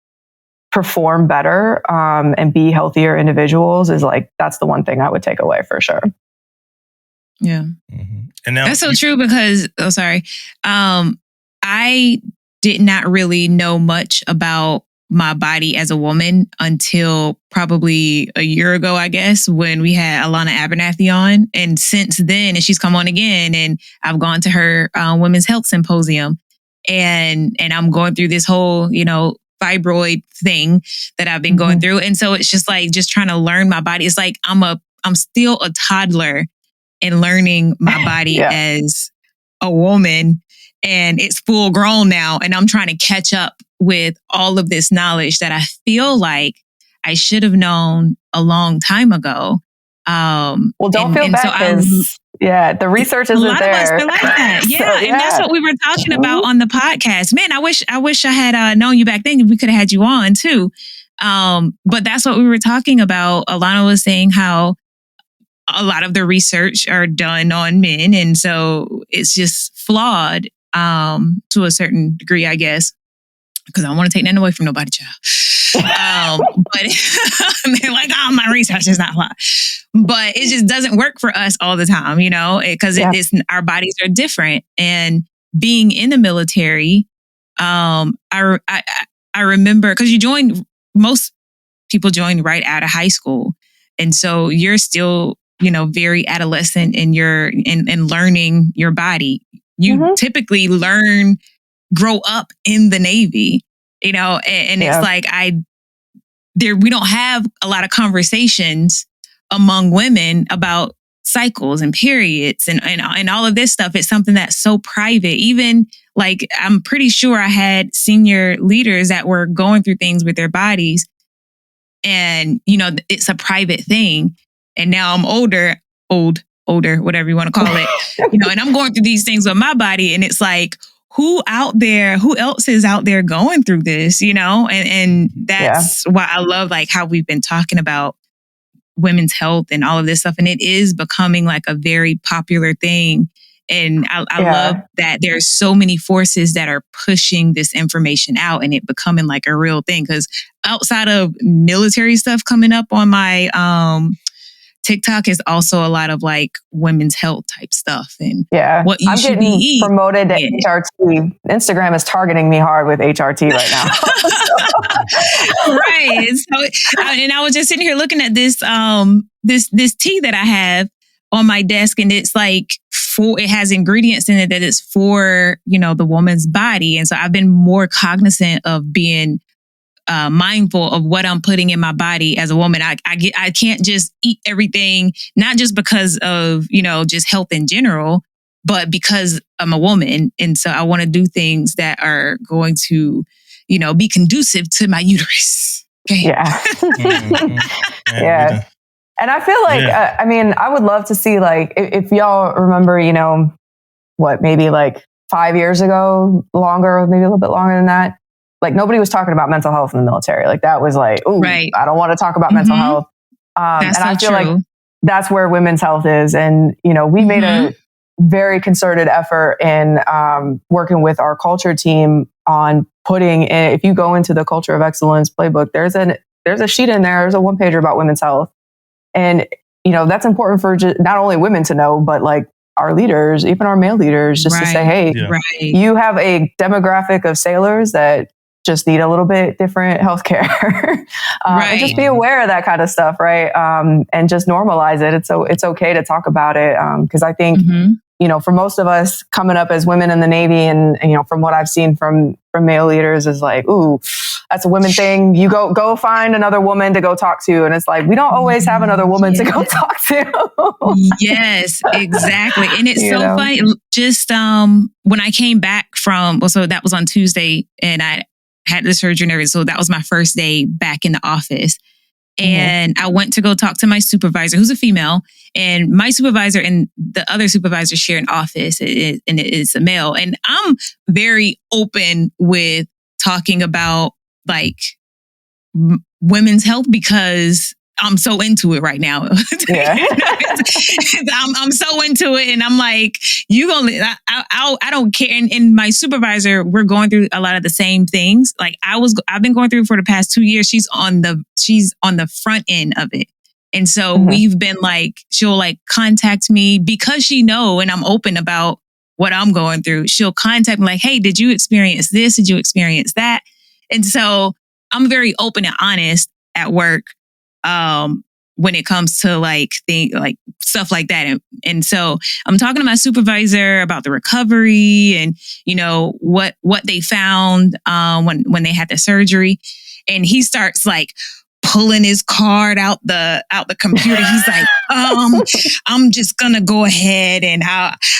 perform better and be healthier individuals is like, that's the one thing I would take away for sure. Yeah. And now that's so true, because I did not really know much about my body as a woman until probably a year ago, I guess, when we had Alana Abernathy on. And since then, and she's come on again, and I've gone to her women's health symposium, and I'm going through this whole, fibroid thing that I've been going through. And so it's just like, just trying to learn my body. It's like, I'm still a toddler in learning my body as a woman, and it's full grown now. And I'm trying to catch up with all of this knowledge that I feel like I should have known a long time ago. Well, don't feel bad, because the research isn't there. A lot of us are like that. Yeah, so, and that's what we were talking about on the podcast. Man, I wish I had known you back then. We could have had you on too. But that's what we were talking about. Alana was saying how a lot of the research are done on men, and so it's just flawed to a certain degree, I guess. Because I don't want to take nothing away from nobody, child. But they're like, my research is not flawed. But it just doesn't work for us all the time, because our bodies are different. And being in the military, I remember because most people join right out of high school. And so you're still, very adolescent in in learning your body. You typically grow up in the Navy, and it's like we don't have a lot of conversations among women about cycles and periods and all of this stuff. It's something that's so private. Even like, I'm pretty sure I had senior leaders that were going through things with their bodies and, it's a private thing. And now I'm older, whatever you want to call it, and I'm going through these things with my body. And it's like, who else is out there going through this, and that's why I love like how we've been talking about women's health and all of this stuff. And it is becoming like a very popular thing. And I love that there's so many forces that are pushing this information out and it becoming like a real thing. Because outside of military stuff coming up on my TikTok is also a lot of like women's health type stuff and what you should be eating. Promoted to HRT. Instagram is targeting me hard with HRT right now. Right. So, and I was just sitting here looking at this this tea that I have on my desk, and it's like it has ingredients in it that is for the woman's body, and so I've been more cognizant of being mindful of what I'm putting in my body as a woman. I can't just eat everything, not just because of, just health in general, but because I'm a woman. And so I want to do things that are going to, be conducive to my uterus. Okay. Yeah. Yeah. And I feel like, I would love to see like, if y'all remember, maybe like 5 years ago, longer, maybe a little bit longer than that. Like nobody was talking about mental health in the military. Like that was like, ooh, I don't want to talk about mental health. And I feel like that's where women's health is. And, we made a very concerted effort in working with our culture team on putting in, if you go into the Culture of Excellence playbook, there's a sheet in there, there's a 1-pager about women's health. And, that's important for not only women to know, but like our leaders, even our male leaders, just to say, hey, you have a demographic of sailors that just need a little bit different healthcare. And just be aware of that kind of stuff, right? And just normalize it. It's okay to talk about it. Because I think, for most of us coming up as women in the Navy and from what I've seen from male leaders is like, ooh, that's a women thing. You go find another woman to go talk to. And it's like, we don't always have another woman to go talk to. Yes, exactly. And it's so funny. Just when I came back so that was on Tuesday and I had the surgery and everything. So that was my first day back in the office. And I went to go talk to my supervisor, who's a female, and my supervisor and the other supervisor share an office, and it's a male. And I'm very open with talking about like women's health because I'm so into it right now. I'm so into it, and I'm like, I don't care. And my supervisor, we're going through a lot of the same things. Like I've been going through for the past 2 years. She's on the front end of it, and so we've been like, she'll like contact me because she know, and I'm open about what I'm going through. She'll contact me like, hey, did you experience this? Did you experience that? And so I'm very open and honest at work. When it comes to like stuff like that. And so I'm talking to my supervisor about the recovery and, what they found, when they had the surgery. And he starts like pulling his card out the computer. He's like, I'm just gonna go ahead and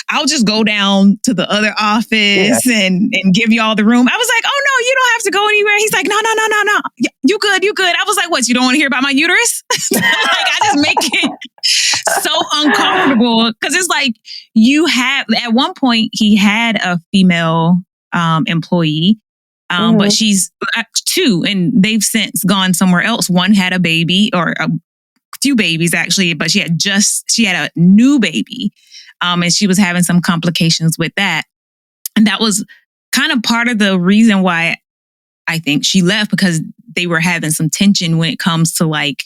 I'll just go down to the other office and give you all the room. I was like, oh no, you don't have to go anywhere. He's like, no. You good. I was like, what? You don't want to hear about my uterus? Like I just make it so uncomfortable because it's like at one point he had a female employee. But she's 2 and they've since gone somewhere else. One had a baby or a few babies actually, but she had a new baby. And she was having some complications with that. And that was kind of part of the reason why I think she left, because they were having some tension when it comes to like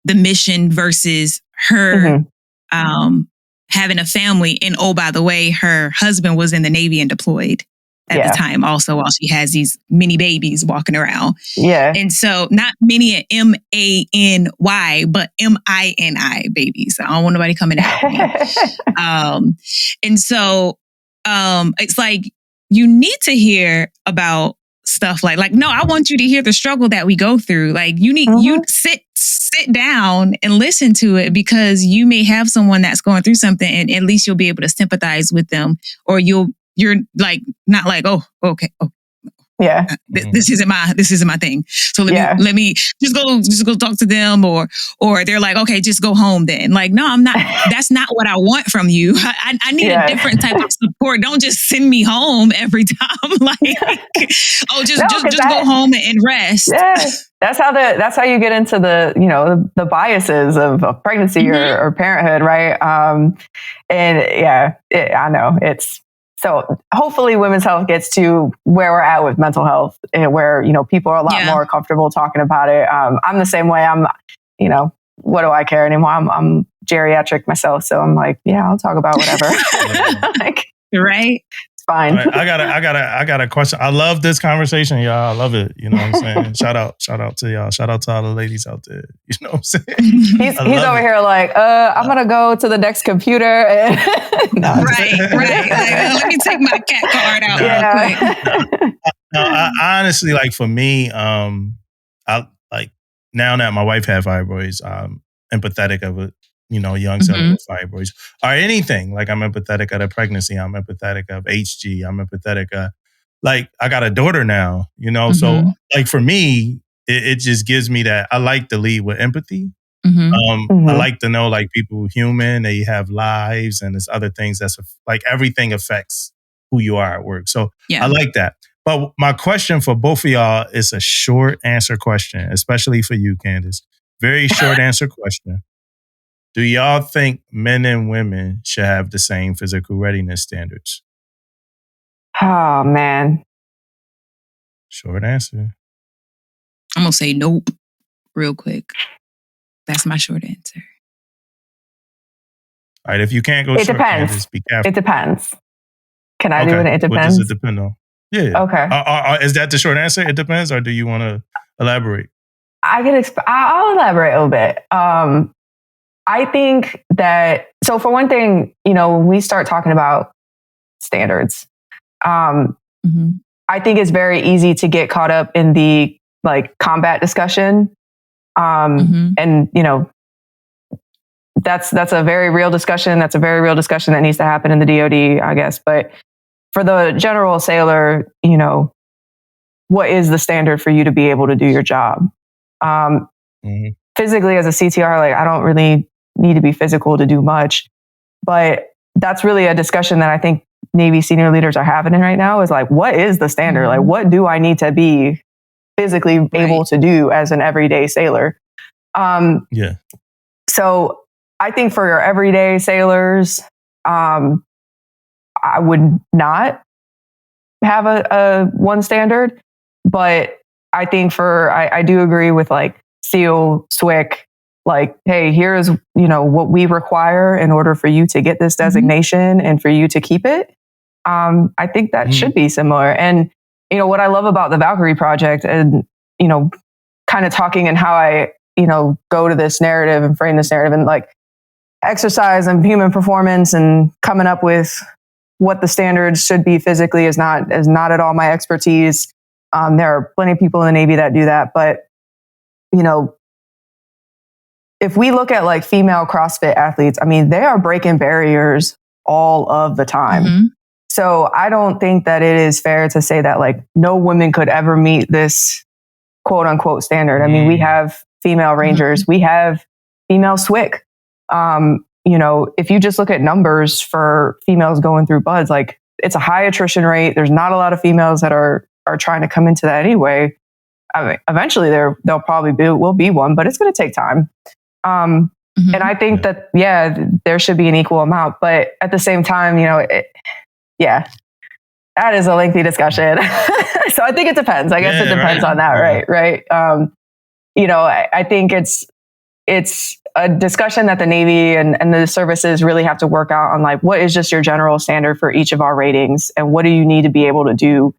the mission versus her having a family. And oh, by the way, her husband was in the Navy and deployed. at the time also, while she has these mini babies walking around. Yeah. And so not many M-A-N-Y, but M-I-N-I babies. I don't want nobody coming at me. And so it's like, you need to hear about stuff like, no, I want you to hear the struggle that we go through. Like you need, you sit down and listen to it, because you may have someone that's going through something, and at least you'll be able to sympathize with them, or you're like, not like, oh, okay. Oh, yeah. This isn't my thing. So let me just go talk to them, or they're like, okay, just go home then. Like, no, I'm not, that's not what I want from you. I need a different type of support. Don't just send me home every time. Like, oh, just go home and rest. Yeah. That's how you get into the biases of pregnancy or parenthood. Right. I know so hopefully women's health gets to where we're at with mental health, and where, people are a lot more comfortable talking about it. I'm the same way. I'm, what do I care anymore? I'm geriatric myself. So I'm like, yeah, I'll talk about whatever. Like, right. It's fine. Right, I got a question. I love this conversation, y'all. I love it. You know what I'm saying? Shout out to y'all. Shout out to all the ladies out there. You know what I'm saying? He's over here like, I'm going to go to the next computer. And right. Like, let me take my cat card out real quick. I honestly, like, for me, I like, now that my wife had fibroids, I'm empathetic of it. Young cellular fibroids, or anything. Like, I'm empathetic of the pregnancy. I'm empathetic of HG. I'm empathetic of, like, I got a daughter now, so like, for me, it just gives me that. I like to lead with empathy. I like to know, like, people human, they have lives, and there's other things that's like, everything affects who you are at work. So I like that. But my question for both of y'all is a short answer question, especially for you, Candace. Very short answer question. Do y'all think men and women should have the same physical readiness standards? Oh, man. Short answer. I'm going to say nope real quick. That's my short answer. All right, if you can't go it short, depends. Candace, be careful. It depends. Can I do it? It depends. What does it depend on? Yeah. Okay. Is that the short answer? It depends, or do you want to elaborate? I'll elaborate a little bit. I think that, so for one thing, when we start talking about standards, I think it's very easy to get caught up in the combat discussion. And, that's a very real discussion. That's a very real discussion that needs to happen in the DoD, I guess. But for the general sailor, what is the standard for you to be able to do your job? Physically, as a CTR, I don't really need to be physical to do much, but that's really a discussion that I think Navy senior leaders are having right now, is like, what is the standard? Like, what do I need to be physically able to do as an everyday sailor? So I think for your everyday sailors, I would not have a one standard, but I think I do agree with SEAL, SWCC, hey, here's, what we require in order for you to get this designation and for you to keep it. I think that should be similar. And, what I love about the Valkyrie Project, and, kind of talking and how I, go to this narrative and frame this narrative, and exercise and human performance and coming up with what the standards should be physically is not at all my expertise. There are plenty of people in the Navy that do that, but, if we look at female CrossFit athletes, they are breaking barriers all of the time. So I don't think that it is fair to say that no women could ever meet this quote unquote standard. We have female rangers, we have female SWCC. If you just look at numbers for females going through BUDS, it's a high attrition rate. There's not a lot of females that are trying to come into that anyway. Eventually there'll probably will be one, but it's going to take time. And I think that, there should be an equal amount, but at the same time, that is a lengthy discussion. So I think it depends. I guess it depends on that. Right. I think it's a discussion that the Navy and the services really have to work out on, like, what is just your general standard for each of our ratings, and what do you need to be able to do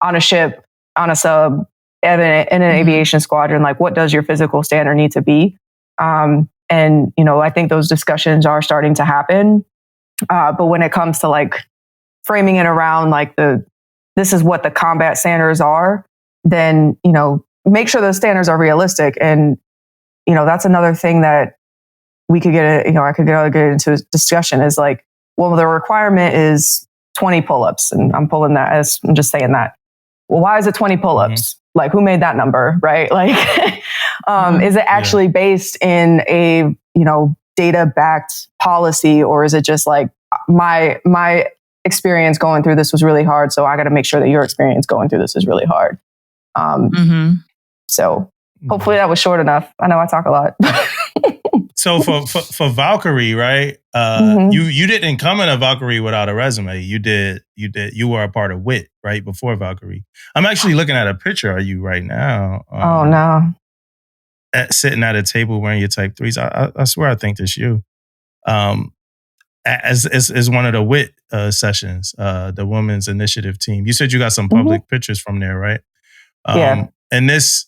on a ship, on a sub, in an aviation squadron? Like, what does your physical standard need to be? And, you know, I think those discussions are starting to happen. But when it comes to like framing it around like this is what the combat standards are, then, you know, make sure those standards are realistic. And, you know, that's another thing that we could get, I could get into a discussion is like, well, the requirement is 20 pull-ups. And I'm just saying that. Well, why is it 20 pull-ups? Like, who made that number, right? Like, is it actually based in a, you know, data-backed policy, or is it just like my experience going through this was really hard, so I got to make sure that your experience going through this is really hard. So hopefully that was short enough. I know I talk a lot. So for Valkyrie, right? You didn't come in a Valkyrie without a resume. You were a part of WIT, right? Before Valkyrie. I'm actually looking at a picture of you right now. Oh no. Sitting at a table wearing your type 3s. I swear I think this you. As one of the WIT sessions, the Women's Initiative team. You said you got some public pictures from there, right? Yeah. And this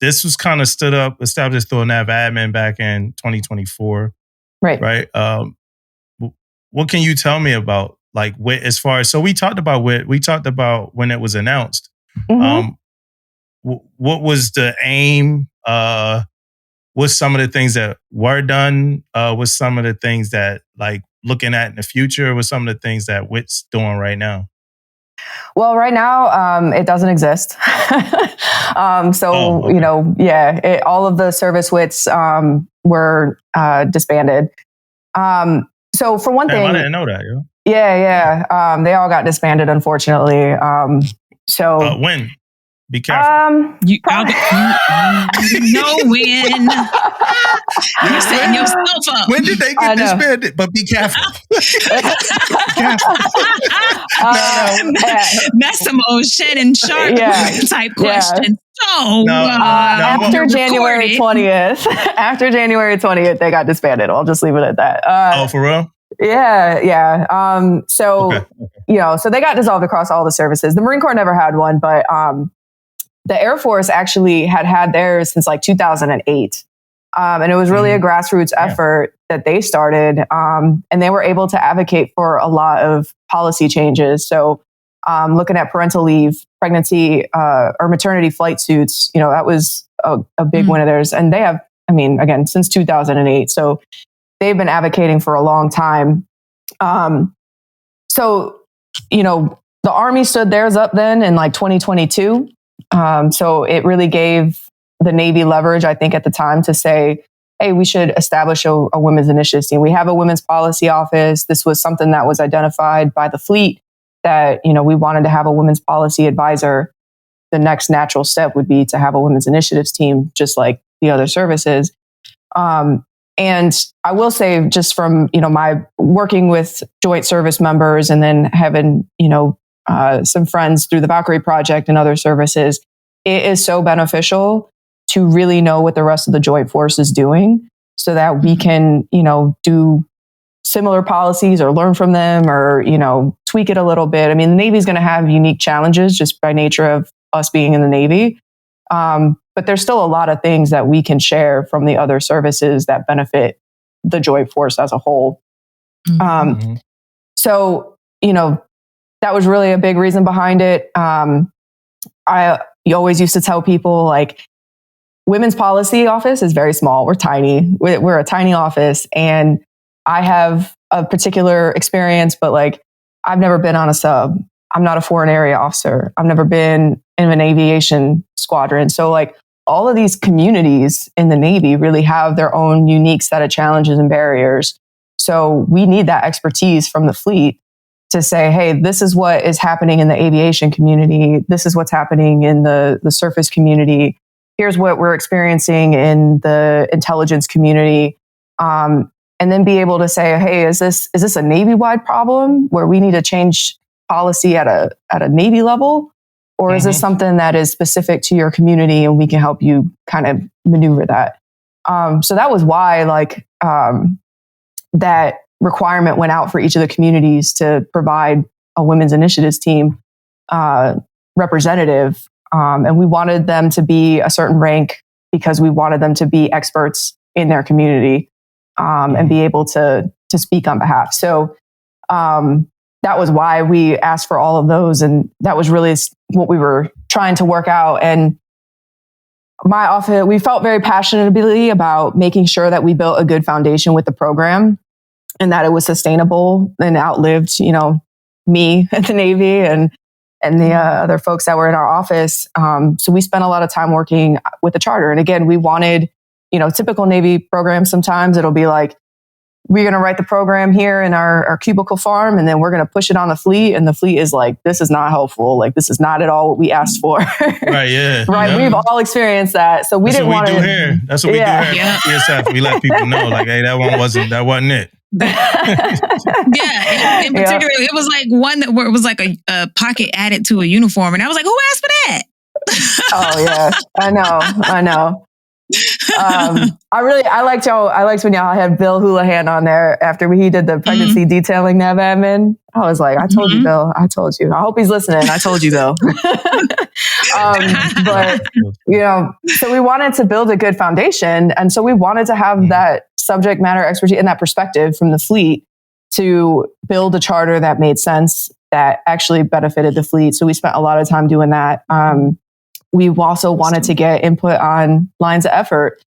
was kind of established through a NAV admin back in 2024. Right. Right. What can you tell me about like WIT as far as, so we talked about WIT, we talked about when it was announced. What was the aim? What's some of the things that were done? What's some of the things that like looking at in the future? What's some of the things that WIT's doing right now? Well, right now, it doesn't exist. You know, all of the service WITs were disbanded. So for one thing, I didn't know that. Yo. Yeah. They all got disbanded, unfortunately. When? Be careful. You know when. You're setting yourself up. When did they get disbanded? But be careful. That's some old shed and shark type question. So after January 20th, they got disbanded. I'll just leave it at that. For real? Yeah. You know, so they got dissolved across all the services. The Marine Corps never had one, but the Air Force actually had theirs since like 2008. And it was really a grassroots effort that they started. And they were able to advocate for a lot of policy changes. So looking at parental leave, pregnancy, or maternity flight suits, you know, that was a big one of theirs. And they have, I mean, again, since 2008. So they've been advocating for a long time. So, you know, the Army stood theirs up then in like 2022. So it really gave the Navy leverage, I think, at the time to say, hey, we should establish a women's initiative team. We have a women's policy office. This was something that was identified by the fleet that, you know, we wanted to have a women's policy advisor. The next natural step would be to have a women's initiatives team, just like the other services. And I will say, just from, you know, my working with joint service members and then having, you know, some friends through the Valkyrie Project and other services, it is so beneficial to really know what the rest of the joint force is doing so that we can, you know, do similar policies or learn from them or, you know, tweak it a little bit. I mean, the Navy is going to have unique challenges just by nature of us being in the Navy. But there's still a lot of things that we can share from the other services that benefit the joint force as a whole. So, you know, that was really a big reason behind it. You always used to tell people, like, women's policy office is very small. We're tiny. We're a tiny office. And I have a particular experience, but like, I've never been on a sub. I'm not a foreign area officer. I've never been in an aviation squadron. So like, all of these communities in the Navy really have their own unique set of challenges and barriers. So we need that expertise from the fleet to say, hey, this is what is happening in the aviation community. This is what's happening in the surface community. Here's what we're experiencing in the intelligence community. And then be able to say, hey, is this a Navy-wide problem where we need to change policy at a Navy level? Or is this something that is specific to your community and we can help you kind of maneuver that? So that was why that requirement went out for each of the communities to provide a women's initiatives team representative. And we wanted them to be a certain rank because we wanted them to be experts in their community and be able to speak on behalf. So that was why we asked for all of those. And that was really what we were trying to work out. And my office, we felt very passionately about making sure that we built a good foundation with the program and that it was sustainable and outlived, me at the Navy and the other folks that were in our office. So we spent a lot of time working with the charter. And again, we wanted, typical Navy programs, sometimes it'll be like, we're going to write the program here in our cubicle farm, and then we're going to push it on the fleet. And the fleet is like, this is not helpful. Like, this is not at all what we asked for. Right, yeah. Right. We've all experienced that. So we didn't want to. That's what we do here at PSF. We let people know, like, hey, that wasn't it. Yeah. In particular, it was like one where it was like a pocket added to a uniform. And I was like, who asked for that? Oh, yeah. I know. I liked when y'all had Bill Houlihan on there after he did the pregnancy detailing nav admin. I was like, I told you, Bill. I told you. I hope he's listening. I told you, Bill. But, so we wanted to build a good foundation. And so we wanted to have that subject matter expertise and that perspective from the fleet to build a charter that made sense, that actually benefited the fleet. So we spent a lot of time doing that. We also wanted to get input on lines of effort,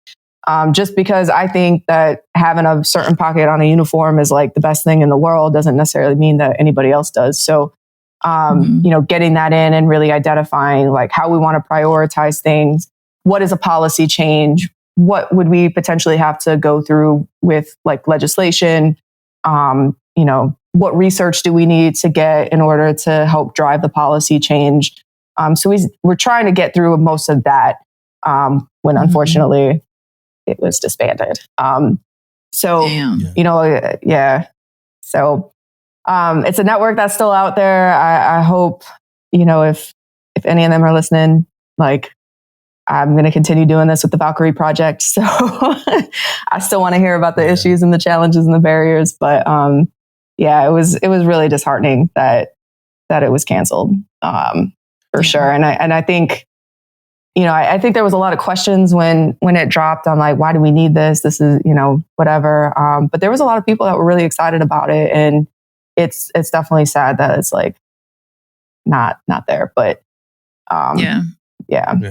just because I think that having a certain pocket on a uniform is like the best thing in the world doesn't necessarily mean that anybody else does. So, getting that in and really identifying like how we want to prioritize things. What is a policy change? What would we potentially have to go through with like legislation? What research do we need to get in order to help drive the policy change? So we're trying to get through most of that when unfortunately it was disbanded. So it's a network that's still out there. I hope, if any of them are listening, like I'm going to continue doing this with the Valkyrie Project. So I still want to hear about the issues and the challenges and the barriers. But it was really disheartening that it was canceled. For sure. And I think, I think there was a lot of questions when it dropped on like, why do we need this? This is, whatever. But there was a lot of people that were really excited about it. And it's definitely sad that it's like not there. But yeah,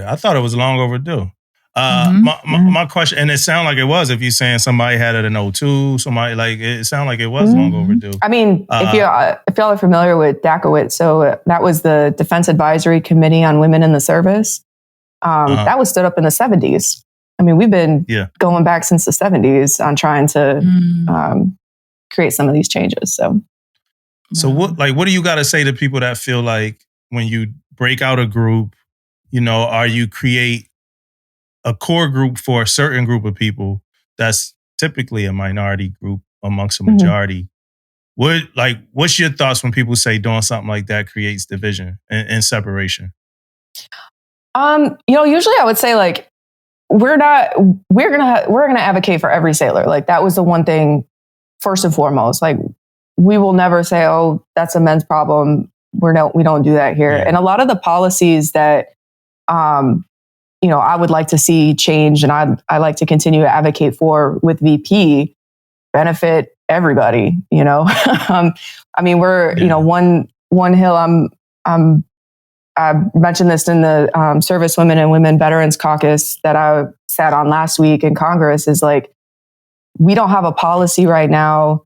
I thought it was long overdue. My question, and it sounded like it was, if you're saying somebody had it in 2002, somebody like, it sounded like it was long overdue. I mean, if y'all are familiar with DACOIT, so that was the Defense Advisory Committee on Women in the Service. That was stood up in the 70s. I mean, we've been going back since the 70s on trying to create some of these changes. So what do you got to say to people that feel like when you break out a group, or you create a core group for a certain group of people that's typically a minority group amongst a majority. What's your thoughts when people say doing something like that creates division and separation? Usually I would say like we're gonna advocate for every sailor. Like that was the one thing first and foremost. Like we will never say, oh, that's a men's problem. We don't do that here. Yeah. And a lot of the policies that I would like to see change and I like to continue to advocate for with VP benefit everybody, I mean, we're, one hill I mentioned this in the Service Women and Women Veterans Caucus that I sat on last week in Congress is like, we don't have a policy right now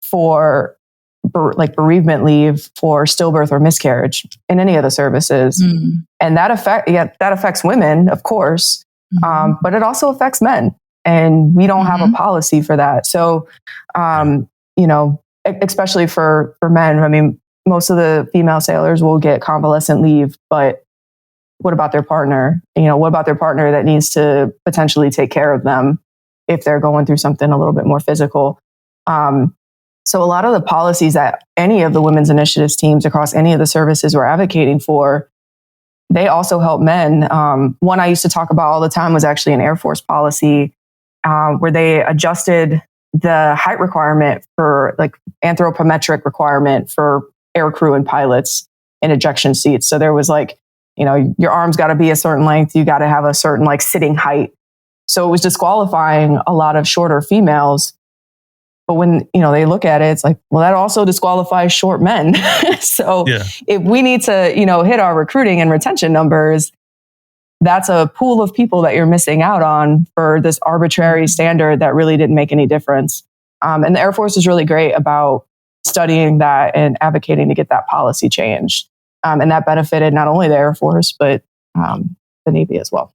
for bereavement leave for stillbirth or miscarriage in any of the services. And that affects women, of course, but it also affects men. And we don't have a policy for that. So, especially for men, I mean, most of the female sailors will get convalescent leave, but what about their partner? What about their partner that needs to potentially take care of them if they're going through something a little bit more physical? So a lot of the policies that any of the women's initiatives teams across any of the services were advocating for, they also help men. One I used to talk about all the time was actually an Air Force policy where they adjusted the height requirement for like anthropometric requirement for air crew and pilots in ejection seats. So there was like, your arms got to be a certain length. You got to have a certain like sitting height. So it was disqualifying a lot of shorter females. But when, they look at it, it's like, well, that also disqualifies short men. So if we need to, hit our recruiting and retention numbers, that's a pool of people that you're missing out on for this arbitrary standard that really didn't make any difference. And the Air Force is really great about studying that and advocating to get that policy changed. And that benefited not only the Air Force, but the Navy as well.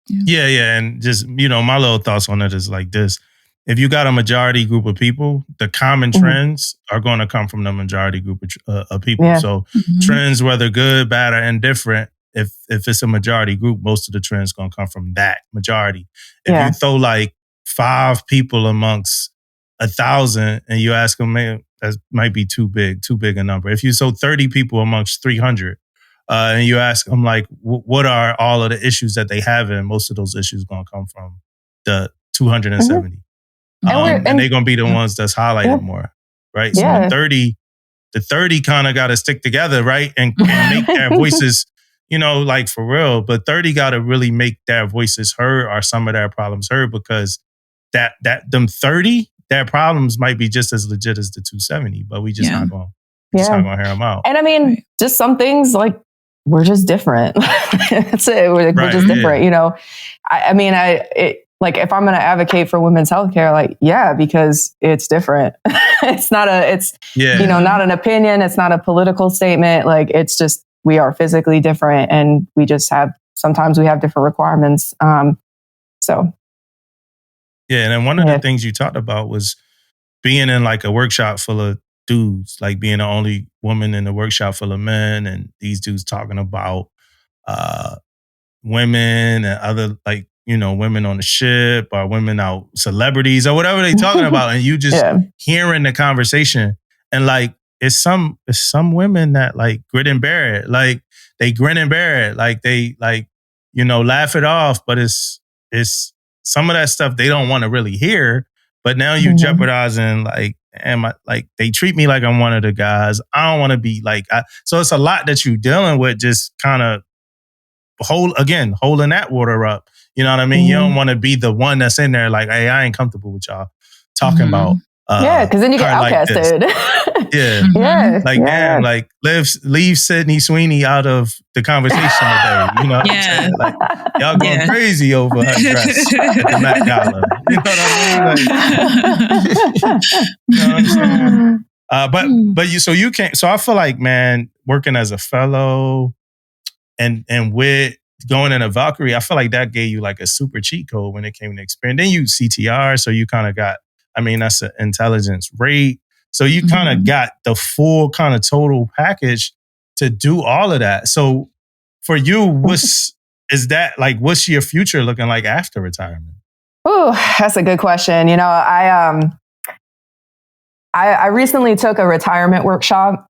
Yeah. And just, my little thoughts on it is like this. If you got a majority group of people, the common trends are going to come from the majority group of people. Yeah. So trends, whether good, bad, or indifferent, if it's a majority group, most of the trends going to come from that majority. If you throw like 5 people amongst 1,000 and you ask them, man, that might be too big a number. If you throw 30 people amongst 300 and you ask them like, what are all of the issues that they have, and most of those issues going to come from the 270. And they're going to be the ones that's highlighted more, right? So the 30 kind of got to stick together, right? And make their voices, like for real. But 30 got to really make their voices heard or some of their problems heard, because them 30, their problems might be just as legit as the 270, but we just not going to hear them out. And I mean, just some things like we're just different. That's it. We're just different, like if I'm going to advocate for women's healthcare, like, because it's different. It's not not an opinion. It's not a political statement. Like, it's just, we are physically different, and we just sometimes we have different requirements. So. Yeah. And then one of the things you talked about was being in like a workshop full of dudes, like being the only woman in the workshop full of men, and these dudes talking about, women and other, like, women on the ship or women out, celebrities or whatever they talking about. And you just hearing the conversation, and like, it's some women that like grit and bear it. Like they grin and bear it. Like they like, laugh it off, but it's some of that stuff they don't want to really hear. But now you jeopardizing, like, they treat me like I'm one of the guys. I don't want to be like, so it's a lot that you're dealing with, just kind of holding that water up. You know what I mean? You don't want to be the one that's in there like, hey, I ain't comfortable with y'all talking about. Because then you get outcasted. Damn, like leave Sydney Sweeney out of the conversation today. You know what I'm saying? Like, y'all going crazy over her dress at the Met Gala. You know what I'm saying? So you can't. So I feel like, man, working as a fellow and with going in a Valkyrie, I feel like that gave you like a super cheat code when it came to experience. Then you CTR, so you kind of got, that's an intelligence rate. So you kind of got the full kind of total package to do all of that. So for you, what's your future looking like after retirement? Oh, that's a good question. I recently took a retirement workshop,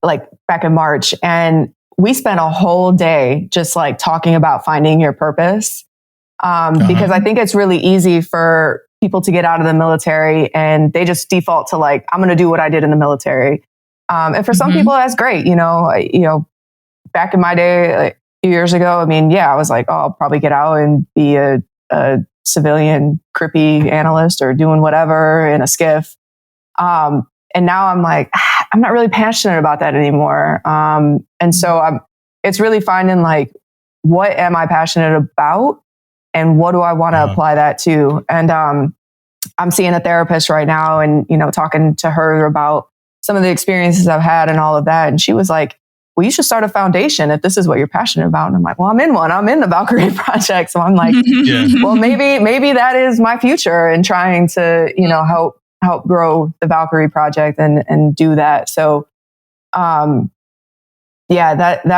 like back in March, and we spent a whole day just like talking about finding your purpose. Because I think it's really easy for people to get out of the military and they just default to like, I'm going to do what I did in the military. And for some people, that's great. Back in my day, like, a few years ago, I was like, I'll probably get out and be a civilian crippy analyst or doing whatever in a skiff. And now I'm like, I'm not really passionate about that anymore. And so it's really finding like, what am I passionate about? And what do I want to apply that to? And I'm seeing a therapist right now and, talking to her about some of the experiences I've had and all of that. And she was like, well, you should start a foundation if this is what you're passionate about. And I'm like, well, I'm in one. I'm in the Valkyrie Project. So I'm like, well, maybe that is my future in trying to, help grow the Valkyrie Project and do that. So, that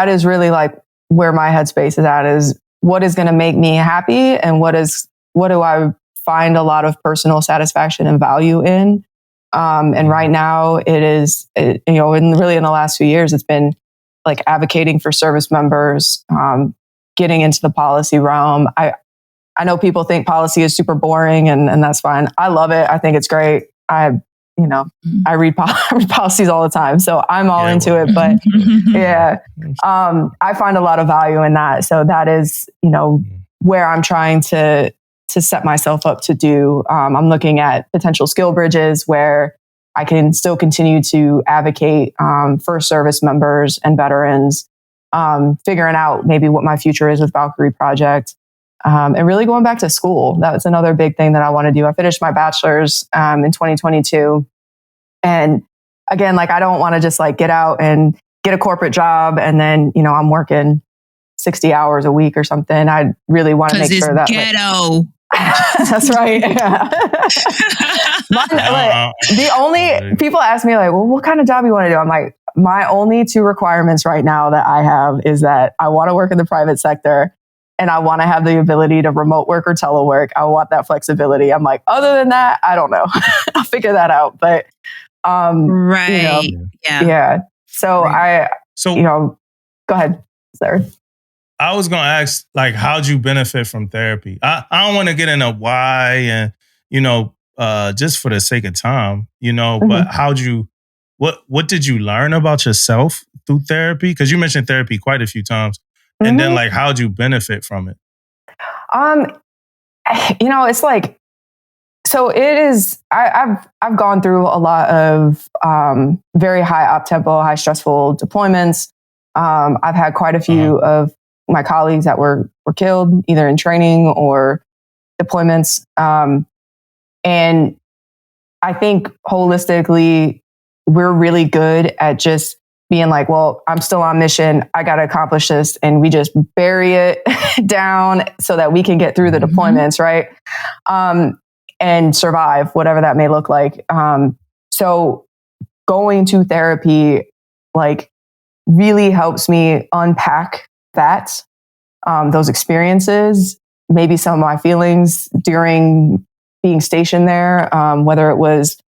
is really like where my headspace is at, is what is going to make me happy and what do I find a lot of personal satisfaction and value in. And right now it is, and really in the last few years, it's been like advocating for service members, getting into the policy realm. I know people think policy is super boring, and that's fine. I love it. I think it's great. I read policies all the time, so I'm all into it. But I find a lot of value in that. So that is, where I'm trying to set myself up to do. I'm looking at potential skill bridges where I can still continue to advocate for service members and veterans, figuring out maybe what my future is with Valkyrie Project, and really going back to school. That's another big thing that I want to do. I finished my bachelor's in 2022. And again, like, I don't want to just like get out and get a corporate job and then, I'm working 60 hours a week or something. I really want to make sure that ghetto. That's right. Yeah. The only people ask me like, well, what kind of job you want to do? I'm like, my only 2 requirements right now that I have is that I want to work in the private sector and I want to have the ability to remote work or telework. I want that flexibility. I'm like, other than that, I don't know. I'll figure that out. But right. Yeah. So go ahead, sir. I was going to ask, like, how'd you benefit from therapy? I don't want to get into why and, just for the sake of time, but what did you learn about yourself through therapy? Because you mentioned therapy quite a few times. And then, like, how'd you benefit from it? It's like, so it is, I've gone through a lot of very high up tempo, high stressful deployments. I've had quite a few of my colleagues that were killed either in training or deployments. And I think holistically, we're really good at just being like, well, I'm still on mission. I got to accomplish this. And we just bury it down so that we can get through the deployments. Right. And survive, whatever that may look like. So going to therapy, like, really helps me unpack that, those experiences, maybe some of my feelings during being stationed there, whether it was,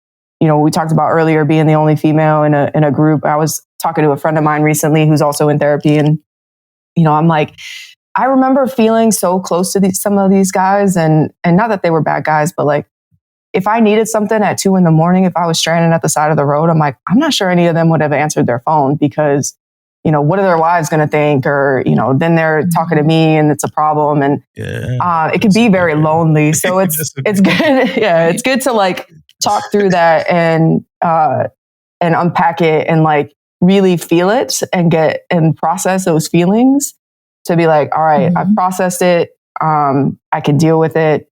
we talked about earlier being the only female in a group. I was talking to a friend of mine recently who's also in therapy, and I'm like, I remember feeling so close to some of these guys, and not that they were bad guys, but like, if I needed something at 2 a.m, if I was stranded at the side of the road, I'm like, I'm not sure any of them would have answered their phone because, what are their wives going to think? Or, then they're talking to me and it's a problem. And it can be very lonely. So it's good. Yeah. It's good to like talk through that and unpack it and like really feel it and process those feelings to be like, all right, I've processed it. I can deal with it.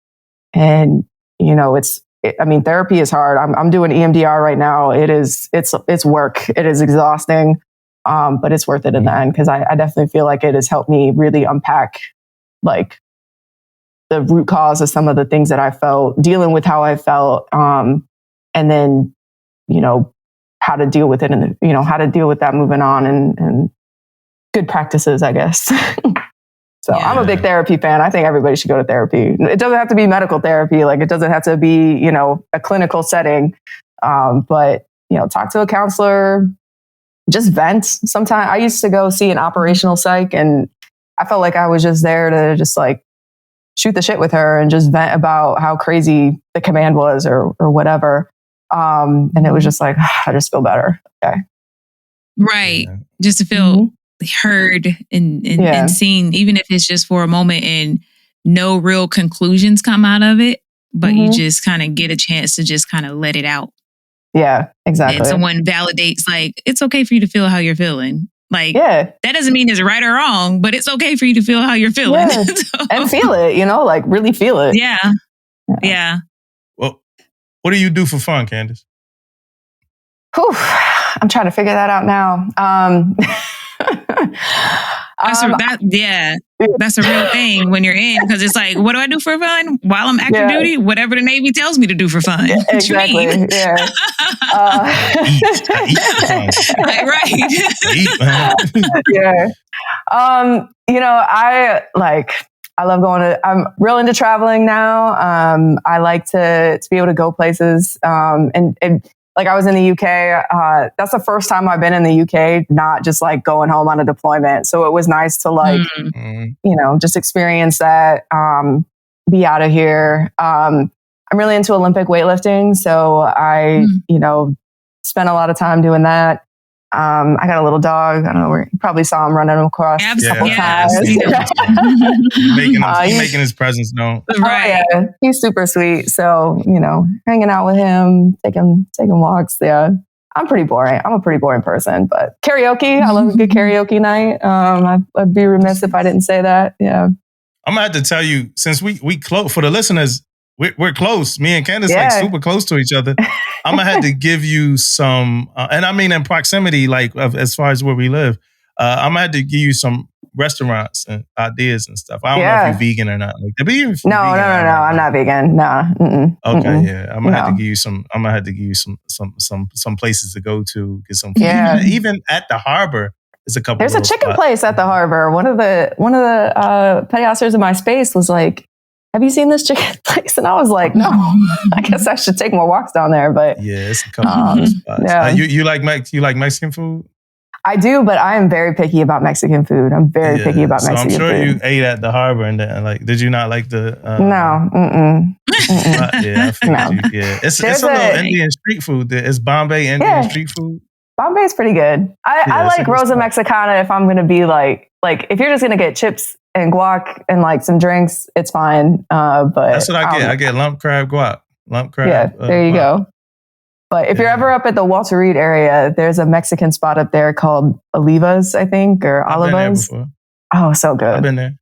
And, therapy is hard. I'm doing EMDR right now. It's work. It is exhausting. But it's worth it in the end because I definitely feel like it has helped me really unpack like the root cause of some of the things that I felt, dealing with how I felt, and then, how to deal with it and, how to deal with that moving on and good practices, I guess. So I'm a big therapy fan. I think everybody should go to therapy. It doesn't have to be medical therapy. Like, it doesn't have to be, a clinical setting. But, talk to a counselor, just vent. Sometimes I used to go see an operational psych and I felt like I was just there to just like shoot the shit with her and just vent about how crazy the command was or whatever. And it was just like, I just feel better. Okay. Right. Just to feel heard and seen, even if it's just for a moment and no real conclusions come out of it, but you just kind of get a chance to just kind of let it out. Yeah, exactly. And someone validates, like, it's okay for you to feel how you're feeling. Like, that doesn't mean it's right or wrong, but it's okay for you to feel how you're feeling. Yeah. And feel it, like really feel it. Yeah. Well, what do you do for fun, Candace? Whew, I'm trying to figure that out now. That's a real thing when you're in, because it's like, what do I do for fun while I'm active duty? Whatever the Navy tells me to do for fun. Yeah, exactly. Yeah. I love I'm real into traveling now. I like to be able to go places. And like, I was in the UK. That's the first time I've been in the UK, not just like going home on a deployment. So it was nice to like, just experience that. be out of here. I'm really into Olympic weightlifting. So I, spent a lot of time doing that. I got a little dog. I don't know where you probably saw him running across a couple times. making his presence known. Right. Oh, yeah. He's super sweet. So, hanging out with him, taking walks. Yeah. I'm pretty boring. I'm a pretty boring person, but karaoke. I love a good karaoke night. I'd be remiss if I didn't say that. Yeah. I'm gonna have to tell you, since we close for the listeners, we're close. Me and Candace like super close to each other. I'm gonna have to give you some, and I mean in proximity, like as far as where we live. I'm gonna have to give you some restaurants and ideas and stuff. I don't know if you're vegan or not. Like, no, I'm not vegan. No. Okay, yeah. I'm gonna have to give you some. I'm gonna have to give you some places to go to, get some food. Yeah. Even at the harbor. There's a couple. There's a chicken place at the harbor. One of the petty officers in my space was like, "Have you seen this chicken place?" And I was like, "No, I guess I should take more walks down there." But yeah, it's a couple of spots. Yeah. You like Mexican food? I do, but I am very picky about Mexican food. I'm very picky about Mexican food. I'm sure you ate at the harbor, and then, did you not like the? No. Yeah, I figured you. Yeah, it's a little Indian street food. It's Bombay Indian street food. Bombay's pretty good. I like Rosa Mexicana if I'm going to be like if you're just going to get chips and guac and like some drinks, it's fine. But that's what I get. I get lump crab guac. Lump crab. Yeah, there you go. But if you're ever up at the Walter Reed area, there's a Mexican spot up there called Olivas, I think, or Olivas. Oh, so good. I've been there.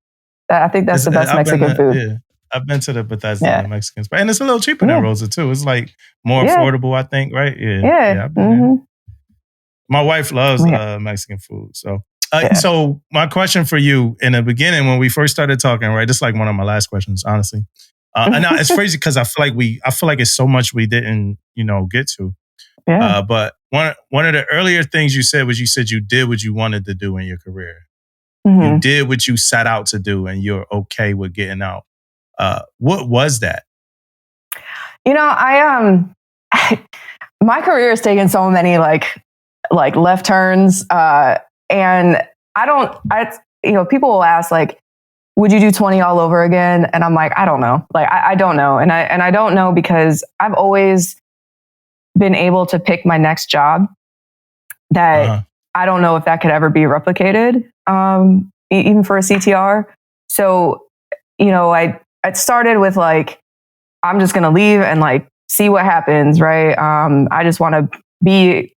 I think that's the best Mexican food. Yeah. I've been to the Bethesda Mexican spot. And it's a little cheaper than Rosa, too. It's like more affordable, I think, right? Yeah. I've been there. My wife loves Mexican food. So so my question for you in the beginning, when we first started talking, right? This is like one of my last questions, honestly. And now it's crazy because I feel like it's so much we didn't, get to. Yeah. But one of the earlier things you said was you did what you wanted to do in your career. Mm-hmm. You did what you set out to do, and you're okay with getting out. What was that? My career has taken so many like left turns, and people will ask like, would you do 20 all over again? And I'm like, I don't know. Like, I don't know. And I don't know because I've always been able to pick my next job that I don't know if that could ever be replicated, even for a CTR. So, I started with like, I'm just going to leave and like, see what happens. Right. I just want to be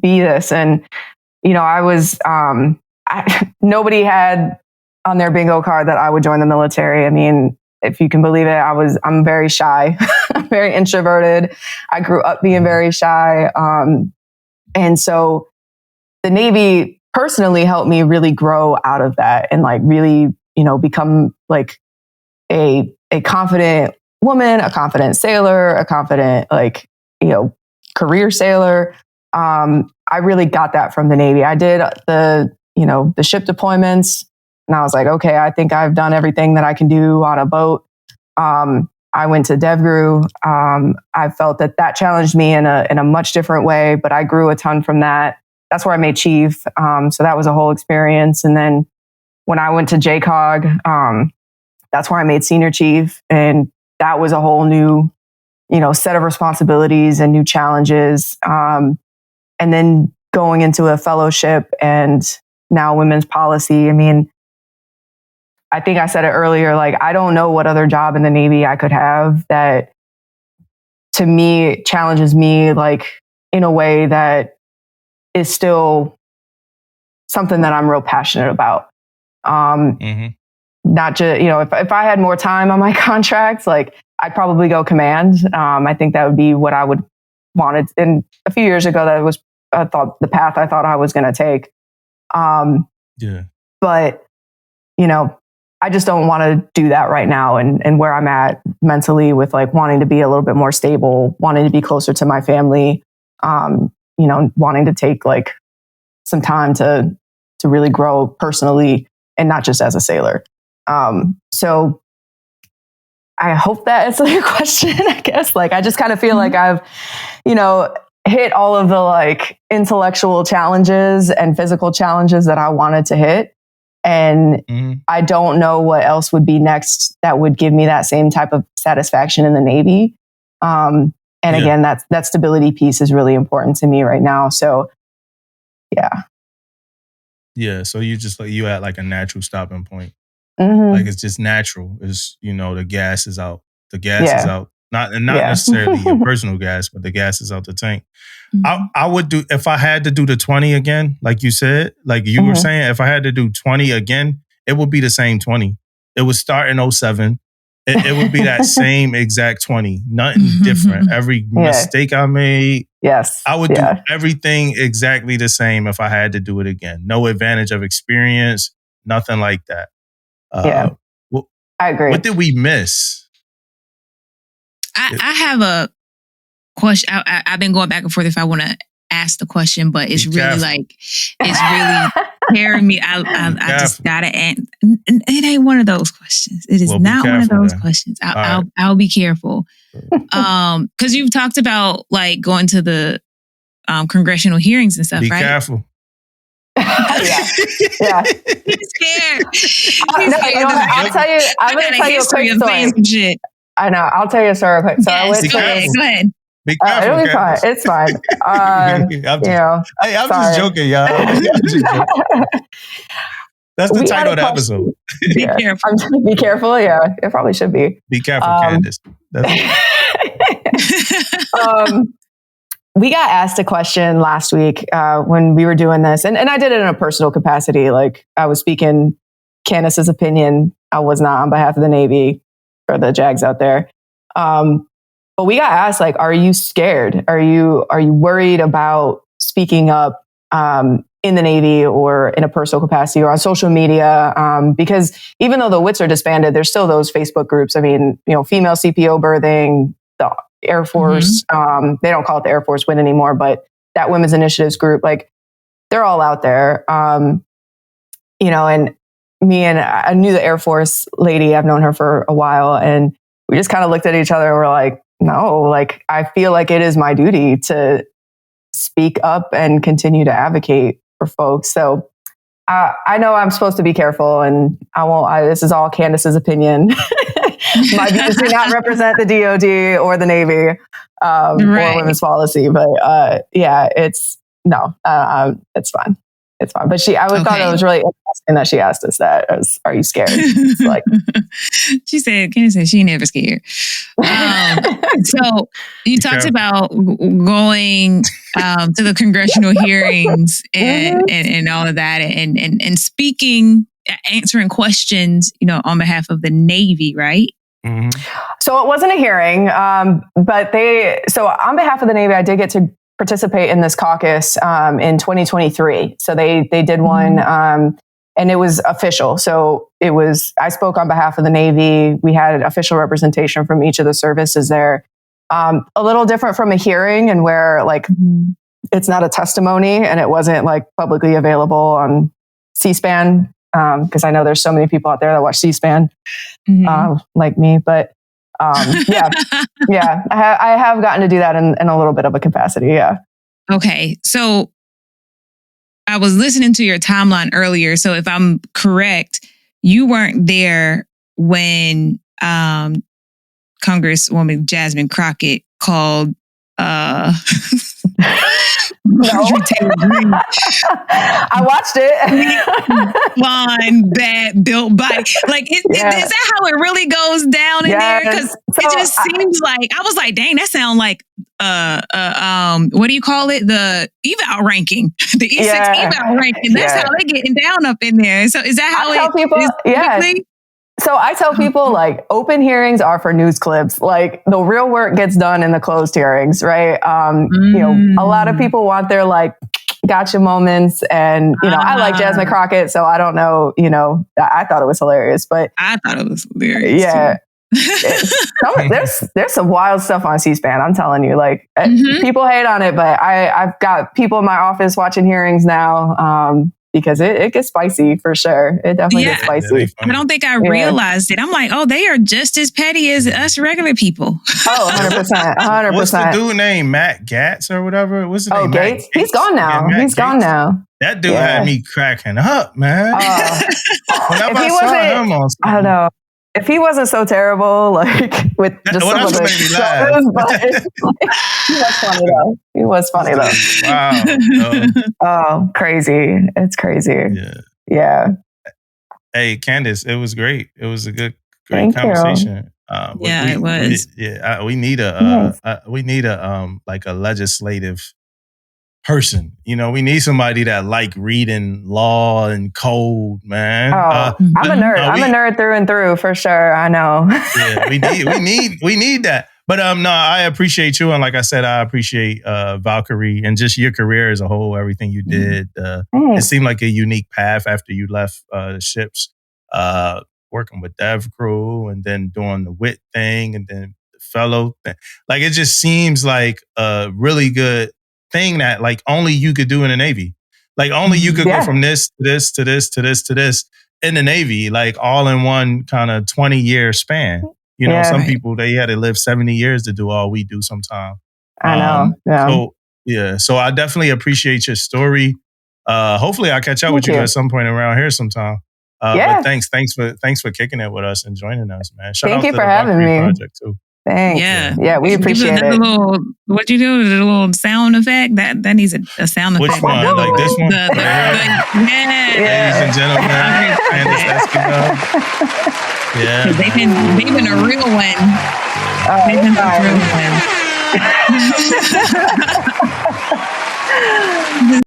this. And, I was, nobody had on their bingo card that I would join the military. I mean, if you can believe it, I'm very shy, I'm very introverted. I grew up being very shy. And so the Navy personally helped me really grow out of that and like really, become like a confident woman, a confident sailor, a confident, career sailor. I really got that from the Navy. I did the ship deployments. And I was like, okay, I think I've done everything that I can do on a boat. I went to DevGru. I felt that challenged me in a much different way, but I grew a ton from that. That's where I made chief. So that was a whole experience. And then when I went to JCOG, that's where I made senior chief. And that was a whole new, set of responsibilities and new challenges. And then going into a fellowship and now women's policy. I mean, I think I said it earlier, like, I don't know what other job in the Navy I could have that to me challenges me like in a way that is still something that I'm real passionate about. Not just, if I had more time on my contracts, like I'd probably go command. I think that would be what I would wanted. And a few years ago, that was, the path I thought I was going to take. But, I just don't want to do that right now. And where I'm at mentally with like wanting to be a little bit more stable, wanting to be closer to my family, wanting to take like some time to really grow personally and not just as a sailor. So I hope that answers your question, I guess. Like, I just kind of feel like I've, hit all of the like intellectual challenges and physical challenges that I wanted to hit. And I don't know what else would be next that would give me that same type of satisfaction in the Navy. Again, that stability piece is really important to me right now. So, yeah. Yeah. So you at like a natural stopping point. Like it's just natural. It's, the gas is out. The gas is out. Not necessarily your personal gas, but the gas is out the tank. I would do, if I had to do the 20 again, like you said, like you were saying, if I had to do 20 again, it would be the same 20. It would start in 07. It would be that same exact 20. Nothing different. Every mistake I made, I would do everything exactly the same if I had to do it again. No advantage of experience, nothing like that. I agree. What did we miss? I have a question. I've been going back and forth if I want to ask the question, but it's really tearing me. I just gotta end. It ain't one of those questions. It is not one of those questions. I'll be careful. Because you've talked about like going to the congressional hearings and stuff, be right? Be careful. Yeah. He's scared. I'll tell you. I'm going to tell you a quick story. I know. I'll tell you a story quick. So I went go ahead. Be careful. It'll be fine. It's fine. I'm just joking, y'all. That's the title of the episode. Be careful. Be careful. Yeah, it probably should be. Be careful, Candace. We got asked a question last week when we were doing this, and I did it in a personal capacity. Like I was speaking Candace's opinion. I was not on behalf of the Navy or the JAGs out there. But we got asked, like, are you scared? Are you worried about speaking up in the Navy or in a personal capacity or on social media? Because even though the WITs are disbanded, there's still those Facebook groups. I mean, female CPO birthing, the Air Force. They don't call it the Air Force WIT anymore, but that Women's Initiatives group, like, they're all out there. And me and I knew the Air Force lady. I've known her for a while, and we just kind of looked at each other and we're like, no, like, I feel like it is my duty to speak up and continue to advocate for folks. So I know I'm supposed to be careful, and I won't. This is all Candace's opinion. My views do not represent the DoD or the Navy or women's policy. But it's fine. It's fine. But I thought it was really interesting that she asked us that. Are you scared? It's like, Candace said she never scared. So you talked about going to the congressional hearings and all of that, and speaking, answering questions, on behalf of the Navy, right? Mm-hmm. So it wasn't a hearing, but on behalf of the Navy, I did get to participate in this caucus in 2023. So they did one, and it was official. So I spoke on behalf of the Navy. We had official representation from each of the services there. A little different from a hearing, and where like it's not a testimony, and it wasn't like publicly available on C-SPAN, because I know there's so many people out there that watch C-SPAN like me. But I have gotten to do that in a little bit of a capacity. Yeah. Okay. So I was listening to your timeline earlier. So if I'm correct, you weren't there when Congresswoman Jasmine Crockett called I watched it. Fine, bad, built body. Like, is that how it really goes down in there? Because it just seems like, I was like, dang, that sounds like what do you call it? The eval ranking, the E6 eval ranking. That's how they're getting down up in there. So is that how is? So I tell people, like, open hearings are for news clips. Like, the real work gets done in the closed hearings, right? A lot of people want their, like, gotcha moments. And, I like Jasmine Crockett, so I don't know, I thought it was hilarious. But I thought it was hilarious. Yeah. There's some wild stuff on C-SPAN. I'm telling you, like, people hate on it, but I've got people in my office watching hearings now. because it gets spicy for sure. It definitely gets spicy. I don't think I realized it. I'm like, oh, they are just as petty as us regular people. Oh, 100%. 100%. What's the dude named Matt Gatz or whatever? What's his name? Gates? He's gone now. Yeah, He's gone now. That dude had me cracking up, man. If he wasn't, I don't know. If he wasn't so terrible, like with just some of the shows, but he was funny though. Wow. Oh, crazy. It's crazy. Yeah. Hey, Candace, it was great. It was a great Thank conversation. It was. We need a like a legislative person. You know, we need somebody that like reading law and code, man. I'm a nerd. I'm a nerd through and through for sure. I know. Yeah, we need that. But no, I appreciate you, and like I said, I appreciate Valkyrie and just your career as a whole. Everything you did, it seemed like a unique path after you left the ships, working with Dev Crew, and then doing the WIT thing, and then the fellow thing. Like it just seems like a really good thing that like only you could do in the Navy. Like only you could go from this to this to this to this to this in the Navy, like all in one kind of 20-year span. You know, some people, they had to live 70 years to do all we do sometime. I know. So I definitely appreciate your story. Hopefully I'll catch up with you at some point around here sometime. But thanks for kicking it with us and joining us, man. Shout out you to for the having Valkyrie me. Project too. Thanks. Yeah, we appreciate it. What you do? The little sound effect that needs a sound effect. Which one? Like this one? Ladies and gentlemen, Candace Esquivel. Yeah, they've been a real one. They've been a real one.